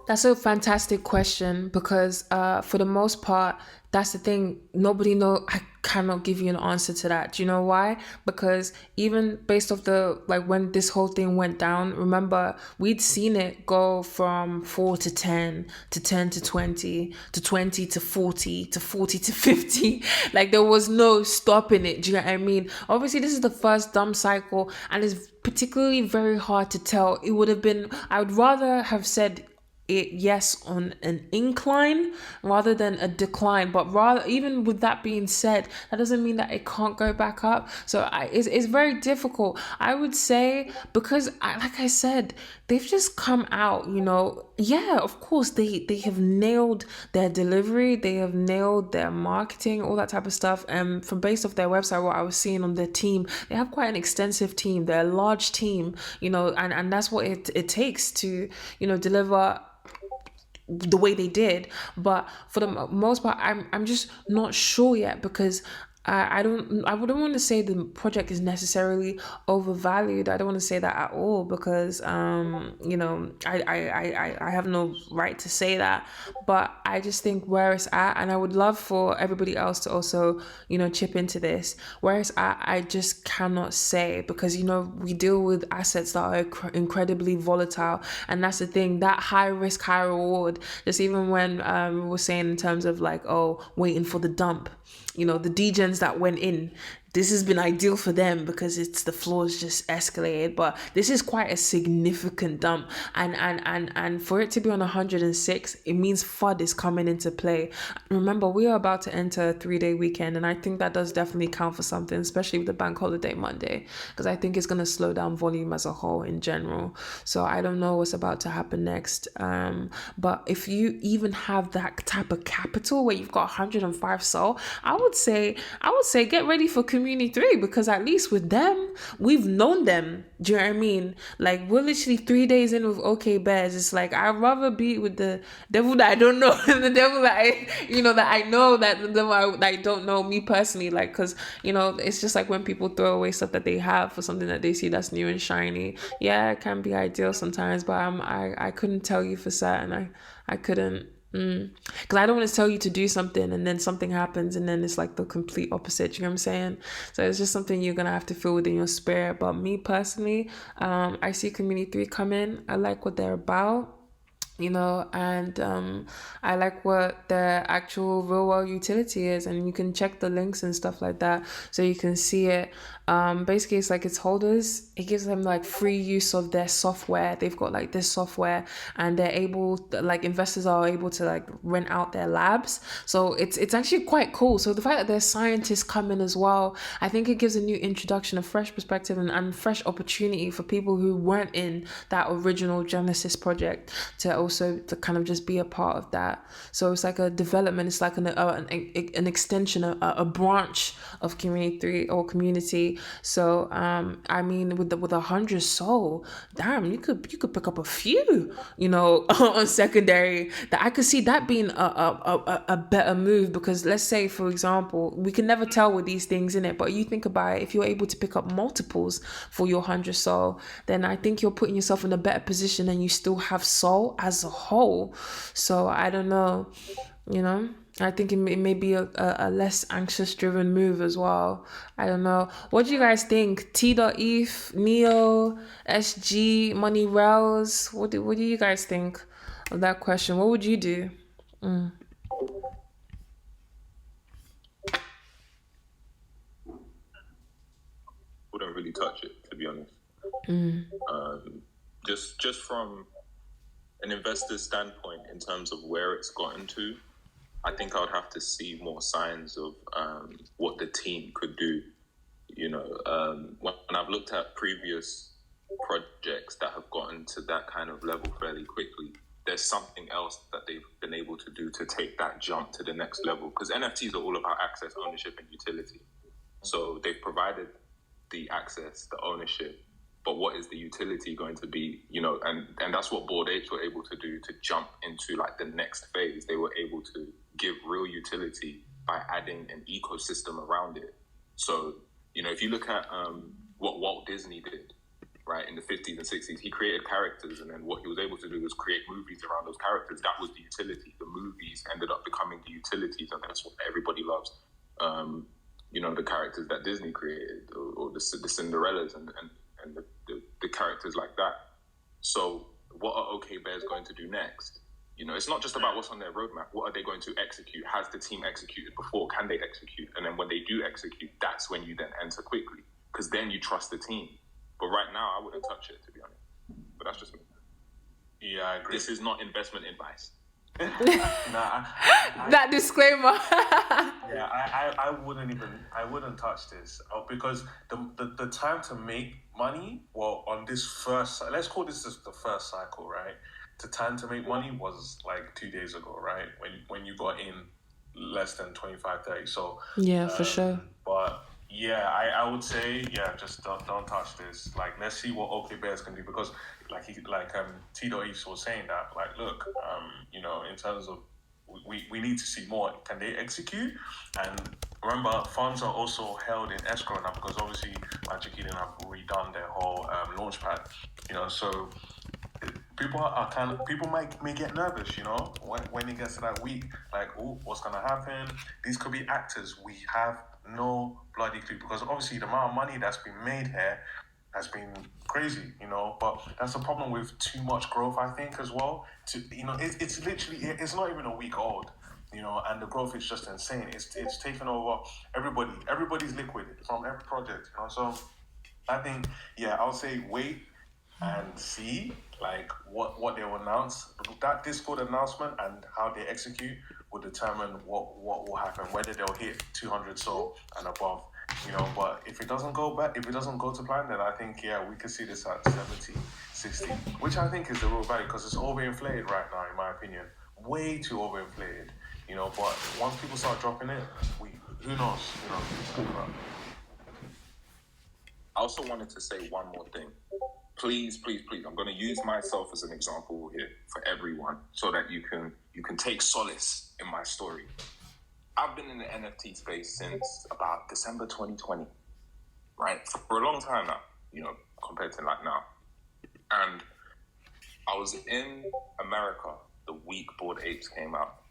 That's a fantastic question, because for the most part, that's the thing. I cannot give you an answer to that. Do you know why? Because even based off when this whole thing went down, remember, we'd seen it go from 4 to 10 to 10 to 20 to 20 to 40 to 40 to 50. Like, there was no stopping it. Do you know what I mean? Obviously, this is the first dump cycle, and it's particularly very hard to tell. It would have been, I would rather have said it yes on an incline rather than a decline, but rather, even with that being said, that doesn't mean that it can't go back up. So it's very difficult, I would say, because like I said, they've just come out, you know. Yeah, of course, they have nailed their delivery, they have nailed their marketing, all that type of stuff. And from based off their website, what I was seeing on their team, they have quite an extensive team. They're a large team, you know, and that's what it takes to, you know, deliver the way they did. But for the most part, I'm just not sure yet, because I wouldn't want to say the project is necessarily overvalued. I don't want to say that at all, because you know, I have no right to say that. But I just think where it's at, and I would love for everybody else to also, you know, chip into this, where it's at, I just cannot say, because, you know, we deal with assets that are incredibly volatile, and that's the thing, that high risk, high reward. Just even when we were saying in terms of like, oh, waiting for the dump, you know, the degens that went in, this has been ideal for them because it's the floors just escalated. But this is quite a significant dump, and for it to be on 106, it means FUD is coming into play. Remember, we are about to enter a 3-day weekend, and I think that does definitely count for something, especially with the bank holiday Monday, because I think it's going to slow down volume as a whole in general. So I don't know what's about to happen next, but if you even have that type of capital where you've got 105 SOL, I would say get ready for community Community 3, because at least with them, we've known them. Do you know what I mean? Like, we're literally 3 days in with OK Bears. It's like, I'd rather be with the devil that I don't know than the devil that I know that the devil that I don't know, me personally. Like, because, it's just like when people throw away stuff that they have for something that they see that's new and shiny. Yeah, it can be ideal sometimes, but I couldn't tell you for certain. I couldn't. Because I don't want to tell you to do something and then something happens and then it's like the complete opposite. You know what I'm saying? So it's just something you're gonna have to feel within your spirit. But me personally, I see Community 3 come in. I like what they're about. And I like what their actual real world utility is, and you can check the links and stuff like that so you can see it. Basically it's like its holders, it gives them like free use of their software. They've got like this software and they're able, like investors are able to like rent out their labs. So it's actually quite cool. So the fact that there's scientists coming as well, I think it gives a new introduction, a fresh perspective and fresh opportunity for people who weren't in that original Genesis project to also to kind of just be a part of that. So it's like a development, it's like an extension, a branch of Community 3 or community. So I mean with 100 soul, damn, you could pick up a few, on secondary. That I could see that being a better move, because let's say for example, we can never tell with these things in it, but you think about it, if you're able to pick up multiples for your 100 soul, then I think you're putting yourself in a better position and you still have soul as a whole. So I don't know, I think it may be a less anxious driven move as well. I don't know. What do you guys think? T.eth, Neo, SG, Money Rails. What do you guys think of that question? What would you do? Wouldn't really touch it, to be honest. Just from an investor's standpoint, in terms of where it's gotten to, I think I would have to see more signs of what the team could do. When I've looked at previous projects that have gotten to that kind of level fairly quickly, there's something else that they've been able to do to take that jump to the next level. Because NFTs are all about access, ownership, and utility. So they've provided the access, the ownership, but what is the utility going to be? And that's what Bored Apes were able to do to jump into like the next phase. They were able to give real utility by adding an ecosystem around it. So, if you look at what Walt Disney did, right, in the 50s and 60s, he created characters, and then what he was able to do was create movies around those characters. That was the utility. The movies ended up becoming the utilities, and that's what everybody loves. The characters that Disney created, or the Cinderellas and the characters like that. So what are OK Bears going to do next? It's not just about what's on their roadmap. What are they going to execute? Has the team executed before? Can they execute? And then when they do execute, that's when you then enter quickly, because then you trust the team. But right now, I wouldn't touch it, to be honest. But that's just me. Yeah, I agree. This is not investment advice. That disclaimer. Yeah, I wouldn't touch this because the time to make money, well, on this first, let's call this the first cycle, right? The time to make money was like 2 days ago, right? When you got in less than 25-30. So yeah, for sure. But yeah, I would say, yeah, just don't touch this. Like, let's see what OK Bears can do, because T.eth was saying that, like, look, in terms of we need to see more. Can they execute? And remember, funds are also held in escrow now, because obviously Magic Eden have redone their whole launchpad. So people may get nervous, when it gets to that week, like, oh, what's gonna happen? These could be actors. We have no bloody clue, because obviously the amount of money that's been made here has been crazy, but that's the problem with too much growth, I think, as well. It's literally, it's not even a week old, and the growth is just insane. It's taken over everybody. Everybody's liquid from every project, So I think, yeah, I'll say wait and see, like, what they'll announce. That Discord announcement and how they execute will determine what will happen, whether they'll hit 200 soul and above. But if it doesn't go to plan, then I think, yeah, we could see this at 70, 60, which I think is the real value, because it's overinflated right now, in my opinion. Way too overinflated, But once people start dropping it, who knows? I also wanted to say one more thing. Please, please, please. I'm going to use myself as an example here for everyone, so that you can take solace in my story. I've been in the NFT space since about December 2020, right? For a long time now, compared to like now. And I was in America the week Bored Apes came out.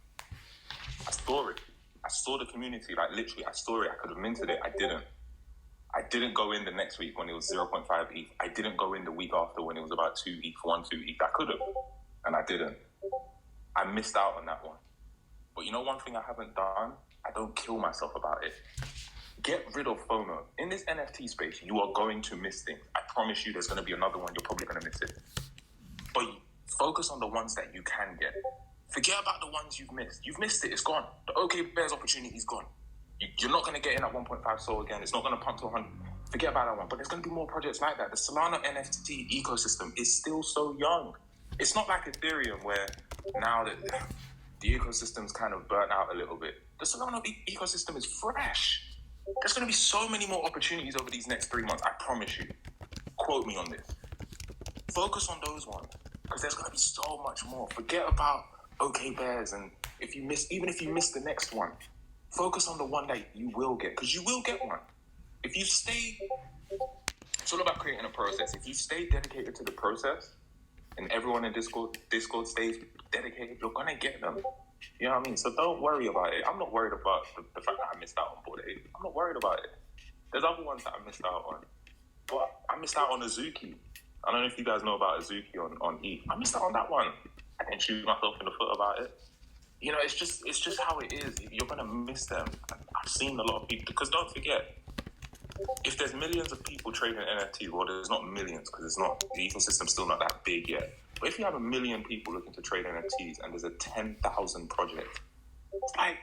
I saw it. I saw the community, like literally, I saw it. I could have minted it. I didn't. I didn't go in the next week when it was 0.5 ETH. I didn't go in the week after when it was about 2 ETH, 1, 2 ETH. I could have, and I didn't. I missed out on that one. But one thing I haven't done? I don't kill myself about it. Get rid of FOMO. In this NFT space, you are going to miss things. I promise you there's going to be another one. You're probably going to miss it. But focus on the ones that you can get. Forget about the ones you've missed. You've missed it. It's gone. The OK Bears opportunity is gone. You're not going to get in at 1.5 SOL again. It's not going to pump to 100. Forget about that one. But there's going to be more projects like that. The Solana NFT ecosystem is still so young. It's not like Ethereum where now that the ecosystem's kind of burnt out a little bit. The Solana ecosystem is fresh. There's going to be so many more opportunities over these next 3 months. I promise you. Quote me on this. Focus on those ones because there's going to be so much more. Forget about OK Bears, and even if you miss the next one, focus on the one that you will get, because you will get one. If you stay, it's all about creating a process. If you stay dedicated to the process, and everyone in Discord stays dedicated, you're gonna get them. You know what I mean? So don't worry about it. I'm not worried about the fact that I missed out on Bored Ape. I'm not worried about it. There's other ones that I missed out on, but I missed out on Azuki. I don't know if you guys know about Azuki on ETH. I missed out on that one. I didn't shoot myself in the foot about it. It's just how it is. You're gonna miss them. I've seen a lot of people, because don't forget, if there's millions of people trading NFTs, well, there's not millions because it's not, the ecosystem's still not that big yet. But if you have 1 million people looking to trade NFTs and there's a 10,000 project, it's like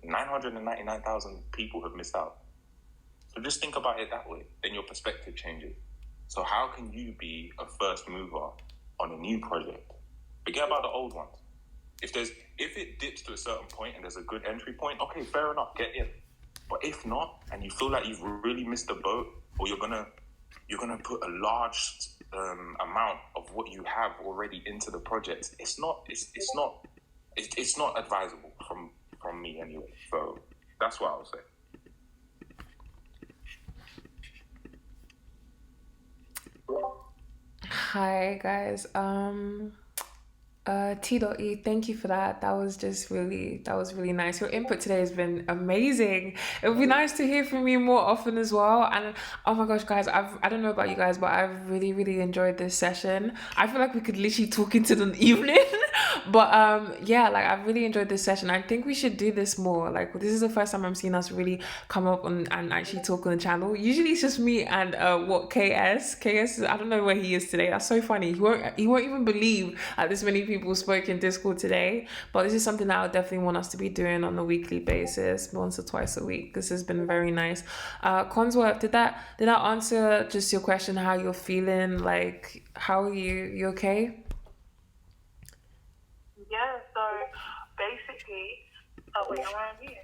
999,000 people have missed out. So just think about it that way. Then your perspective changes. So how can you be a first mover on a new project? Forget about the old ones. If it dips to a certain point and there's a good entry point, okay, fair enough, get in. But if not, and you feel like you've really missed the boat, or you're gonna put a large amount of what you have already into the project, it's not advisable from me anyway. So that's what I would say. Hi guys. T.E, thank you for that. That was really nice. Your input today has been amazing. It would be nice to hear from you more often as well. And oh my gosh, guys, I don't know about you guys, but I've really enjoyed this session. I feel like we could literally talk into the evening. But yeah, like I've really enjoyed this session. I think we should do this more. Like this is the first time I'm seeing us really come up and actually talk on the channel. Usually it's just me and KS. I don't know where he is today. That's so funny. He won't even believe that this many people spoke in Discord today. But this is something that I would definitely want us to be doing on a weekly basis, once or twice a week. This has been very nice. Consworth, did that answer just your question? How you're feeling? Like how are you? You okay? Yeah, so basically, wait, am I on mute?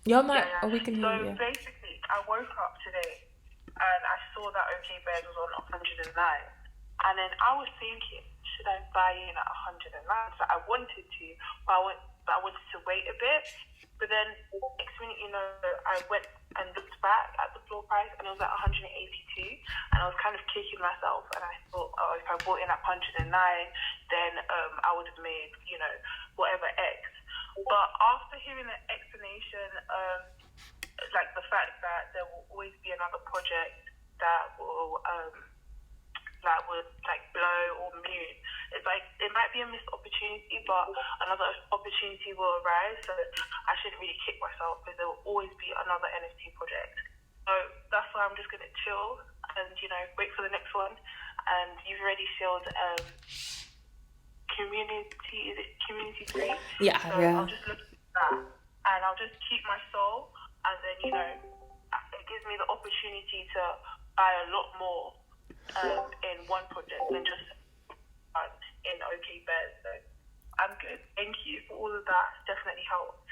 You're not, yeah. Oh, we can hear you. So basically, I woke up today and I saw that OK Bears was on 109. And then I was thinking, should I buy in at 109? So I wanted to, but I wanted to wait a bit. But then, next minute, I went and looked back at the floor price and it was at 182. And I was kind of kicking myself. And I thought, if I bought in at 109, then I would have made, whatever X. But after hearing the explanation, like the fact that there will always be another project that will blow or mute. It's like it might be a missed opportunity, but another opportunity will arise. So I shouldn't really kick myself because there will always be another NFT project. So that's why I'm just gonna chill and wait for the next one. And you've already showed community 3. Yeah, so yeah. I'll just look at that and I'll just keep my soul, and then it gives me the opportunity to buy a lot more in one project than just in OK Bears. So I'm good. Thank you for all of that. Definitely helped.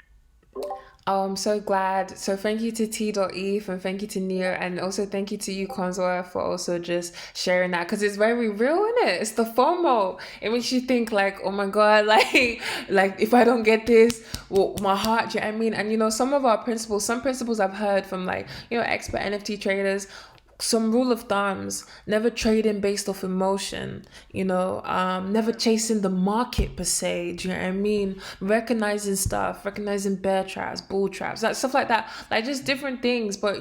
Oh, I'm so glad. So thank you to T.Eve and thank you to Neo and also thank you to you, Consola, for also just sharing that because it's very real, isn't it? It's the FOMO. It makes you think like, oh my God, like if I don't get this, well, my heart, do you know what I mean? And some of our principles, some principles I've heard from like, expert NFT traders, some rule of thumbs: never trading based off emotion, never chasing the market per se, do you know what I mean? Recognizing bear traps, bull traps, that stuff like that, like just different things. But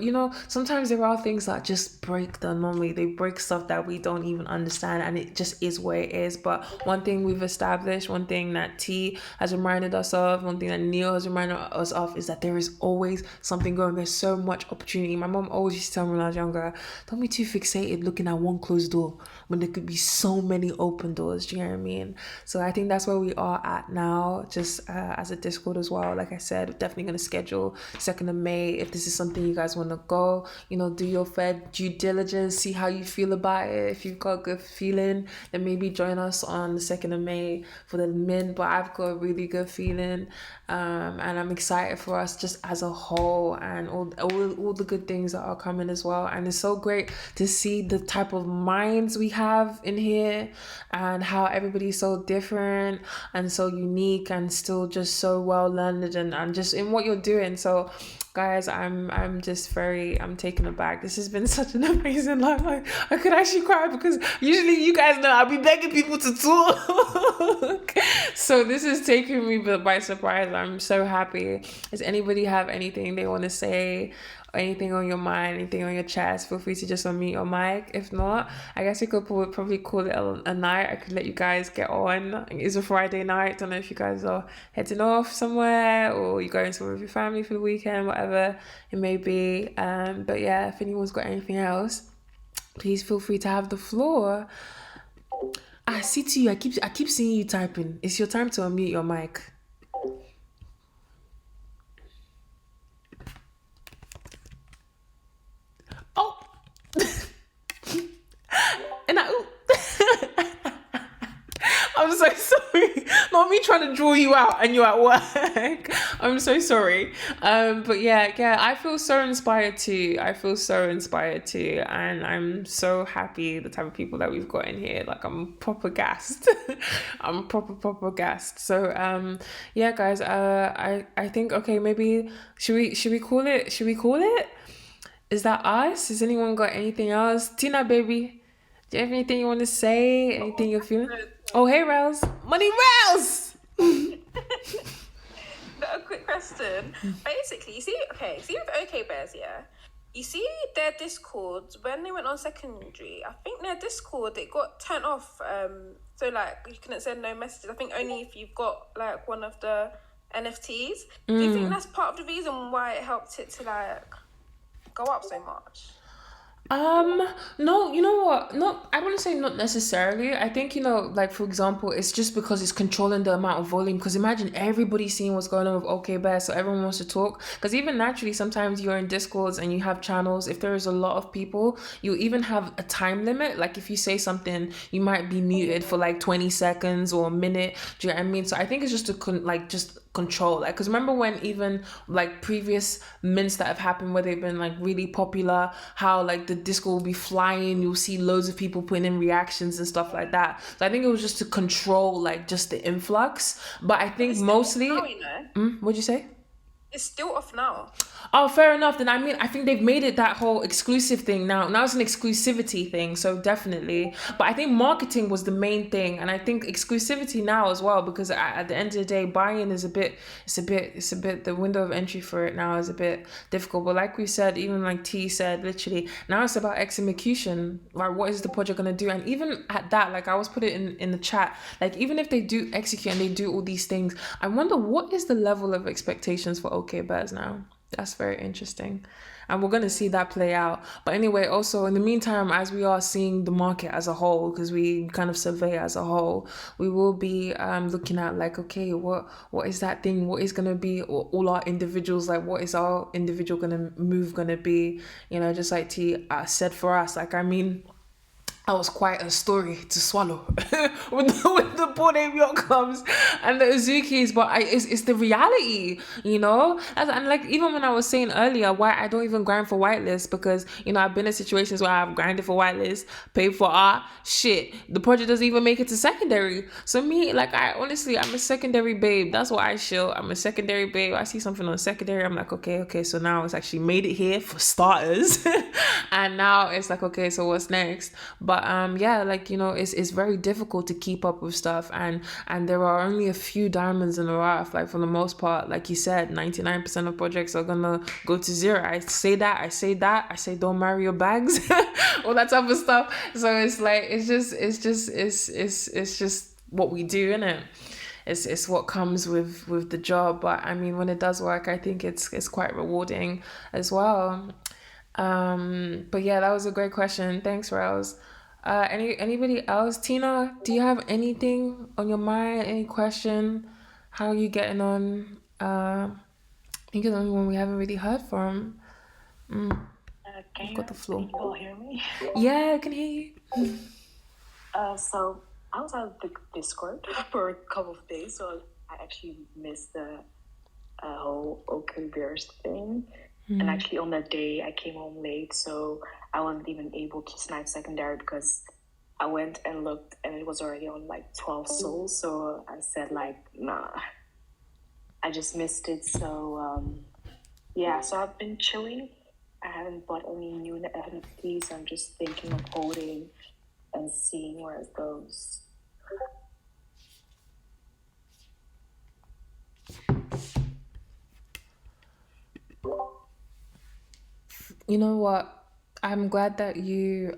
sometimes there are things that just break the anomaly. They break stuff that we don't even understand, and it just is where it is. But one thing we've established, one thing that T has reminded us of, one thing that Neil has reminded us of, is that there is always something going. There's so much opportunity. My mom always used to tell me when I was younger, don't be too fixated looking at one closed door when there could be so many open doors. Do you know what I mean? So I think that's where we are at now, just as a Discord as well. Like I said, we're definitely going to schedule 2nd of May. If this is something you guys want to go, do your fair due diligence, see how you feel about it. If you've got a good feeling, then maybe join us on the 2nd of May for the min. But I've got a really good feeling, and I'm excited for us just as a whole, and all the good things that are coming as well. And it's so great to see the type of minds we have in here and how everybody's so different and so unique and still just so well learned and just in what you're doing. So guys, I'm just I'm taken aback. This has been such an amazing life. I could actually cry because usually you guys know I'll be begging people to talk. So this is taking me by surprise. I'm so happy. Does anybody have anything they want to say? Anything on your mind, anything on your chest, feel free to just unmute your mic. If not, I guess we could probably call it a night. I could let you guys get on. It's a Friday night. Don't know if you guys are heading off somewhere or you're going somewhere with your family for the weekend, whatever it may be. But yeah, if anyone's got anything else, please feel free to have the floor. I see to you. I keep seeing you typing. It's your time to unmute your mic. Oh, and I'm so sorry. Not me trying to draw you out and you're at work. I'm so sorry. But yeah, I feel so inspired too. And I'm so happy the type of people that we've got in here. Like I'm proper gassed. I'm proper gassed. So yeah, guys. I think maybe should we call it? Is that us? Has anyone got anything else? Tina, baby, do you have anything you want to say? Anything you're feeling? Oh, hey, Rails. Money Rails! Got a quick question. Basically, you see with OK Bears, yeah? You see their Discord, when they went on secondary, I think their Discord, it got turned off. So, like, you couldn't send no messages. I think only if you've got, like, one of the NFTs. Do you think that's part of the reason why it helped it to, like, go up so much? No, you know what? I wouldn't say not necessarily. I think, like for example, it's just because it's controlling the amount of volume. Because imagine everybody seeing what's going on with OK Bear, so everyone wants to talk. Because even naturally, sometimes you're in Discords and you have channels. If there is a lot of people, you even have a time limit. Like if you say something, you might be muted for like 20 seconds or a minute. Do you know what I mean? So I think it's just to control, like, because remember when even like previous mints that have happened where they've been like really popular, how like the Discord will be flying, you'll see loads of people putting in reactions and stuff like that. So I think it was just to control like just the influx. But I think mostly what'd you say? It's still off now. Oh, fair enough. Then I think they've made it that whole exclusive thing now. Now it's an exclusivity thing, so definitely. But I think marketing was the main thing, and I think exclusivity now as well, because at the end of the day, buying is a bit. The window of entry for it now is a bit difficult. But like we said, even like T said, literally now it's about execution. Like, what is the project gonna do? And even at that, like I was put it in the chat. Like even if they do execute and they do all these things, I wonder what is the level of expectations for OK Bears now. That's very interesting. And we're going to see that play out. But anyway, also in the meantime, as we are seeing the market as a whole, because we kind of survey as a whole, we will be looking at like, okay, what is that thing? What is going to be all our individuals? Like, what is our individual move going to be? Just like T said for us. Like, I mean, that was quite a story to swallow with the Bored Ape Yacht Clubs and the Azukis, but it's the reality, you know. And like even when I was saying earlier why I don't even grind for whitelist, because you know I've been in situations where I've grinded for whitelist, paid for art, shit, the project doesn't even make it to secondary. So me, like I'm a secondary babe. That's what I show. I'm a secondary babe. I see something on secondary, I'm like okay, so now it's actually made it here for starters, and now it's like okay, so what's next? But yeah, like you know, it's very difficult to keep up with stuff, and there are only a few diamonds in the rough. Like for the most part, like you said, 99% of projects are gonna go to zero. I say don't marry your bags, all that type of stuff. So it's like it's just what we do, innit? It's what comes with the job. But I mean, when it does work, I think it's quite rewarding as well. But yeah, that was a great question. Thanks, Rose. Anybody else? Tina, do you have anything on your mind? Any question? How are you getting on? I think you're the only one we haven't really heard from. Can got the floor. you all hear me? Yeah, I can hear you. So I was out of the Discord for a couple of days, so I actually missed the whole OK Bears thing. And actually on that day I came home late, so I wasn't even able to snipe secondary because I went and looked and it was already on like 12 souls. So I said like, nah, I just missed it. So yeah, so I've been chilling. I haven't bought any new NFTs. I'm just thinking of holding and seeing where it goes. You know what? I'm glad that you've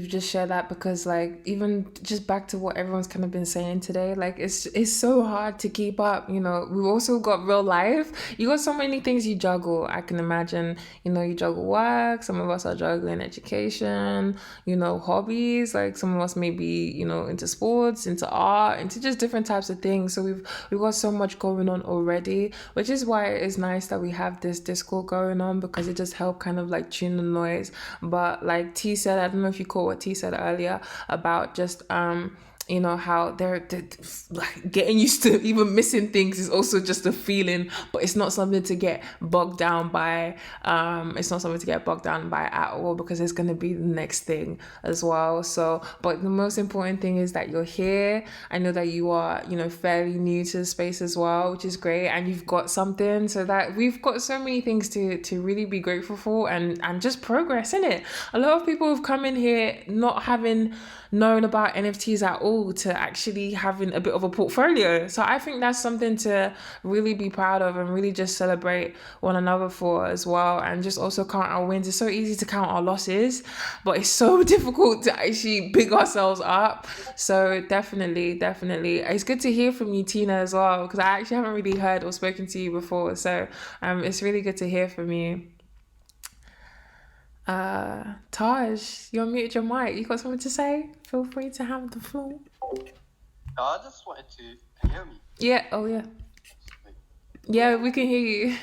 just shared that, because like even just back to what everyone's kind of been saying today, like it's so hard to keep up. You know, we've also got real life. You got so many things you juggle. I can imagine, you know, you juggle work, some of us are juggling education, you know, hobbies, like some of us may be, you know, into sports, into art, into just different types of things. So we've got so much going on already, which is why it's nice that we have this Discord going on, because it just helped kind of like tune the noise. But like T said, I don't know if you caught what T said earlier about just you know how they're like getting used to even missing things is also just a feeling, but it's not something to get bogged down by. It's not something to get bogged down by at all, because it's going to be the next thing as well. So but the most important thing is that you're here. I know that you are, you know, fairly new to the space as well, which is great, and you've got something, so that we've got so many things to really be grateful for, and just progress in it. A lot of people have come in here not having known about NFTs at all to actually having a bit of a portfolio. So I think that's something to really be proud of and really just celebrate one another for as well, and just also count our wins. It's so easy to count our losses, but it's so difficult to actually big ourselves up. So definitely it's good to hear from you, Tina, as well, because I actually haven't really heard or spoken to you before. So it's really good to hear from you. Taj, you unmuted your mic. You got something to say? Feel free to have the floor. I just wanted to. Can you hear me? Yeah. Oh yeah. Yeah, we can hear you.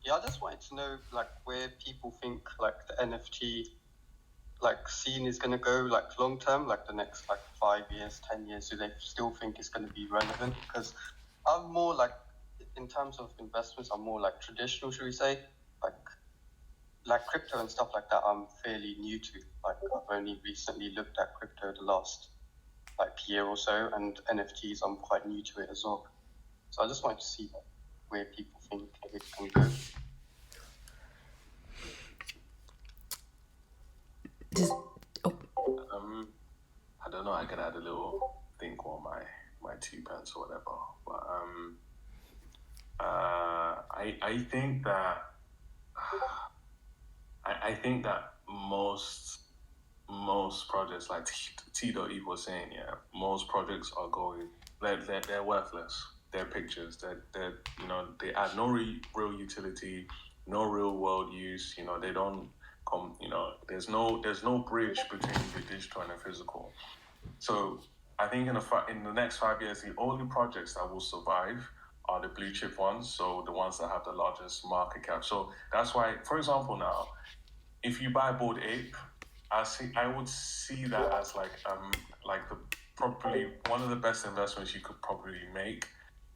Yeah, I just wanted to know like where people think like the NFT like scene is gonna go like long term, like the next like 5 years, 10 years. Do they still think it's gonna be relevant? Because I'm more like in terms of investments, I'm more like traditional, should we say, like crypto and stuff like that. I'm fairly new to. Like I've only recently looked at crypto the last like year or so, and NFTs I'm quite new to it as well. So I just wanted to see where people think it can go. I don't know. I could add a little thing on my 2 pence or whatever, but I think that. I think that most projects, like T.E was saying, yeah, most projects are going. They're worthless. They're pictures. They're you know, they add no real utility, no real world use. You know, they don't come. You know, there's no bridge between the digital and the physical. So I think in the next 5 years, the only projects that will survive are the blue chip ones. So the ones that have the largest market cap. So that's why, for example, now, if you buy Bored Ape, I would see that as like the probably one of the best investments you could probably make,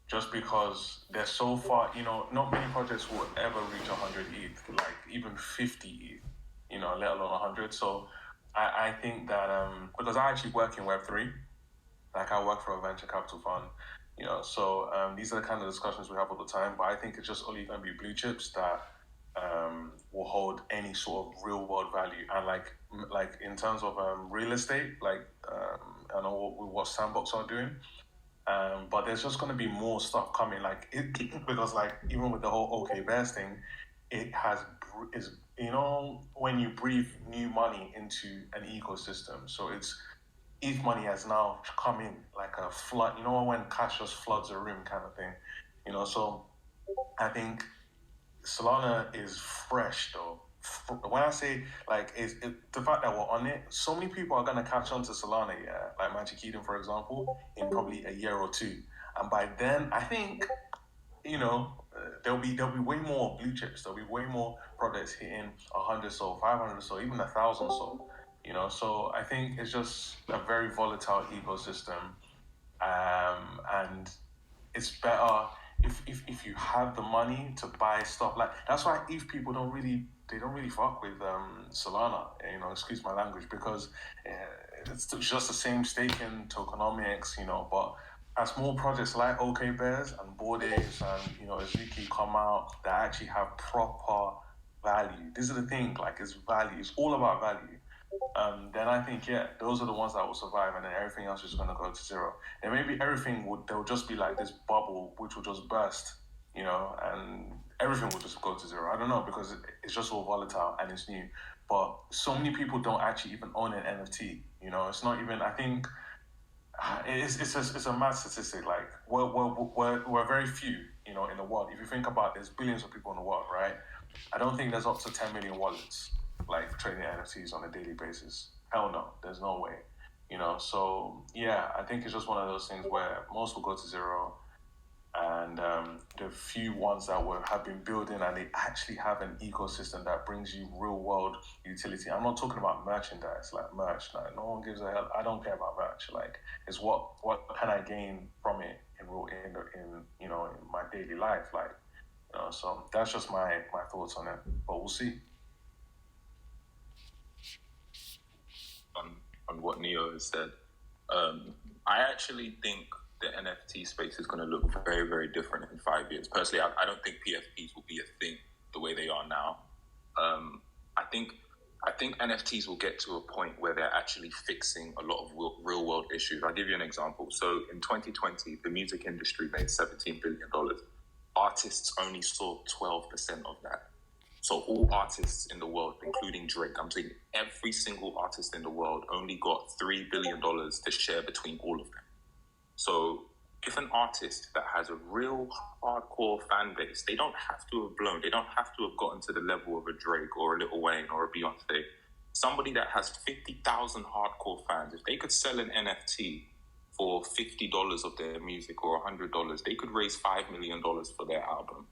just because they're so far. Not many projects will ever reach 100 ETH, like even 50 ETH. Let alone 100. So I think that because I actually work in Web3, like I work for a venture capital fund. So these are the kind of discussions we have all the time. But I think it's just only going to be blue chips that will hold any sort of real world value. And like in terms of real estate, like I know what Sandbox are doing, but there's just going to be more stuff coming. Because like even with the whole OK Bears thing, it is when you breathe new money into an ecosystem. So ETH money has now come in like a flood. When cash just floods a room kind of thing. So I think Solana is fresh though. When I say the fact that we're on it, so many people are gonna catch on to Solana, like Magic Eden, for example, in probably a year or two, and by then I think there'll be way more blue chips. There'll be way more projects hitting 100 so, 500 so, even 1,000 so. So I think it's just a very volatile ecosystem, and it's better if you have the money to buy stuff. Like that's why ETH people don't really fuck with Solana. Excuse my language, because it's just the same staking tokenomics. But as more projects like OK Bears and Bored Apes and Azuki come out that actually have proper value. This is the thing. Like it's value. It's all about value. Then I think, those are the ones that will survive, and then everything else is going to go to zero. And maybe there'll just be like this bubble which will just burst, and everything will just go to zero. I don't know, because it's just all volatile and it's new. But so many people don't actually even own an NFT. It's not even. I think it's a mad statistic. Like we're very few, in the world. If you think about, there's billions of people in the world, right? I don't think there's up to 10 million wallets like trading NFTs on a daily basis. Hell no, there's no way. So I think it's just one of those things where most will go to zero, and the few ones that have been building and they actually have an ecosystem that brings you real world utility. I'm not talking about merchandise, like merch. Like no one gives a hell. I don't care about merch. Like it's what can I gain from it in my daily life. Like so that's just my thoughts on it. But we'll see. On what Neo has said, I actually think the NFT space is going to look very, very different in 5 years. Personally, I don't think PFPs will be a thing the way they are now. I think NFTs will get to a point where they're actually fixing a lot of real world issues. I'll give you an example. So in 2020, the music industry made $17 billion. Artists only saw 12% of that. So all artists in the world, including Drake, I'm saying every single artist in the world only got $3 billion to share between all of them. So if an artist that has a real hardcore fan base, they don't have to have blown, they don't have to have gotten to the level of a Drake or a Lil Wayne or a Beyonce. Somebody that has 50,000 hardcore fans, if they could sell an NFT for $50 of their music or $100, they could raise $5 million for their album.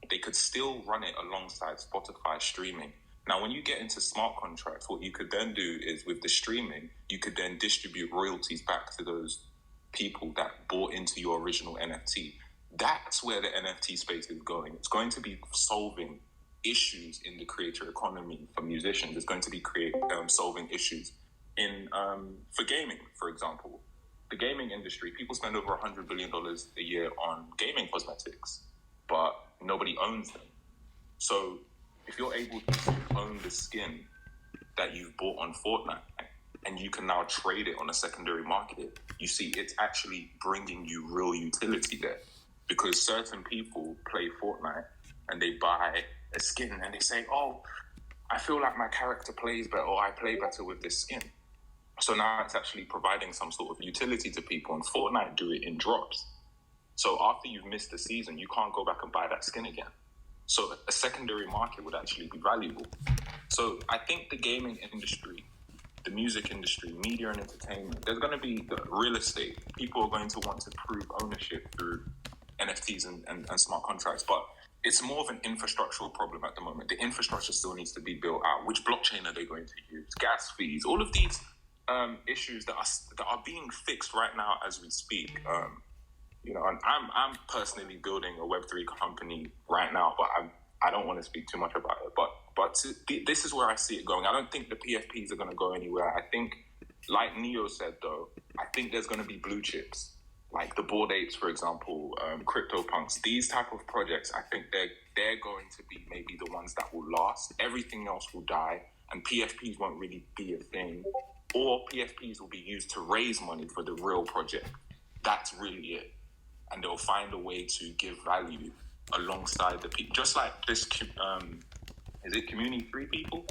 They could still run it alongside Spotify streaming. Now, when you get into smart contracts, what you could then do is with the streaming, you could then distribute royalties back to those people that bought into your original NFT. That's where the NFT space is going. It's going to be solving issues in the creator economy for musicians. It's going to be solving issues for gaming, for example. The gaming industry, people spend over $100 billion a year on gaming cosmetics, but nobody owns them. So if you're able to own the skin that you've bought on Fortnite and you can now trade it on a secondary market, you see it's actually bringing you real utility there. Because certain people play Fortnite and they buy a skin and they say, oh, I feel like my character plays better, or I play better with this skin. So now it's actually providing some sort of utility to people, and Fortnite do it in drops. So after you've missed the season, you can't go back and buy that skin again. So a secondary market would actually be valuable. So I think the gaming industry, the music industry, media and entertainment, there's going to be the real estate. People are going to want to prove ownership through NFTs and smart contracts. But it's more of an infrastructural problem at the moment. The infrastructure still needs to be built out. Which blockchain are they going to use? Gas fees, all of these issues that are being fixed right now as we speak. You know, and I'm personally building a Web3 company right now, but I don't want to speak too much about it. But this is where I see it going. I don't think the PFPs are going to go anywhere. I think, like Neo said, though, I think there's going to be blue chips. Like the Bored Apes, for example, CryptoPunks, these type of projects, I think they're going to be maybe the ones that will last. Everything else will die, and PFPs won't really be a thing. Or PFPs will be used to raise money for the real project. That's really it. And they'll find a way to give value alongside the people. Just like this, is it Community 3 people?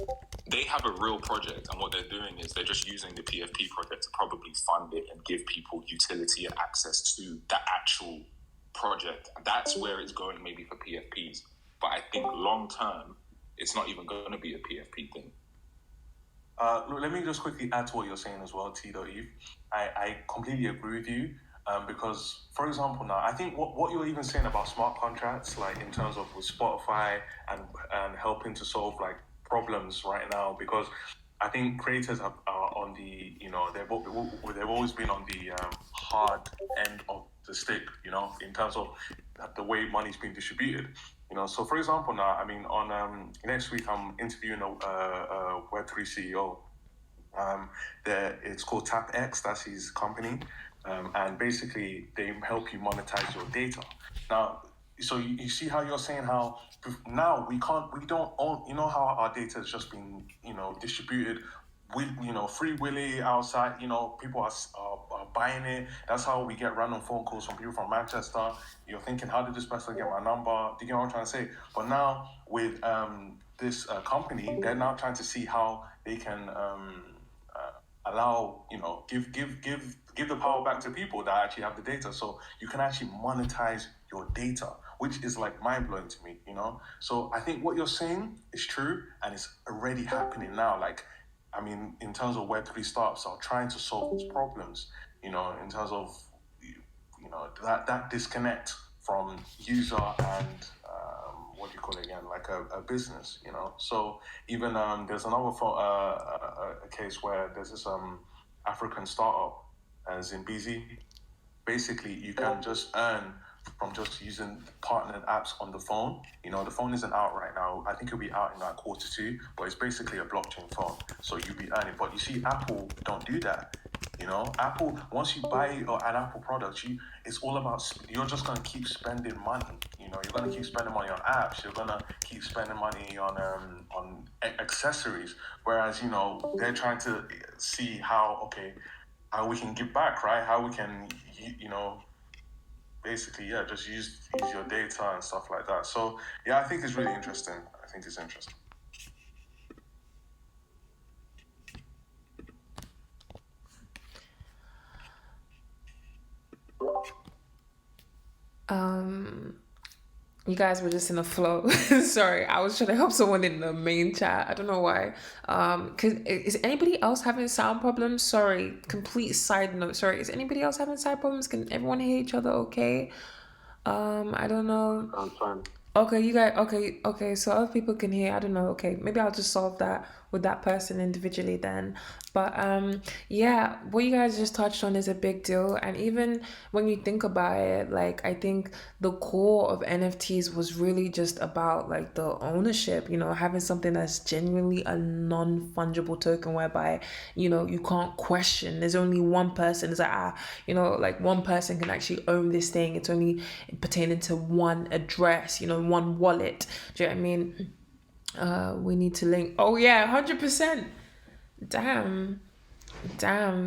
They have a real project, and what they're doing is they're just using the PFP project to probably fund it and give people utility and access to the actual project. That's where it's going maybe for PFPs. But I think long term, it's not even going to be a PFP thing. Let me just quickly add to what you're saying as well, Tito Eve. I completely agree with you. Because, for example, now I think what you're even saying about smart contracts, like in terms of with Spotify and helping to solve like problems right now, because I think creators are on the, you know, they've always been on the hard end of the stick, you know, in terms of the way money's being distributed. You know, so for example, now I mean, on next week I'm interviewing a Web3 CEO. It's called TapX. That's his company. And basically they help you monetize your data. Now, so you see how you're saying how now we don't own, you know, how our data has just been, you know, distributed with, you know, free willy outside, you know, people are buying it. That's how we get random phone calls from people from Manchester. You're thinking, how did this person get my number? Do you get what I'm trying to say? But now with this company, they're now trying to see how they can allow, you know, give the power back to people that actually have the data, so you can actually monetize your data, which is like mind-blowing to me, you know. So I think what you're saying is true, and it's already happening now. Like, I mean, in terms of Web3 startups are trying to solve these problems, you know, in terms of, you know, that disconnect from user and what do you call it again, like a business, you know. So even there's another a case where there's this African startup, Zimbizi. Basically, you can just earn from just using partnered apps on the phone. You know, the phone isn't out right now. I think it'll be out in like Q2, but it's basically a blockchain phone. So you'll be earning. But you see, Apple don't do that. You know, Apple, once you buy an Apple product, it's all about, you're just going to keep spending money. You know, you're going to keep spending money on apps. You're going to keep spending money on accessories. Whereas, you know, they're trying to see how we can give back, right? How we can, you know, basically, yeah, just use your data and stuff like that. So, yeah, I think it's really interesting. I think it's interesting. You guys were just in a flow. Sorry, I was trying to help someone in the main chat. I don't know why. Is anybody else having sound problems? Sorry, complete side note. Sorry, is anybody else having sound problems? Can everyone hear each other okay? I don't know. I'm fine. Okay, you guys, okay, so other people can hear, I don't know, okay, maybe I'll just solve that with that person individually then. But yeah, what you guys just touched on is a big deal. And even when you think about it, like, I think the core of NFTs was really just about like the ownership, you know, having something that's genuinely a non-fungible token whereby, you know, you can't question. There's only one person. It's like, you know, like one person can actually own this thing. It's only pertaining to one address, you know, one wallet. Do you know what I mean? We need to link. Oh yeah, 100%. Damn.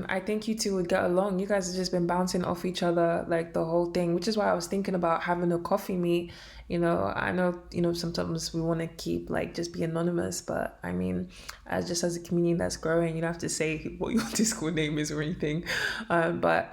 I think you two would get along. You guys have just been bouncing off each other like the whole thing, which is why I was thinking about having a coffee meet. You know, I know, you know, sometimes we want to keep like just be anonymous, but I mean, as a community that's growing, you don't have to say what your Discord name is or anything. But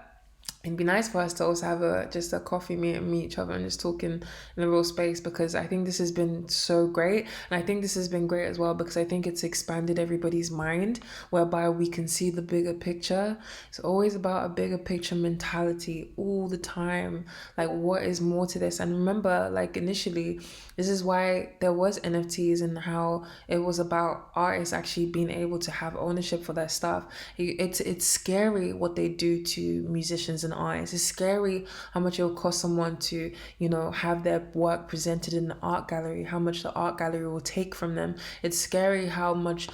it'd be nice for us to also have just a coffee, meet each other and just talking in a real space, because I think this has been so great. And I think this has been great as well because I think it's expanded everybody's mind, whereby we can see the bigger picture. It's always about a bigger picture mentality all the time. Like, what is more to this? And remember, like, initially, this is why there was NFTs and how it was about artists actually being able to have ownership for their stuff. It's scary what they do to musicians and artists. It's scary how much it will cost someone to, have their work presented in an art gallery, how much the art gallery will take from them. It's scary how much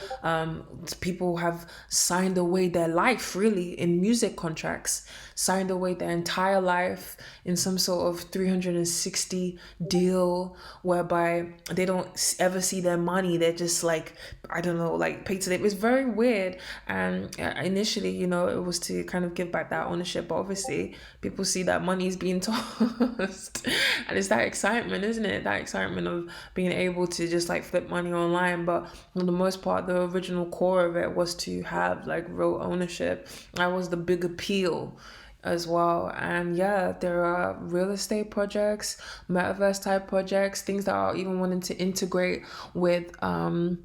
people have signed away their life, really, in music contracts, signed away their entire life in some sort of 360 deal, whereby they don't ever see their money. They're just like, I don't know, like paid to them. It was very weird. And initially, it was to kind of give back that ownership. But obviously, people see that money is being tossed. And it's that excitement, isn't it? That excitement of being able to just like flip money online. But for the most part, the original core of it was to have like real ownership. That was the big appeal as well. And yeah, there are real estate projects, metaverse type projects, things that are even wanting to integrate with VR,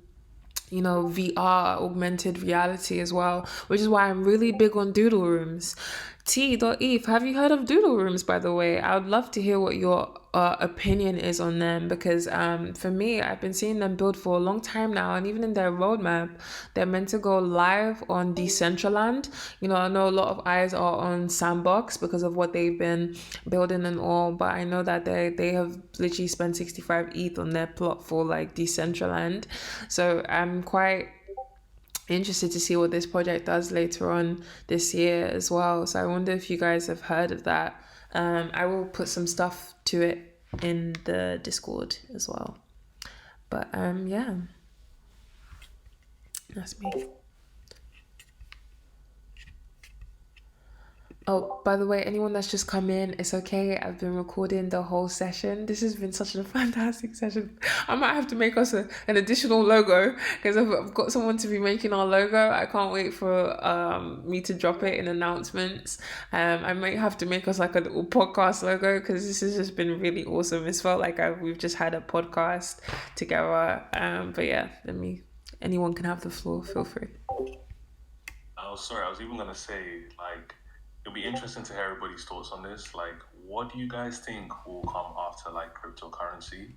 augmented reality as well, which is why I'm really big on doodle rooms. T.Eve, have you heard of doodle rooms, by the way? I would love to hear what your opinion is on them, because for me, I've been seeing them build for a long time now, and even in their roadmap, they're meant to go live on Decentraland. I know a lot of eyes are on Sandbox because of what they've been building and all, but I know that they have literally spent 65 ETH on their plot for like Decentraland. So I'm quite interested to see what this project does later on this year as well. So I wonder if you guys have heard of that. I will put some stuff to it in the Discord as well. But yeah, that's me. Oh, by the way, anyone that's just come in, it's okay. I've been recording the whole session. This has been such a fantastic session. I might have to make us an additional logo, because I've got someone to be making our logo. I can't wait for me to drop it in announcements. I might have to make us like a little podcast logo, because this has just been really awesome. It's felt like we've just had a podcast together. But yeah, anyone can have the floor. Feel free. Oh, sorry. I was even gonna say, like, it'll be interesting to hear everybody's thoughts on this. Like, what do you guys think will come after, like, cryptocurrency?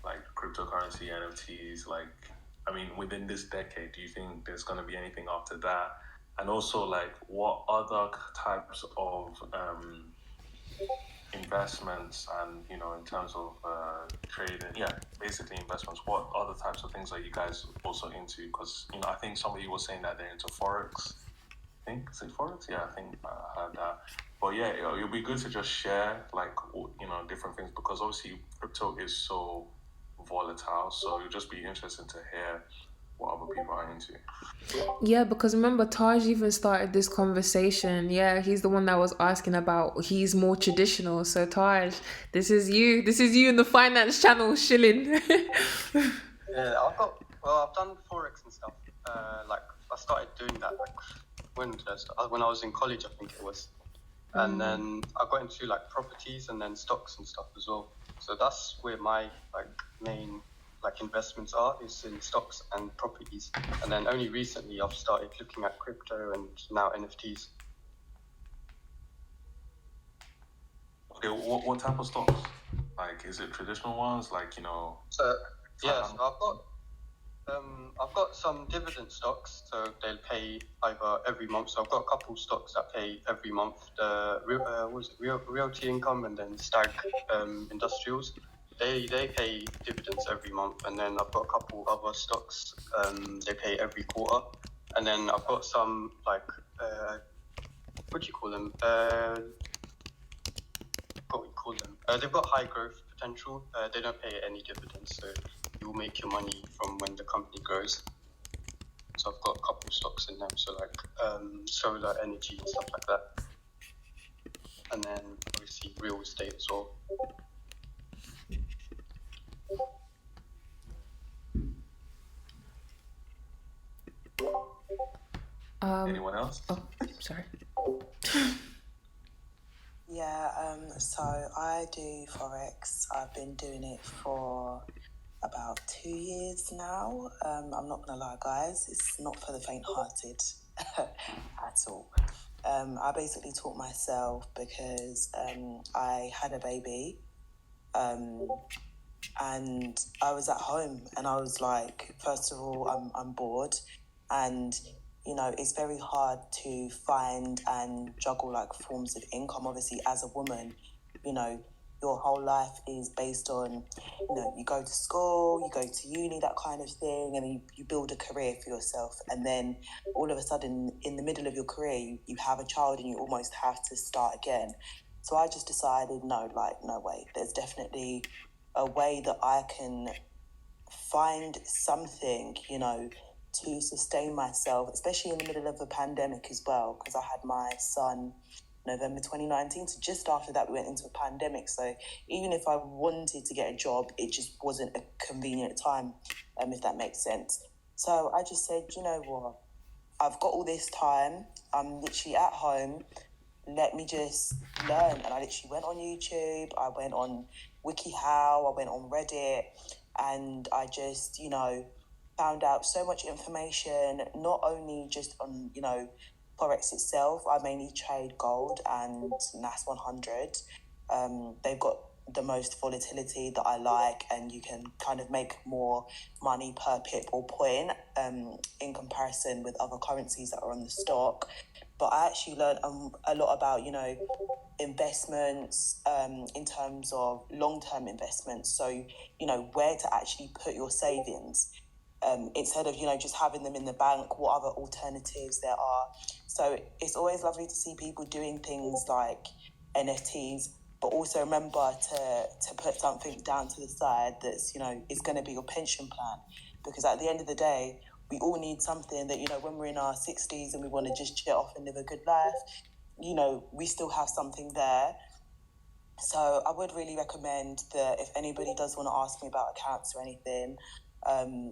Like cryptocurrency, NFTs. Like, I mean, within this decade, do you think there's going to be anything after that? And also, like, what other types of investments and, in terms of trading, basically investments, what other types of things are you guys also into? Because, I think somebody was saying that they're into Forex. Is it Forex? Yeah, I think I heard that. But yeah, it'll be good to just share, like, different things, because obviously crypto is so volatile. So it'll just be interesting to hear what other people are into. Yeah, because remember, Taj even started this conversation. Yeah, he's the one that was asking about, he's more traditional. So Taj, this is you in the finance channel shilling. Yeah, I've done Forex and stuff. Like, I started doing that like when I was in college, I think it was. And then I got into like properties and then stocks and stuff as well. So that's where my like main like investments are, is in stocks and properties. And then only recently I've started looking at crypto and now NFTs. Okay, what type of stocks? Like, is it traditional ones? Like, So yes, I've got some dividend stocks, so they'll pay either every month. So I've got a couple stocks that pay every month. The Realty Income and then Stag Industrials. They pay dividends every month, and then I've got a couple other stocks. They pay every quarter, and then I've got some like what do you call them? They've got high growth potential. They don't pay any dividends, so you'll make your money from when the company grows. So I've got a couple of stocks in them, so like solar energy and stuff like that. And then obviously real estate as well. Anyone else? Oh, sorry. Yeah, so I do Forex. I've been doing it for about 2 years now. I'm not gonna lie, guys, it's not for the faint-hearted at all. I basically taught myself because I had a baby, and I was at home, and I was like, first of all, I'm bored, and you know, it's very hard to find and juggle like forms of income. Obviously, as a woman, you know, your whole life is based on, you know, you go to school, you go to uni, that kind of thing, and you build a career for yourself. And then all of a sudden, in the middle of your career, you have a child and you almost have to start again. So I just decided, no way. There's definitely a way that I can find something, you know, to sustain myself, especially in the middle of a pandemic as well, because I had my son November 2019, so just after that we went into a pandemic. So even if I wanted to get a job, it just wasn't a convenient time, if that makes sense. So I just said, you know what, I've got all this time, I'm literally at home, let me just learn. And I literally went on YouTube, I went on WikiHow, I went on Reddit, and I just, you know, found out so much information, not only just on, you know, Forex itself. I mainly trade gold and NAS 100. They've got the most volatility that I like, and you can kind of make more money per pip or point in comparison with other currencies that are on the stock. But I actually learned a lot about, you know, investments in terms of long-term investments. So, you know, where to actually put your savings. Instead of, you know, just having them in the bank, what other alternatives there are. So it's always lovely to see people doing things like NFTs, but also remember to put something down to the side that's, you know, is going to be your pension plan. Because at the end of the day, we all need something that, you know, when we're in our 60s and we want to just jet off and live a good life, you know, we still have something there. So I would really recommend that if anybody does want to ask me about accounts or anything,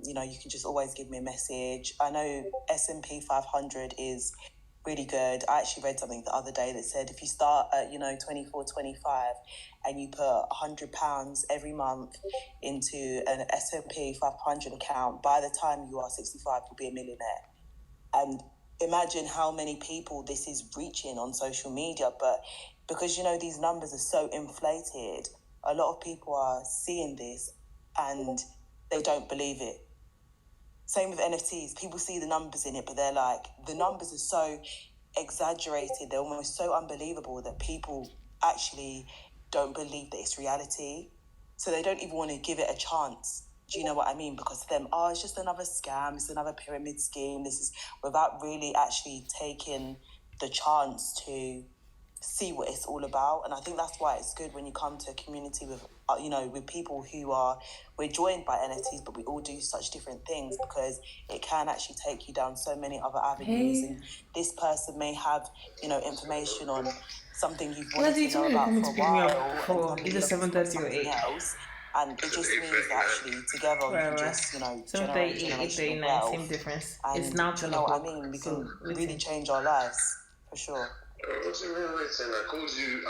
you know, you can just always give me a message. I know S&P 500 is really good. I actually read something the other day that said if you start at, you know, 24, 25 and you put £100 every month into an S&P 500 account, by the time you are 65, you'll be a millionaire. And imagine how many people this is reaching on social media. But because, you know, these numbers are so inflated, a lot of people are seeing this and they don't believe it. Same with NFTs. People see the numbers in it, but they're like, the numbers are so exaggerated, they're almost so unbelievable that people actually don't believe that it's reality. So they don't even want to give it a chance. Do you know what I mean? Because to them, oh, it's just another scam, it's another pyramid scheme. This is without really actually taking the chance to see what it's all about. And I think that's why it's good when you come to a community with, you know, with people who are, we're joined by NFTs, but we all do such different things, because it can actually take you down so many other avenues. And this person may have, you know, information on something you've wanted to know about for a while, and somebody else has got something else. And it just means that actually together we can just, you know, generate generational wealth. Same difference. And It's now do you 10 know what I o'clock. mean? We So can really change our lives, for sure. What's the real reason? I called you.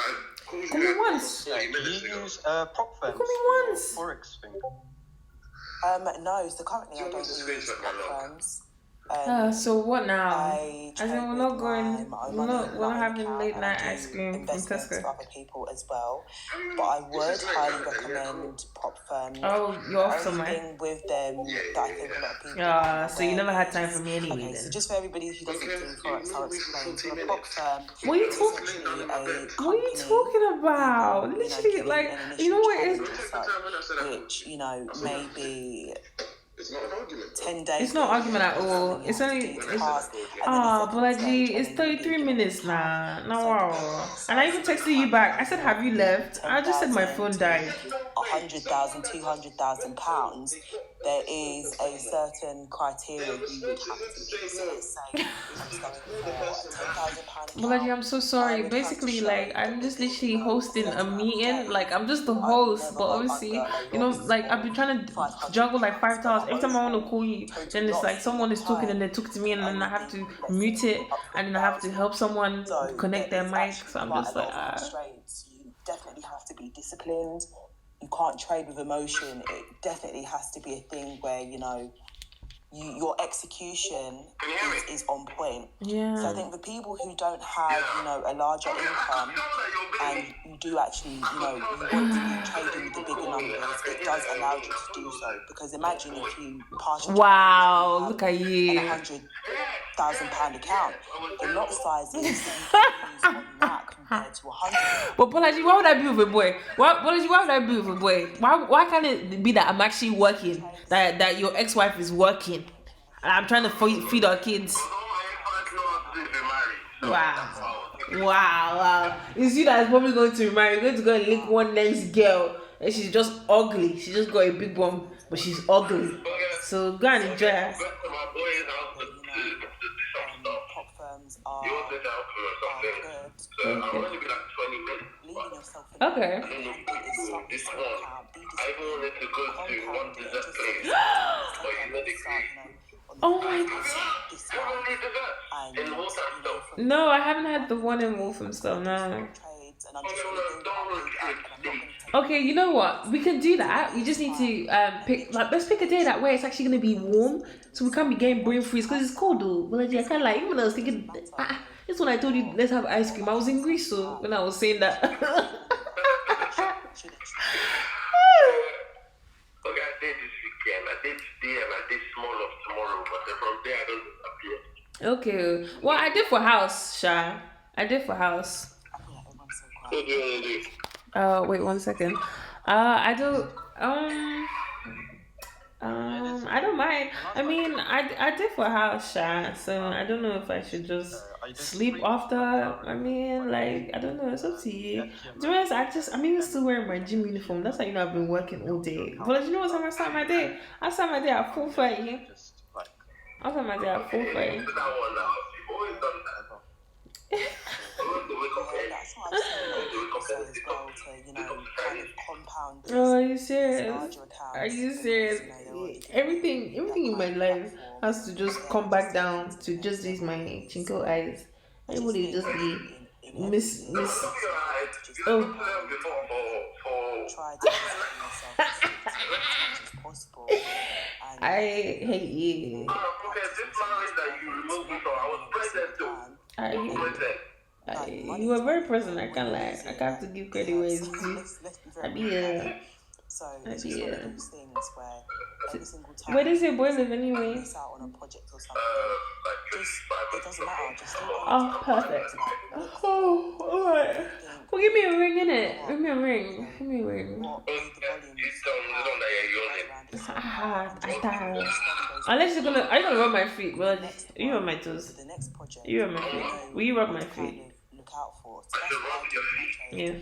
Call me once. Do you use prop firms Call me for your once. Forex thing? No, so currently I don't use prop firms. So what now? I As in, trade we're with not going, my own we're money, not my own having account, late and I night do ice cream from investments Tesco. for other people as well. But I would highly recommend prop firms. Oh, you're off Only somewhere. thing with them that I think a lot of people So you never had time for me anyway, okay, then. so just for everybody who doesn't do Forex, I'll explain. So a prop firm What are you is talking? essentially a What company are you talking about? who, Literally, give you like, an you know initial what it challenge is? as such, which, you know, maybe It's not an argument. 10 days. It's not argument at all. It's only. Bolaji, it's 33 minutes now. No, wow. And I even texted you back. I said, "Have you left?" I just said my phone died. £100,000, £200,000, there is a certain criteria you would have to meet. So let's say I was looking for a £10,000 Bolaji, account. I'm so sorry. Basically, like, I'm just literally hosting a meeting. Like, I'm just the host, but obviously, you know, like, I've been trying to juggle like 5 tasks. Every time I want to call you, then it's like someone is talking and they're talking to me, and then I have to mute it, and then I have to help someone connect their mic. So I'm just like, constraints. You definitely have to be disciplined. You can't trade with emotion. It definitely has to be a thing where, you know, your execution is on point. Yeah. So I think the people who don't have, you know, a larger income and you do actually, you know, you want to be trading with the bigger numbers, it does allow you to do so. Because imagine if you pass your wow, look at you. £100,000 account, the lot sizes that you can use on that compared to 100. But Bolaji, why would I be with a boy? Bolaji, why would I be with a boy? Why can't it be that I'm actually working? That your ex-wife is working, and I'm trying to feed our kids. Wow. It's you that is probably going to remarry. You're going to go and link one next girl, and she's just ugly. She just got a big bum, but she's ugly. So go and enjoy her. Top firms are good. Okay. Oh my god. No, I haven't had the one in Walthamstow, no. Okay, you know what? We can do that. We just need to let's pick a day that where it's actually gonna be warm, so we can't be getting brain freeze because it's cold though. Well, I can't lie. Even when I was thinking, this when I told you let's have ice cream. I was in Greece, so when I was saying that. Okay, I did this weekend. I did today and I did small of tomorrow, but then from there I don't appear. Okay. Well, I did for house, Sha. I did for house. What do you want to do? Wait 1 second. I do. I don't mind. I mean, I did for house, Sha. So I don't know if I should just sleep after. I mean, like, I don't know. It's up to you. To be honest, I'm even still wearing my gym uniform. That's how you know I've been working all day. But you know what time I start my day? I start my day at 4:30. I start my day at 4:30. Oh, are you serious? Are you serious? Everything in my life has to just come back down to just these my chinko eyes. Everybody just be miss. Oh. I hate you. You were very present. I can't lie. I have to give credit where it's due. Where does your boy live anyway? Oh, perfect. Oh, alright. Well, give me a ring, innit? Give me a ring. Unless are you gonna rub my feet? Well, you rub my toes. You rub my feet. Will you rub my feet? Yeah.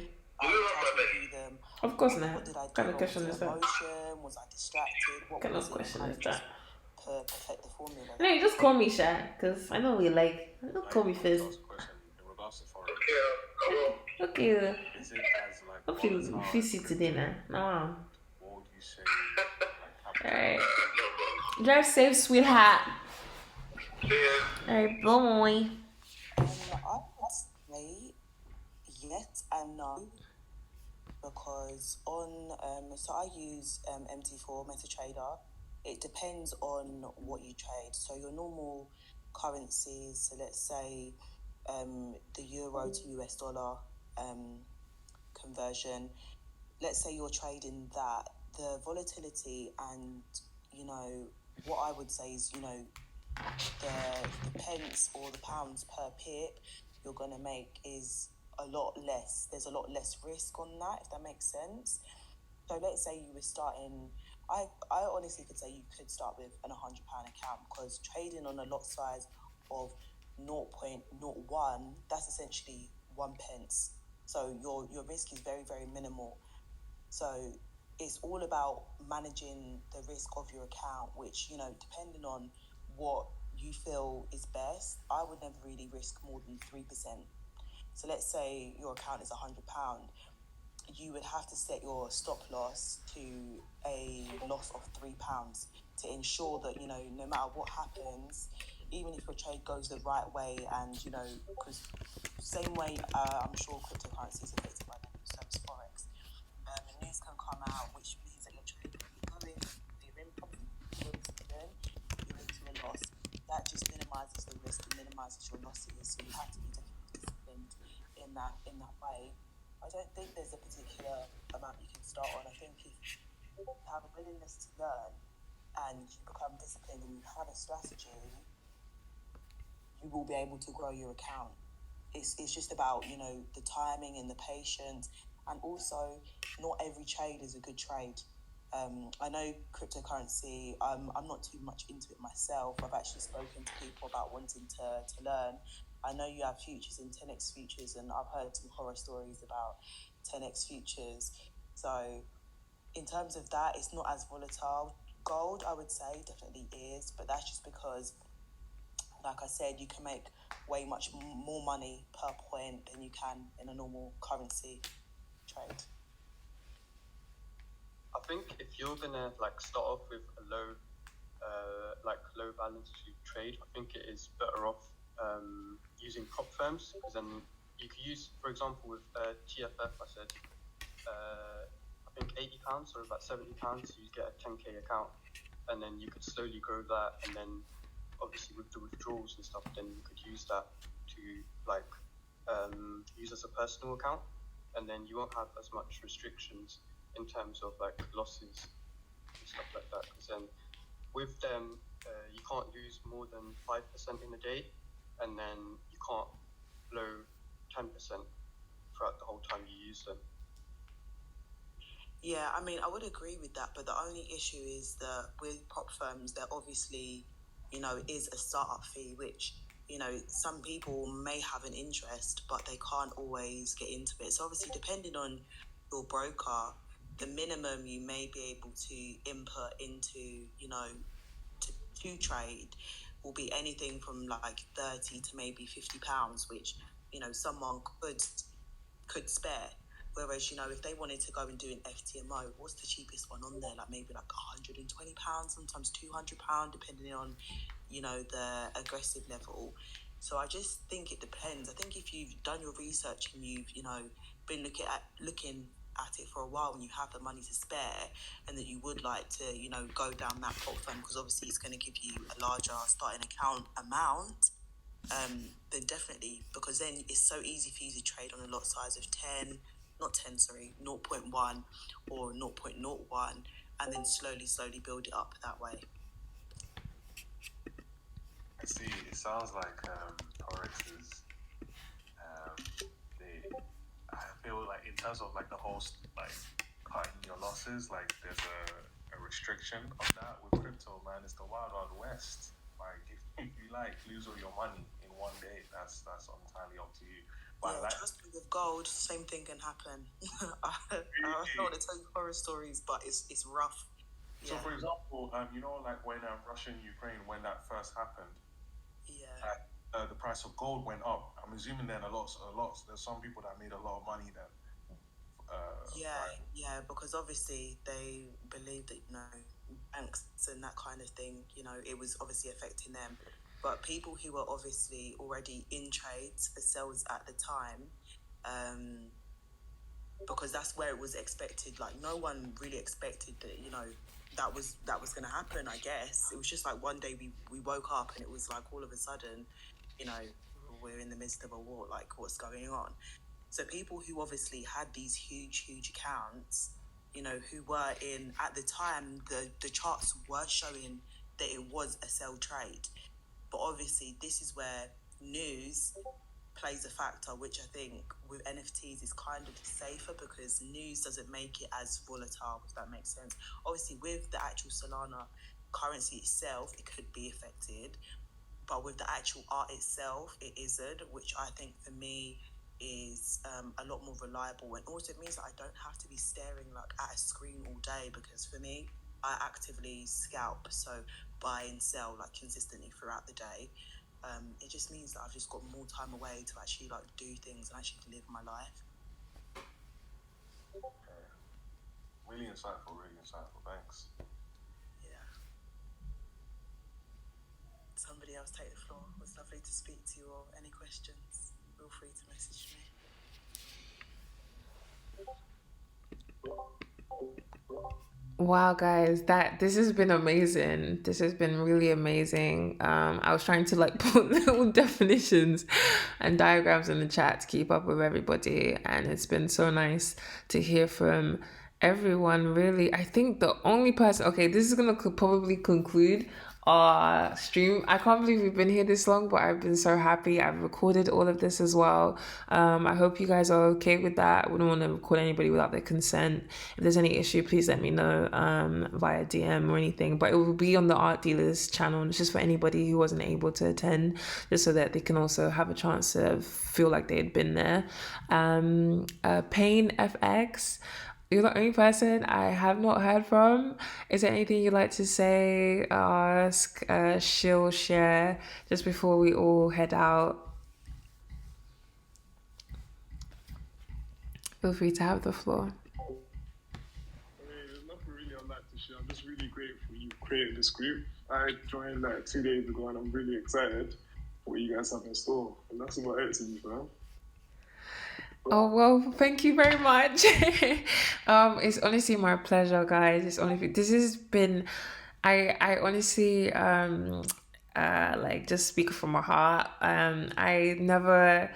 Of course not. What kind of question is that? What kind of question is that? No, you just call me Sha, because I know what you like. Don't call me first. Okay. Hopefully we fix it today now. Alright. Drive safe, sweetheart. Alright, boy. I would say yes and no, because so I use MT4 MetaTrader. It depends on what you trade. So your normal currencies, so let's say the euro to US dollar conversion, let's say you're trading that, the volatility and, you know, what I would say is, you know, the pence or the pounds per pip you're going to make is a lot less. There's a lot less risk on that, if that makes sense. So let's say you were starting, I honestly could say you could start with an £100 account, because trading on a lot size of 0.01, that's essentially 1 pence. So your risk is very, very minimal. So it's all about managing the risk of your account, which, depending on what you feel is best, I would never really risk more than 3%. So let's say your account is £100. You would have to set your stop loss to a loss of £3 to ensure that, no matter what happens, even if your trade goes the right way and, because same way I'm sure cryptocurrency is affected by the news, so is Forex. The news can come out, which means that your trade can be going, you're in profit, you're into a loss. That just minimises the risk and minimises your losses. So you have to be disciplined in that way. I don't think there's a particular amount you can start on. I think if you have a willingness to learn and you become disciplined and you have a strategy, you will be able to grow your account. It's just about, the timing and the patience, and also not every trade is a good trade. I know cryptocurrency, I'm not too much into it myself. I've actually spoken to people about wanting to learn. I know you have futures in 10x futures, and I've heard some horror stories about 10x futures. So in terms of that, it's not as volatile. Gold, I would say, definitely is, but that's just because, like I said, you can make way much more money per point than you can in a normal currency trade. I think if you're gonna start off with a low balance sheet trade, I think it is better off using prop firms, because then you could use, for example, with TFF, I said I think £80 or about £70, you get a 10k account, and then you could slowly grow that, and then obviously with the withdrawals and stuff, then you could use that to use as a personal account, and then you won't have as much restrictions in terms of losses and stuff like that, because then with them you can't lose more than 5% in a day, and then you can't blow 10% throughout the whole time you use them. Yeah, I mean, I would agree with that, but the only issue is that with prop firms, there obviously, is a startup fee, which, some people may have an interest, but they can't always get into it. So obviously, depending on your broker, the minimum you may be able to input into, to trade will be anything from 30 to maybe £50, which, someone could spare. Whereas, if they wanted to go and do an FTMO, what's the cheapest one on there? Maybe £120, sometimes £200, depending on, the aggressive level. So I just think it depends. I think if you've done your research and you've, been looking at it for a while and you have the money to spare, and that you would like to, go down that prop firm, because obviously it's going to give you a larger starting account amount, then definitely, because then it's so easy for you to trade on a lot size of 0.1 or 0.01, and then slowly build it up that way. I see. It sounds like Forex is. I feel like in terms of the whole cutting your losses, there's a restriction of that. With crypto, man, it's the wild west. If you lose all your money in one day, that's entirely up to you. But trust me, with gold, same thing can happen. I don't want to tell you horror stories, but it's rough. So, for example, when Russia and Ukraine, when that first happened, the price of gold went up. I'm assuming then a lot. There's some people that made a lot of money then. Because obviously they believe that banks and that kind of thing, it was obviously affecting them. But people who were obviously already in trades for sales at the time, because that's where it was expected. No one really expected that, that was going to happen. I guess it was just one day we woke up and it was all of a sudden, we're in the midst of a war. What's going on? So people who obviously had these huge accounts, who were in, at the time, the charts were showing that it was a sell trade. But obviously this is where news plays a factor, which I think with NFTs is kind of safer, because news doesn't make it as volatile, if that makes sense. Obviously with the actual Solana currency itself, it could be affected, but with the actual art itself, it isn't, which I think for me is a lot more reliable, and also it means that I don't have to be staring like at a screen all day, because for me, I actively scalp, so buy and sell like consistently throughout the day. It just means that I've just got more time away to actually like do things and actually live my life. Really insightful, thanks. Yeah. Somebody else take the floor. It was lovely to speak to you all. Any questions, feel free to message me. Wow, guys, this has been amazing. This has been really amazing. I was trying to like put little definitions and diagrams in the chat to keep up with everybody, and it's been so nice to hear from everyone. Really, I think the only person. Okay, this is gonna probably conclude our stream. I can't believe we've been here this long, but I've been so happy. I've recorded all of this as well. I hope you guys are okay with that. I wouldn't want to record anybody without their consent. If there's any issue, please let me know via DM or anything. But it will be on the Art Dealerz channel, and it's just for anybody who wasn't able to attend, just so that they can also have a chance to feel like they had been there. Pain FX, you're the only person I have not heard from. Is there anything you'd like to say, ask, shill, share, just before we all head out? Feel free to have the floor. There's nothing really on that to share. I'm just really grateful you created this group. I joined like 2 days ago, and I'm really excited for what you guys have in store. And that's about it to me, bro. Oh, well, thank you very much. It's honestly my pleasure, guys. This has been, I honestly, like just speak from my heart. I never,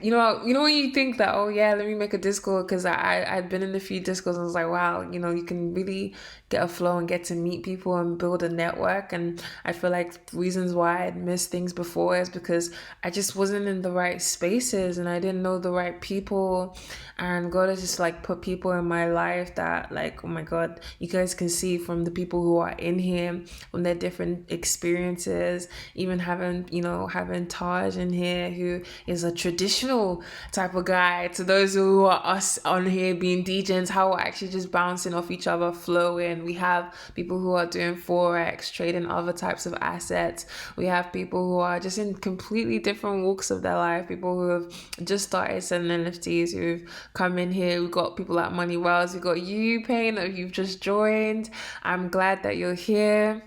you know when you think that, oh yeah, let me make a Discord, because I'd been in a few Discords and I was like, wow, you can really get a flow and get to meet people and build a network. And I feel like reasons why I'd missed things before is because I just wasn't in the right spaces and I didn't know the right people. And God has just like put people in my life that, like, oh my God, you guys can see from the people who are in here, from their different experiences, even having Taj in here, who is a traditional type of guy, to those who are us on here being DJs, how we're actually just bouncing off each other, flowing. We have people who are doing Forex, trading other types of assets. We have people who are just in completely different walks of their life, people who have just started selling NFTs, who've come in here. We've got people like Money Wells. We've got you, Payne, that you've just joined. I'm glad that you're here.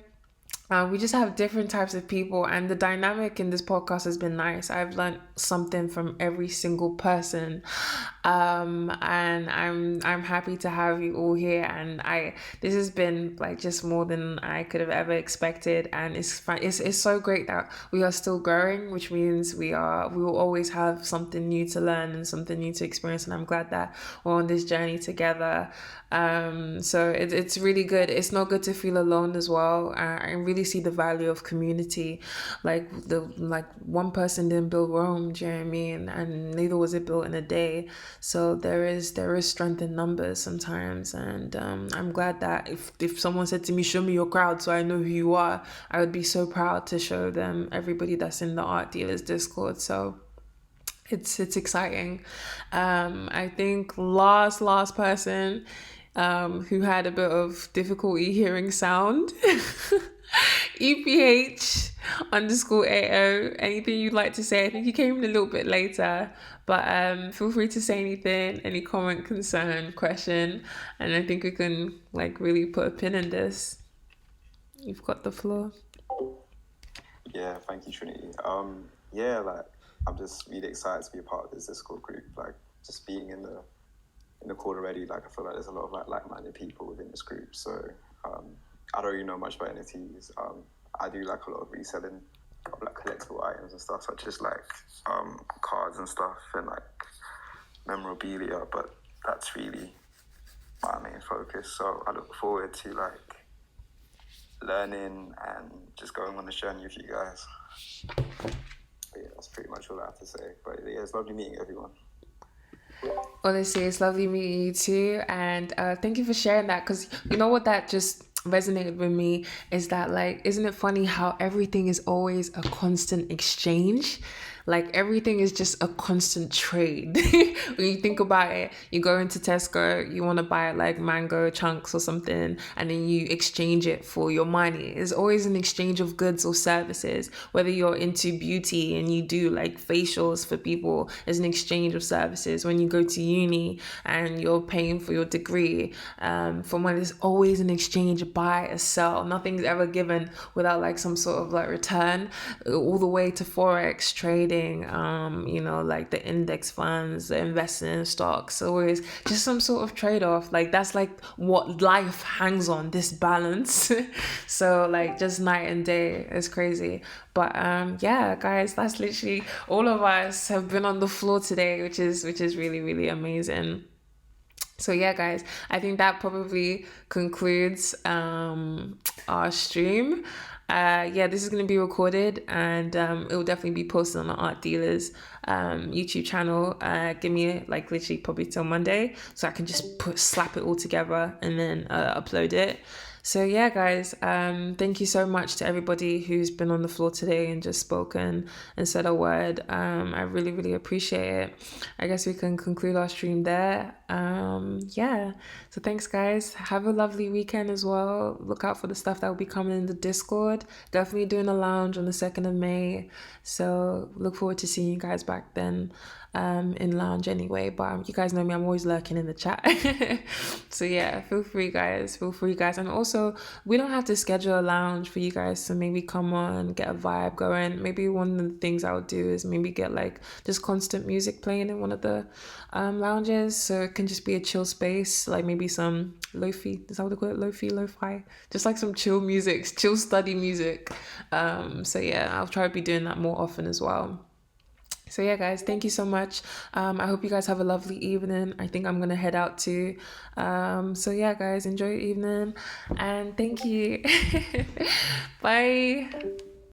We just have different types of people, and the dynamic in this podcast has been nice. I've learned something from every single person, and I'm happy to have you all here. And this has been like just more than I could have ever expected, and it's so great that we are still growing, which means we will always have something new to learn and something new to experience. And I'm glad that we're on this journey together. So it's really good. It's not good to feel alone as well. I really see the value of community. Like one person didn't build Rome, do you know what I mean? And neither was it built in a day. So there is strength in numbers sometimes. And I'm glad that if someone said to me, show me your crowd so I know who you are, I would be so proud to show them everybody that's in the Art Dealerz Discord. So it's exciting. I think last person who had a bit of difficulty hearing sound, EPH_AO. Anything you'd like to say? I think you came in a little bit later, but feel free to say anything, any comment, concern, question, and I think we can like really put a pin in this. You've got the floor. Yeah, thank you, Trinity. Yeah, like I'm just really excited to be a part of this Discord group. Like just being in the call already, like I feel like there's a lot of like-minded people within this group. So I don't really know much about NFTs. I do like a lot of reselling of like collectible items and stuff, such as like cards and stuff and like memorabilia, but that's really my main focus. So I look forward to like learning and just going on this journey with you guys. But yeah, that's pretty much all I have to say. But yeah, it's lovely meeting everyone. Honestly, it's lovely meeting you too, and thank you for sharing that, because you know what that just resonated with me is that, like, isn't it funny how everything is always a constant exchange? like everything is just a constant trade. When you think about it, you go into Tesco, you want to buy like mango chunks or something, and then you exchange it for your money. It's always an exchange of goods or services. Whether you're into beauty and you do like facials for people, it's an exchange of services. When you go to uni and you're paying for your degree, for money, there's always an exchange, buy or sell. Nothing's ever given without like some sort of like return. All the way to forex trading, like the index funds, the investing in stocks, always just some sort of trade-off. Like that's like what life hangs on, this balance. So like just night and day. It's crazy. But yeah, guys, that's literally all of us have been on the floor today, which is really, really amazing. So yeah, guys, I think that probably concludes our stream. This is going to be recorded, and it will definitely be posted on the Art Dealerz YouTube channel. Give me like literally probably till Monday, so I can just slap it all together and then upload it. So yeah, guys, thank you so much to everybody who's been on the floor today and just spoken and said a word. I really, really appreciate it. I guess we can conclude our stream there. So thanks, guys. Have a lovely weekend as well. Look out for the stuff that will be coming in the Discord. Definitely doing a lounge on the 2nd of May. So look forward to seeing you guys back then. In lounge anyway, but you guys know me, I'm always lurking in the chat. So yeah, feel free guys, and also we don't have to schedule a lounge for you guys to maybe come on, get a vibe going. Maybe one of the things I would do is maybe get like just constant music playing in one of the lounges, so it can just be a chill space, like maybe some lo-fi, is that what they call it? Lo-fi, just like some chill music, chill study music. So yeah, I'll try to be doing that more often as well. So yeah, guys, thank you so much. I hope you guys have a lovely evening. I think I'm going to head out too. So yeah, guys, enjoy your evening and thank you. Bye.